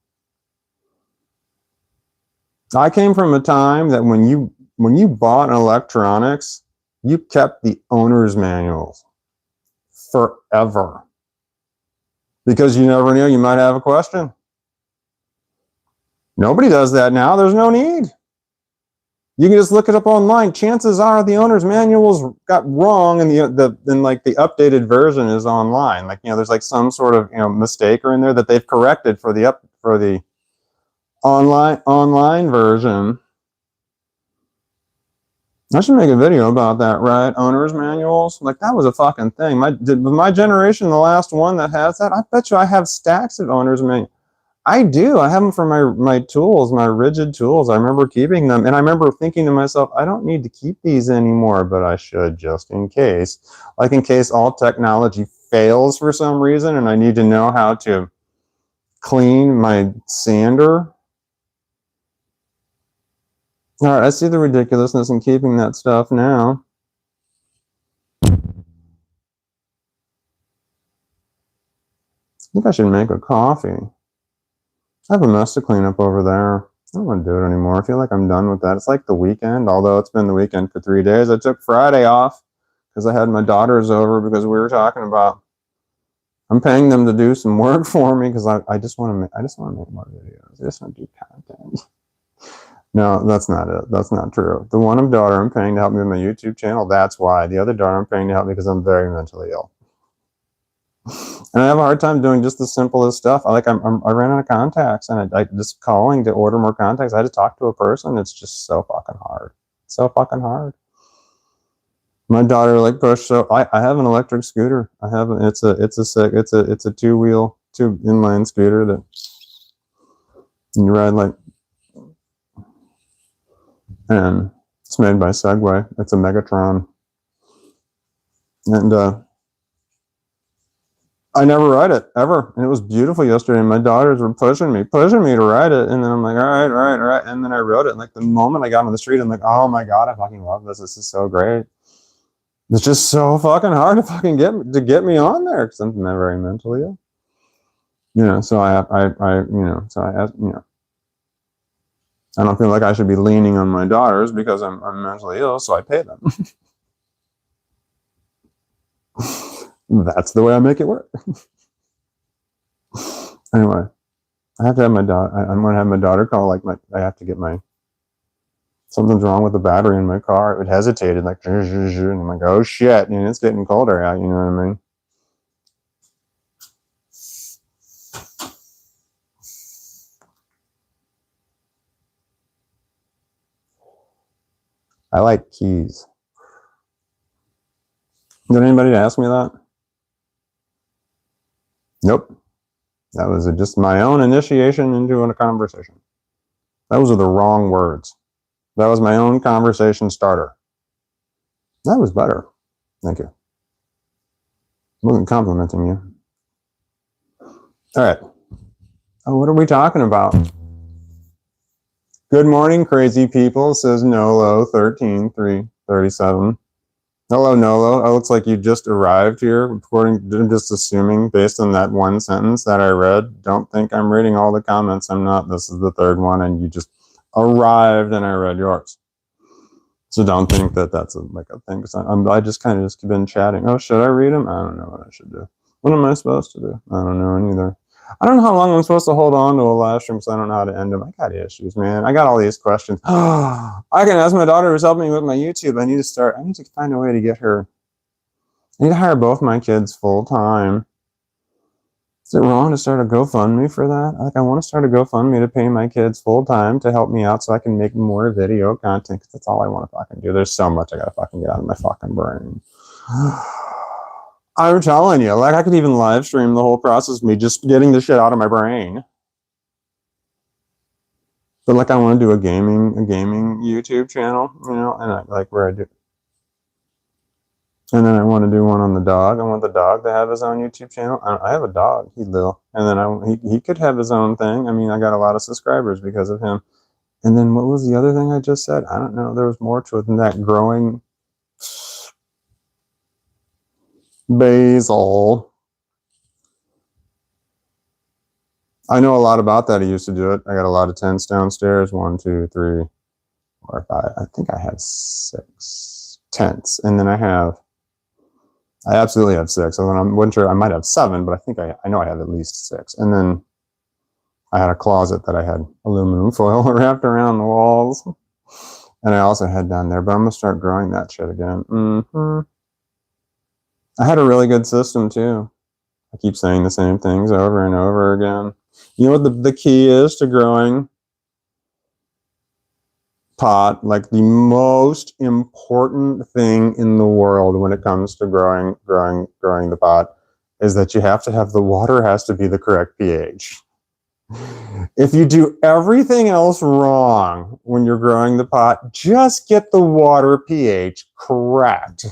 I came from a time that when you bought electronics, you kept the owner's manuals forever. Because you never knew you might have a question. Nobody does that now. There's no need. You can just look it up online. Chances are the owner's manuals got wrong, and like the updated version is online. Like there's like some sort of mistake or in there that they've corrected for the online version. I should make a video about that, right? Owner's manuals. Like that was a fucking thing. My generation, the last one that has that, I bet you I have stacks of owner's manuals. I do. I have them for my tools, my rigid tools. I remember keeping them. And I remember thinking to myself, I don't need to keep these anymore, but I should just in case. Like in case all technology fails for some reason and I need to know how to clean my sander. All right, I see the ridiculousness in keeping that stuff now. I think I should make a coffee. I have a mess to clean up over there. I don't want to do it anymore. I feel like I'm done with that. It's like the weekend, although it's been the weekend for 3 days. I took Friday off because I had my daughters over because we were talking about I'm paying them to do some work for me because I just want to make more videos. I just want to do content. No, that's not it. That's not true. The one daughter I'm paying to help me with my YouTube channel, that's why. The other daughter I'm paying to help me because I'm very mentally ill. And I have a hard time doing just the simplest stuff. I ran out of contacts, and I just calling to order more contacts. I had to talk to a person. It's just so fucking hard. So fucking hard. My daughter like pushed. So I have an electric scooter. I have it's a 2-wheel, 2 inline scooter that you ride like, and it's made by Segway. It's a Megatron, and I never ride it ever, and it was beautiful yesterday. And my daughters were pushing me to ride it, and then I'm like, all right, and then I rode it. And like the moment I got on the street, I'm like, oh my god, I fucking love this. This is so great. It's just so fucking hard to fucking get me on there because I'm not very mentally ill. So I don't feel like I should be leaning on my daughters because I'm mentally ill, so I pay them. That's the way I make it work. Anyway, I have to have my daughter. I'm going to have my daughter call. I have to get something's wrong with the battery in my car. It hesitated, like, and I'm like, oh shit, it's getting colder out. You know what I mean? I like keys. Did anybody ask me that? Nope. That was just my own initiation into a conversation. Those are the wrong words. That was my own conversation starter. That was better. Thank you. I wasn't complimenting you. All right. Oh, what are we talking about? Good morning, crazy people, says Nolo13337. Hello, Nolo. It looks like you just arrived here. I'm just assuming, based on that one sentence that I read. Don't think I'm reading all the comments. I'm not. This is the third one, and you just arrived, and I read yours. So don't think that that's like a thing. I just kind of just been chatting. Oh, should I read them? I don't know what I should do. What am I supposed to do? I don't know either. I don't know how long I'm supposed to hold on to a live stream, because I don't know how to end them. I got issues, man. I got all these questions. I can ask my daughter who's helping me with my YouTube. I need to find a way to get her. I need to hire both my kids full time. Is it wrong to start a GoFundMe for that? Like, I want to start a GoFundMe to pay my kids full time to help me out so I can make more video content, because that's all I want to fucking do. There's so much I gotta fucking get out of my fucking brain. I'm telling you, like, I could even live stream the whole process of me just getting the shit out of my brain. But like, I want to do a gaming YouTube channel, you know, and where I do. And then I want to do one on the dog. I want the dog to have his own YouTube channel. I have a dog, he's little, and then he could have his own thing. I mean, I got a lot of subscribers because of him. And then what was the other thing I just said? I don't know. There was more to it than that. Growing basil. I know a lot about that. I used to do it. I got a lot of tents downstairs. 1, 2, 3, 4, 5. I think I have 6 tents, and then I absolutely have 6. And I'm not sure, I might have 7, but I know I have at least 6. And then I had a closet that I had aluminum foil wrapped around the walls. And I also had down there, but I'm going to start growing that shit again. I had a really good system too. I keep saying the same things over and over again. You know what the key is to growing pot? Like, the most important thing in the world when it comes to growing the pot is that you have to have the water has to be the correct pH. If you do everything else wrong when you're growing the pot, just get the water pH correct.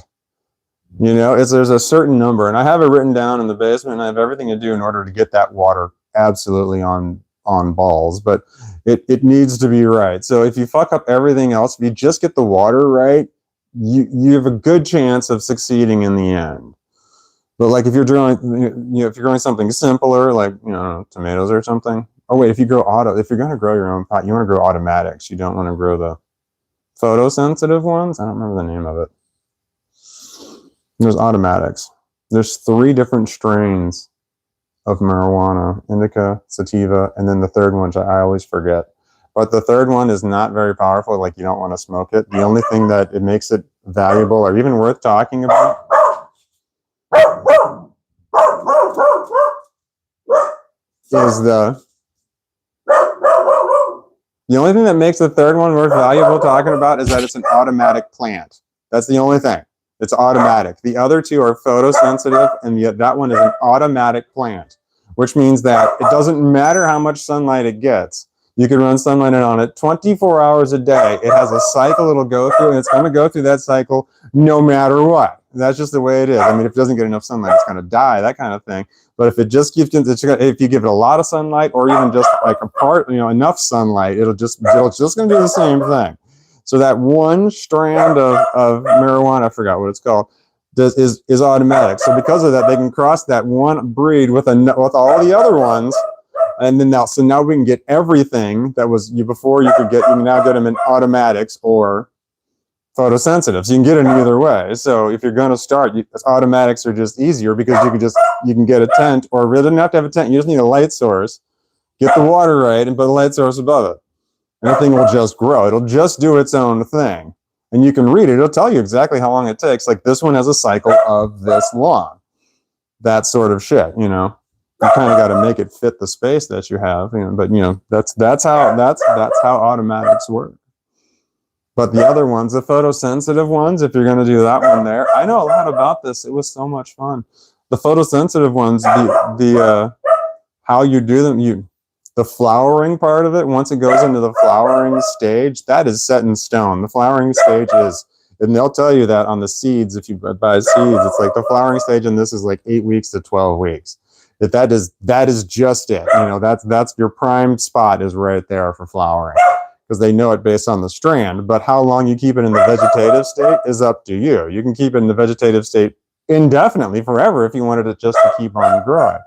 You know, there's a certain number, and I have it written down in the basement, and I have everything to do in order to get that water absolutely on balls, but it needs to be right. So if you fuck up everything else, if you just get the water right, you have a good chance of succeeding in the end. But like, if you're growing, if you're growing something simpler, like, tomatoes or something. Oh wait, if you're going to grow your own pot, you want to grow automatics. You don't want to grow the photosensitive ones. I don't remember the name of it. There's automatics. There's 3 different strains of marijuana: indica, sativa, and then the third one, which I always forget. But the third one is not very powerful. Like, you don't want to smoke it. The only thing that it makes it valuable or even worth talking about is the only thing that makes the third one worth valuable talking about is that it's an automatic plant. That's the only thing. It's automatic. The other 2 are photosensitive, and yet that one is an automatic plant, which means that it doesn't matter how much sunlight it gets. You can run sunlight on it 24 hours a day. It has a cycle it'll go through, and it's going to go through that cycle no matter what. That's just the way it is. I mean, if it doesn't get enough sunlight, it's going to die, that kind of thing. But if it just gives, if you give it a lot of sunlight, or even just like enough sunlight, it's just going to do the same thing. So that one strand of marijuana, I forgot what it's called, is automatic. So because of that, they can cross that one breed with all the other ones. And then now we can get everything that was before. You can now get them in automatics or photosensitive. So you can get it either way. So if you're going to start, automatics are just easier, because you can get a tent, or really don't have to have a tent. You just need a light source, get the water right, and put a light source above it. And the thing will just grow. It'll just do its own thing. And you can read it. It'll tell you exactly how long it takes. Like, this one has a cycle of this long. That sort of shit, You kind of got to make it fit the space that you have, but that's how automatics work. But the other ones, the photosensitive ones, if you're going to do that one there, I know a lot about this. It was so much fun. The photosensitive ones, the how you do them, The flowering part of it, once it goes into the flowering stage, that is set in stone. The flowering stage is, and they'll tell you that on the seeds, if you buy seeds, it's like the flowering stage, and this is like 8 weeks to 12 weeks. That is just it. You know, that's your prime spot is right there for flowering, because they know it based on the strand. But how long you keep it in the vegetative state is up to you. You can keep it in the vegetative state indefinitely, forever, if you wanted it just to keep on growing.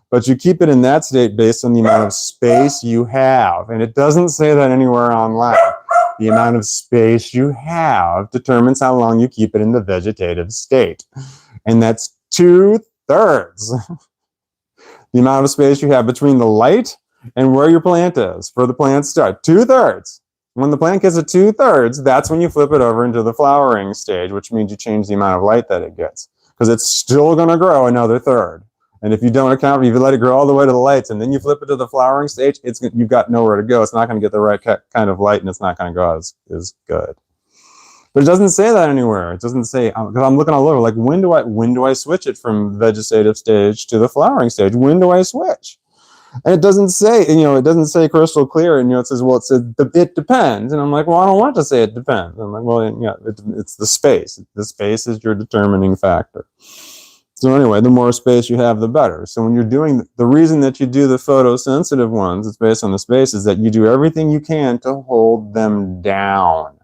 But you keep it in that state based on the amount of space you have. And it doesn't say that anywhere online. The amount of space you have determines how long you keep it in the vegetative state. And that's 2/3. The amount of space you have between the light and where your plant is for the plant start. 2/3. When the plant gets to 2/3, that's when you flip it over into the flowering stage, which means you change the amount of light that it gets, because it's still going to grow another third. And if you don't account, if you let it grow all the way to the lights and then you flip it to the flowering stage, you've got nowhere to go. It's not going to get the right kind of light, and it's not going to go as good. But it doesn't say that anywhere. It doesn't say, because I'm looking all over, like, when do I switch it from vegetative stage to the flowering stage? When do I switch? And it doesn't say, it doesn't say crystal clear. And, it says, well, it depends. And I'm like, well, I don't want to say it depends. I'm like, well, yeah, it's the space. The space is your determining factor. So anyway, the more space you have, the better. So when you're doing, the reason that you do the photosensitive ones, it's based on the space, is that you do everything you can to hold them down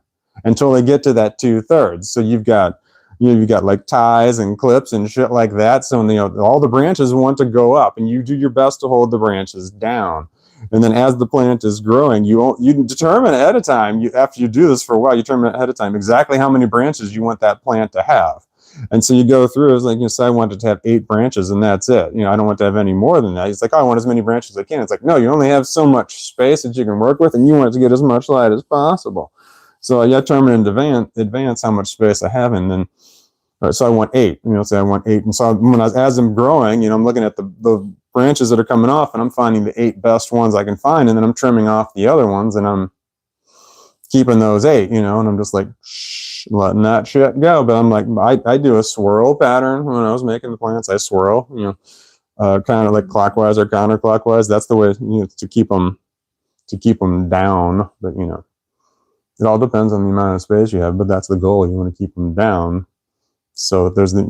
until they get to that 2/3. So you've got like ties and clips and shit like that. So all the branches want to go up, and you do your best to hold the branches down. And then as the plant is growing, you determine ahead of time, after you do this for a while, you determine ahead of time exactly how many branches you want that plant to have. And so you go through, it's like, so I wanted to have 8 branches and that's it. I don't want to have any more than that. He's like, oh, I want as many branches as I can. It's like, no, you only have so much space that you can work with, and you want to get as much light as possible. So I determine in advance how much space I have, and then, so I want 8, say I want 8. And so as I'm growing, I'm looking at the branches that are coming off, and I'm finding the 8 best ones I can find, and then I'm trimming off the other ones, and I'm keeping those 8, and I'm just like, letting that shit go. But I'm like, I do a swirl pattern when I was making the plants. I swirl, kind of like clockwise or counterclockwise. That's the way, to keep them down. But it all depends on the amount of space you have. But that's the goal. You want to keep them down. So there's you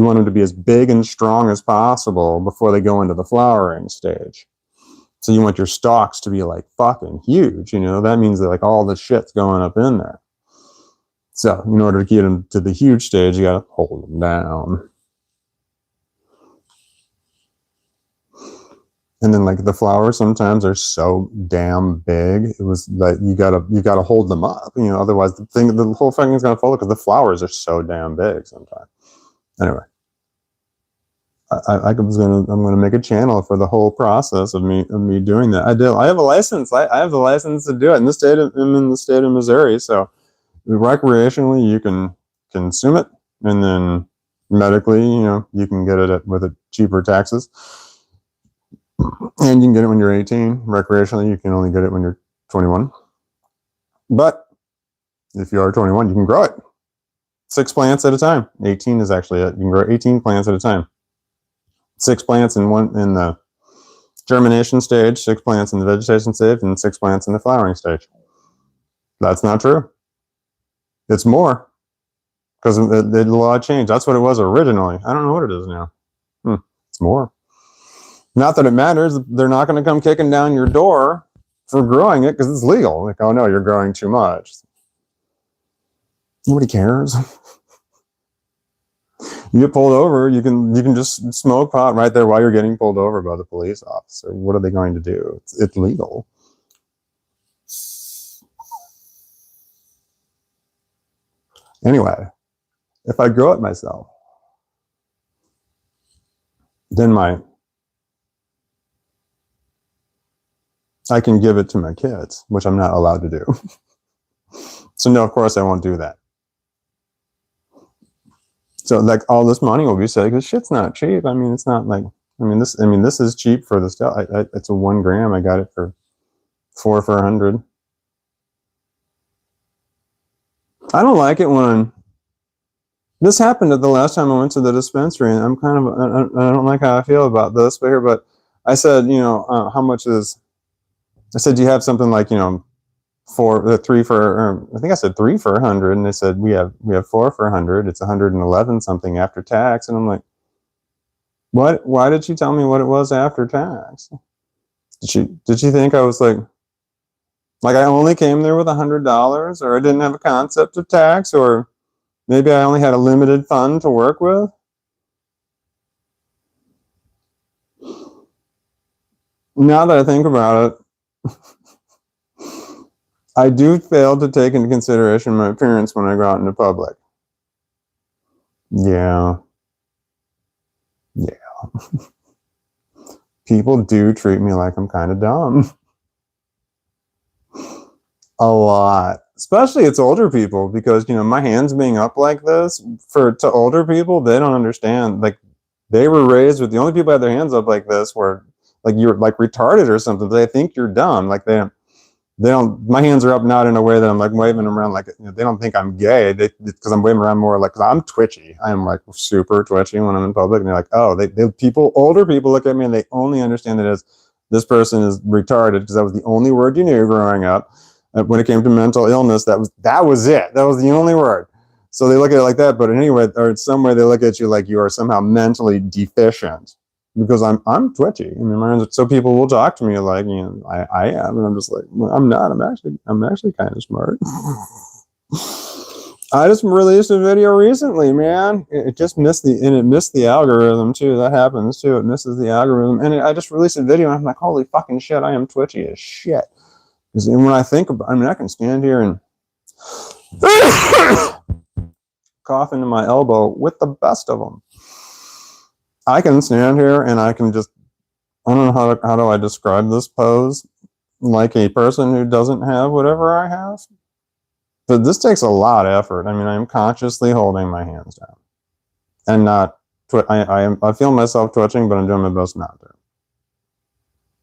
want them to be as big and strong as possible before they go into the flowering stage. So you want your stalks to be like fucking huge. That means that like all the shit's going up in there. So in order to get them to the huge stage, you got to hold them down. And then like the flowers sometimes are so damn big. It was like you gotta hold them up. Otherwise the whole thing is gonna fall, because the flowers are so damn big sometimes. Anyway, I'm gonna make a channel for the whole process of me doing that. I have a license. I have the license to do it I'm in the state of Missouri, so recreationally you can consume it, and then medically, you can get it with cheaper taxes, and you can get it when you're 18. Recreationally, you can only get it when you're 21. But if you are 21, you can grow it 6 plants at a time. 18 is actually it. You can grow 18 plants at a time. 6 plants in the germination stage, 6 plants in the vegetation stage, and 6 plants in the flowering stage. That's not true. It's more, because the law changed. That's what it was originally. I don't know what it is now. It's more. Not that it matters. They're not going to come kicking down your door for growing it, because it's legal. Like, oh no, you're growing too much. Nobody cares. You get pulled over, you can just smoke pot right there while you're getting pulled over by the police officer. What are they going to do? It's legal. Anyway, if I grow it myself, then I can give it to my kids, which I'm not allowed to do. So no, of course I won't do that. So like all this money will be saved, because shit's not cheap. It's not like, this is cheap for the stuff. It's a 1 gram. I got it for $4 for $100. I don't like it when this happened at the last time I went to the dispensary, and I don't like how I feel about this, but I said, how much is I said, do you have something like, three for, or I think I said 3 for 100, and they said we have 4 for 100. It's 111 something after tax, and I'm like, what? Why did she tell me what it was after tax? Did she think I was like I only came there with $100, or I didn't have a concept of tax, or maybe I only had a limited fund to work with? Now that I think about it, I do fail to take into consideration my appearance when I go out into public. Yeah. People do treat me like I'm kind of dumb. A lot. Especially it's older people, because, my hands being up like this, to older people, they don't understand. Like, they were raised with, the only people who had their hands up like this were, like, you're like retarded or something. They think you're dumb. Like, they don't, my hands are up not in a way that I'm like waving them around, like, they don't think I'm gay, because I'm waving around more like, cause I'm twitchy. I'm like super twitchy when I'm in public, and they're like, oh, older people look at me and they only understand it as, this person is retarded, because that was the only word you knew growing up. When it came to mental illness, that was it. That was the only word. So they look at it like that. But anyway, or in some way, they look at you like you are somehow mentally deficient, because I'm twitchy. I mean, so people will talk to me like, I am, and I'm just like, well, I'm not. I'm actually kind of smart. I just released a video recently, man. It just missed the algorithm too. That happens too. It misses the algorithm, and I just released a video, and I'm like, holy fucking shit, I am twitchy as shit. Because when I think about, I can stand here and cough into my elbow with the best of them. I can stand here and I can just, I don't know how do I describe this pose, like a person who doesn't have whatever I have. But this takes a lot of effort. I mean, I'm consciously holding my hands down and not, I feel myself twitching, but I'm doing my best not to.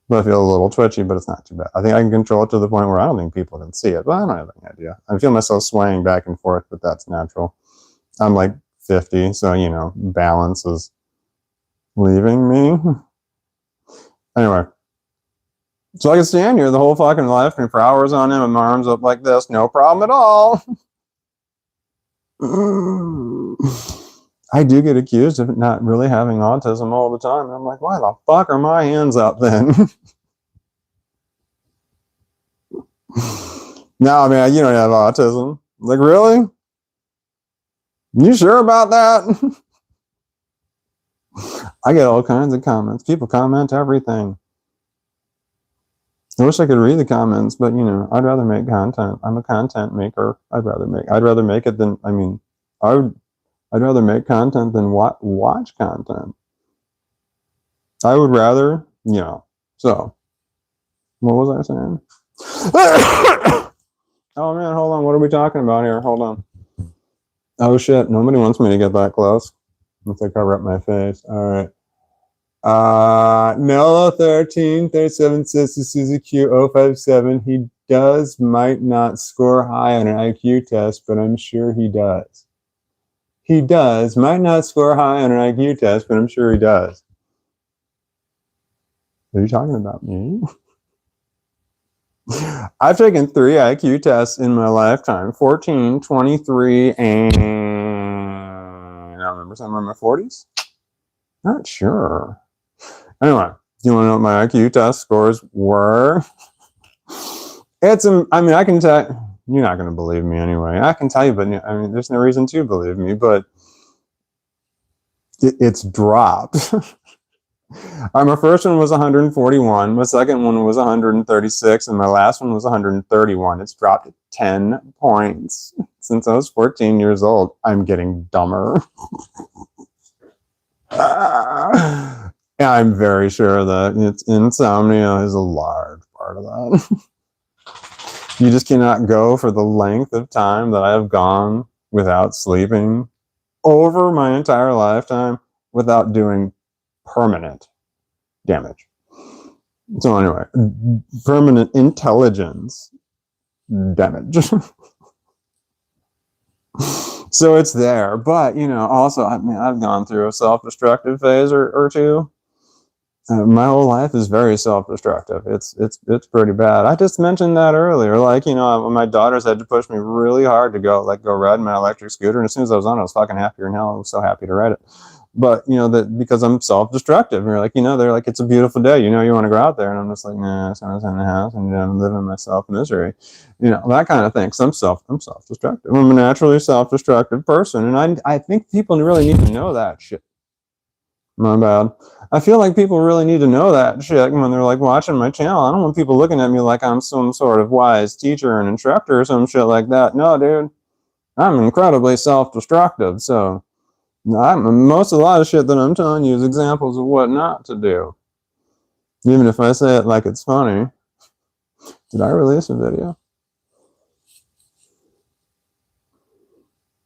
But I feel a little twitchy, but it's not too bad. I think I can control it to the point where I don't think people can see it, but I don't have any idea. I feel myself swaying back and forth, but that's natural. I'm like 50, so, balance is leaving me. Anyway, so I can stand here the whole fucking life and for hours on end with my arms up like this, no problem at all. I do get accused of not really having autism all the time. I'm like, why the fuck are my hands up then? No, man, you don't have autism. Like, really? You sure about that? I get all kinds of comments. People comment everything. I wish I could read the comments, but I'd rather make content. I'm a content maker. I'd rather make it than, I'd rather make content than watch content. I would rather, so what was I saying? Oh man, hold on. What are we talking about here? Hold on. Oh shit, nobody wants me to get that close. Once I cover up my face. All right. Mello 1337 says to Suzy Q 057, he might not score high on an IQ test, but I'm sure he does. He might not score high on an IQ test, but I'm sure he does. Are you talking about me? I've taken 3 IQ tests in my lifetime, 14, 23, and I don't remember, somewhere in my 40s? Not sure. Anyway, do you want to know what my IQ test scores were? I can tell, you're not going to believe me anyway. I can tell you, but there's no reason to believe me, but it's dropped. My first one was 141, my second one was 136, and my last one was 131. It's dropped 10 points since I was 14 years old. I'm getting dumber. Yeah, I'm very sure that insomnia is a large part of that. You just cannot go for the length of time that I have gone without sleeping over my entire lifetime without doing permanent damage. So anyway, permanent intelligence damage. So it's there, but also, I've gone through a self-destructive phase or two. My whole life is very self-destructive. It's pretty bad. I just mentioned that earlier. Like, my daughters had to push me really hard to go ride my electric scooter, and as soon as I was on it, I was fucking happier than hell. I was so happy to ride it. But that because I'm self-destructive, and you're like, they're like, it's a beautiful day. You want to go out there, and I'm just like, nah, so I was in the house and I'm living my self-misery, that kind of thing. So I'm self-destructive. I'm a naturally self-destructive person, and I think people really need to know that shit. My bad. I feel like people really need to know that shit when they're like watching my channel. I don't want people looking at me like I'm some sort of wise teacher and instructor or some shit like that. No, dude, I'm incredibly self-destructive. So most of a lot of shit that I'm telling you is examples of what not to do. Even if I say it like it's funny. Did I release a video?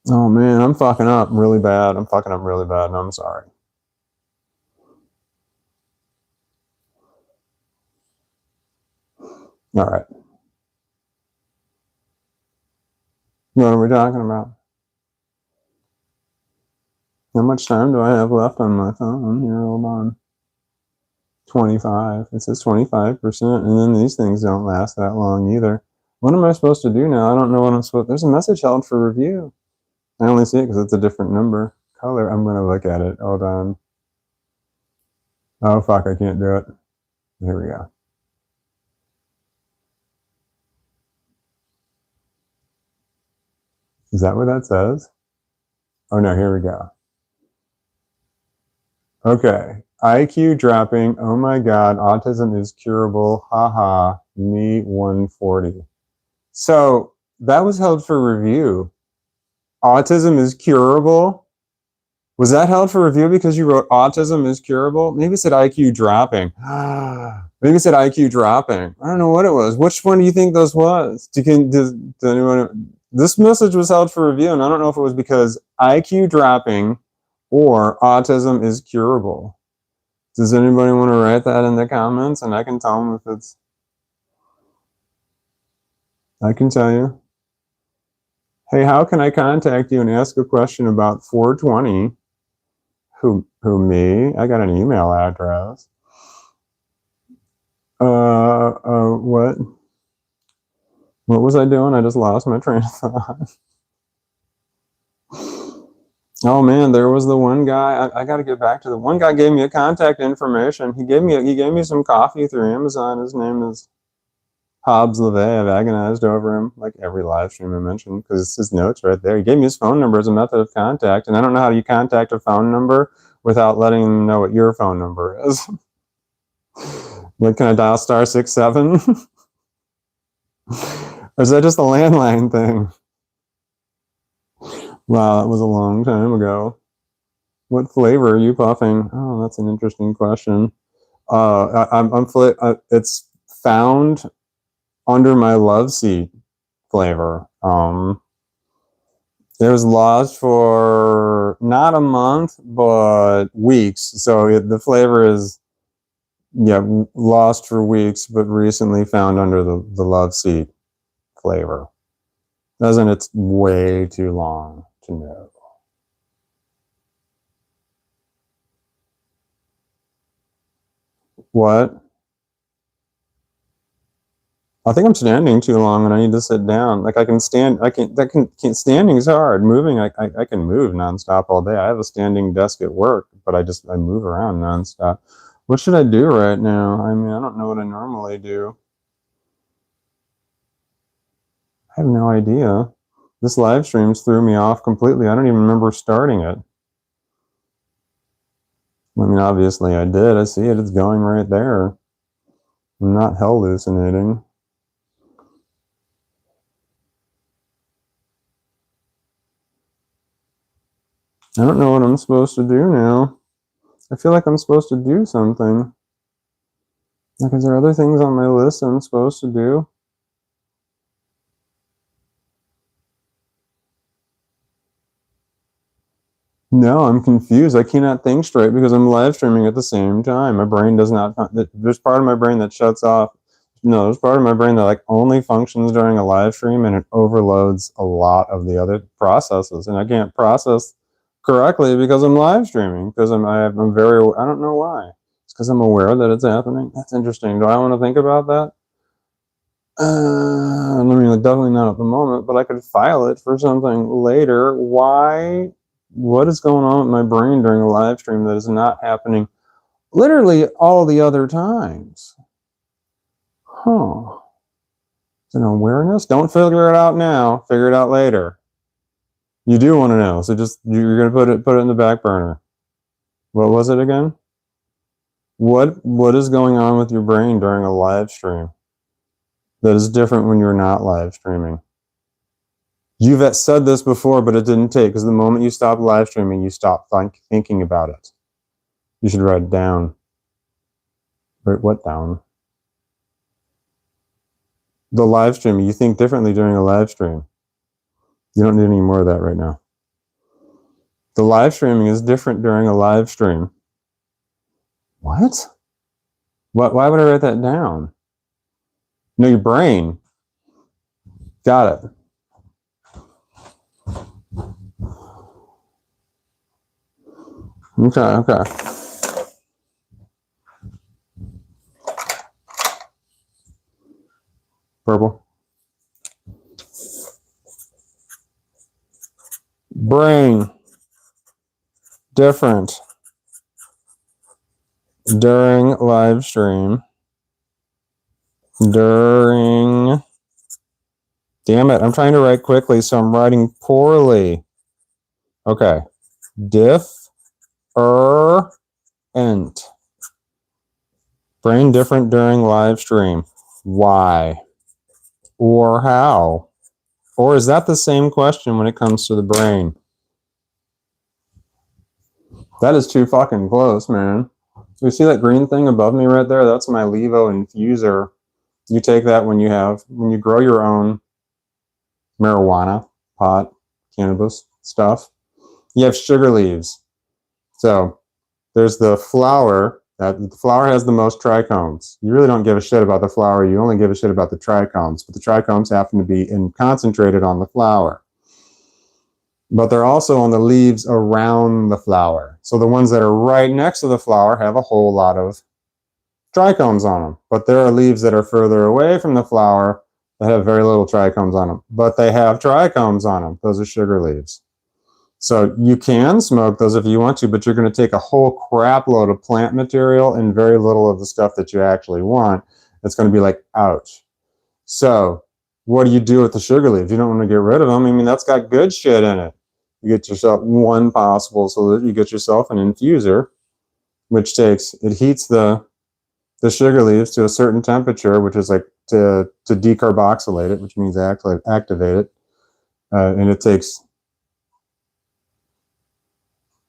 Oh man, I'm fucking up really bad. I'm fucking up really bad, and I'm sorry. All right. What are we talking about? How much time do I have left on my phone? Here, hold on. 25. It says 25%, and then these things don't last that long either. What am I supposed to do now? I don't know what I'm supposed to... There's a message held for review. I only see it because it's a different number. Color, I'm going to look at it. Hold on. Oh, fuck, I can't do it. Here we go. Is that what that says? Oh, no, here we go. Okay. IQ dropping. Oh, my God. Autism is curable. Haha. Me 140. So that was held for review. Autism is curable. Was that held for review because you wrote autism is curable? Maybe it said IQ dropping. Maybe it said IQ dropping. I don't know what it was. Which one do you think this was? Does anyone... This message was held for review, and I don't know if it was because IQ dropping or autism is curable. Does anybody want to write that in the comments? And I can tell them if it's... I can tell you. Hey, how can I contact you and ask a question about 420? Who me? I got an email address. What? What was I doing? I just lost my train of thought. Oh man, there was the one guy. I got to get back to the one guy. Gave me a contact information. He gave me some coffee through Amazon. His name is Hobbs LeVay. I've agonized over him like every live stream I mentioned because it's his notes right there. He gave me his phone number as a method of contact, and I don't know how you contact a phone number without letting them know what your phone number is. Like, can I dial *67? Or is that just a landline thing? Wow, that was a long time ago. What flavor are you puffing? Oh, that's an interesting question. It's found under my love seat flavor. It was lost for not a month, but weeks. So the flavor is, lost for weeks, but recently found under the love seat flavor. Doesn't it's way too long to know. What? I think I'm standing too long and I need to sit down. Like I can stand, standing is hard. Moving, I can move nonstop all day. I have a standing desk at work, but I move around nonstop. What should I do right now? I mean, I don't know what I normally do. I have no idea. This live stream's threw me off completely. I don't even remember starting it. I mean, obviously I did. I see it. It's going right there. I'm not hallucinating. I don't know what I'm supposed to do now. I feel like I'm supposed to do something. Like, is there other things on my list I'm supposed to do? No, I'm confused. I cannot think straight because I'm live streaming at the same time. My brain does not... There's part of my brain that shuts off. No, there's part of my brain that like only functions during a live stream, and it overloads a lot of the other processes, and I can't process correctly because I'm live streaming. Because I'm very... I don't know why. It's because I'm aware that it's happening. That's interesting. Do I want to think about that? I mean, definitely not at the moment, but I could file it for something later. Why? What is going on with my brain during a live stream that is not happening literally all the other times? Huh. It's an awareness? Don't figure it out now. Figure it out later. You do want to know, so just you're gonna put it in the back burner. What was it again? What is going on with your brain during a live stream that is different when you're not live streaming? You've said this before, but it didn't take, because the moment you stop live streaming, you stop thinking about it. You should write it down. Write what down? The live streaming. You think differently during a live stream. You don't need any more of that right now. The live streaming is different during a live stream. What? Why would I write that down? No, your brain. Got it. Okay. Purple. Brain. Different. During live stream. Damn it, I'm trying to write quickly, so I'm writing poorly. Okay. Different. Brain different during live stream. Why? Or how? Or is that the same question when it comes to the brain? That is too fucking close, man. You see that green thing above me right there? That's my Levo infuser. You take that when you grow your own marijuana, pot, cannabis stuff. You have sugar leaves. So there's the flower. The flower has the most trichomes. You really don't give a shit about the flower. You only give a shit about the trichomes. But the trichomes happen to be concentrated on the flower. But they're also on the leaves around the flower. So the ones that are right next to the flower have a whole lot of trichomes on them. But there are leaves that are further away from the flower that have very little trichomes on them. But they have trichomes on them. Those are sugar leaves. So you can smoke those if you want to, but you're going to take a whole crap load of plant material and very little of the stuff that you actually want. It's going to be like, ouch. So what do you do with the sugar leaves? You don't want to get rid of them. I mean, that's got good shit in it. You get yourself one possible, so that you get yourself an infuser, which it heats the sugar leaves to a certain temperature, which is like to decarboxylate it, which means activate it. And it takes,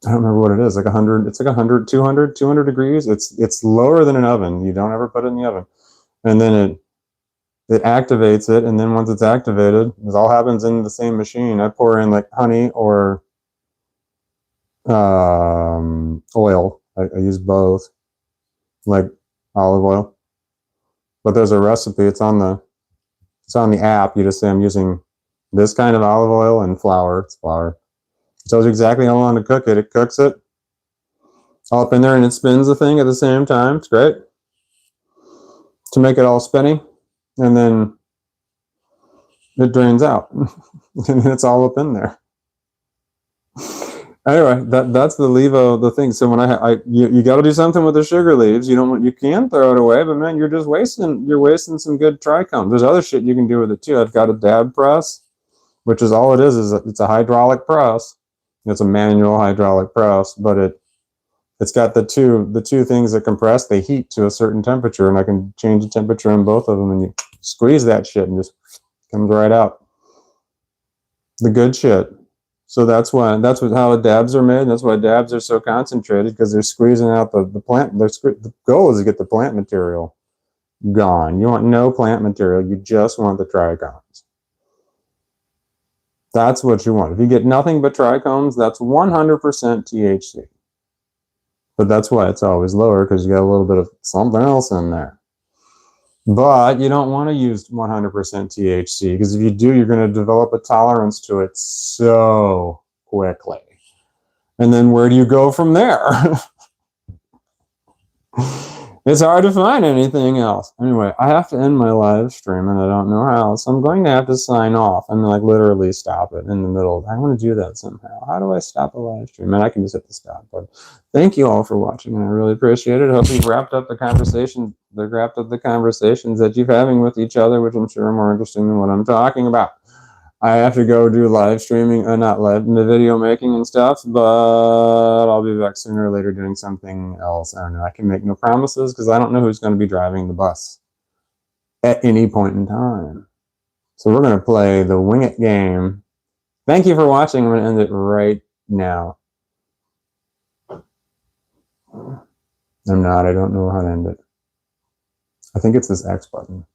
I don't remember what it is, like 100, it's like 100, 200 degrees. It's lower than an oven. You don't ever put it in the oven. And then it activates it. And then once it's activated, it all happens in the same machine. I pour in like honey or oil. I use both, like olive oil. But there's a recipe. It's on the app. You just say I'm using this kind of olive oil and flour. It's flour. It tells you exactly how long to cook it. It cooks it all up in there, and it spins the thing at the same time. It's great to make it all spinny, and then it drains out, and it's all up in there. Anyway, that's the Levo, the thing. So when you got to do something with the sugar leaves. You can throw it away, but man, you're wasting some good trichomes. There's other shit you can do with it too. I've got a dab press, which is all it is it's a hydraulic press. It's a manual hydraulic press, but it's got the two things that compress. They heat to a certain temperature, and I can change the temperature in both of them, and you squeeze that shit and just comes right out. The good shit. So that's how dabs are made. That's why dabs are so concentrated, because they're squeezing out the plant. The goal is to get the plant material gone. You want no plant material. You just want the trichomes. That's what you want. If you get nothing but trichomes, that's 100% THC. But that's why it's always lower, because you got a little bit of something else in there. But you don't want to use 100% THC, because if you do, you're going to develop a tolerance to it so quickly. And then where do you go from there? It's hard to find anything else. Anyway, I have to end my live stream and I don't know how, so I'm going to have to sign off and like literally stop it in the middle. I want to do that somehow. How do I stop a live stream? And I can just hit the stop button. Thank you all for watching, and I really appreciate it. I hope you've wrapped up the conversations that you're having with each other, which I'm sure are more interesting than what I'm talking about. I have to go do live streaming, not live, the video making and stuff, but I'll be back sooner or later doing something else. I don't know. I can make no promises because I don't know who's going to be driving the bus at any point in time. So we're going to play the Wing It game. Thank you for watching. I'm going to end it right now. I'm not. I don't know how to end it. I think it's this X button.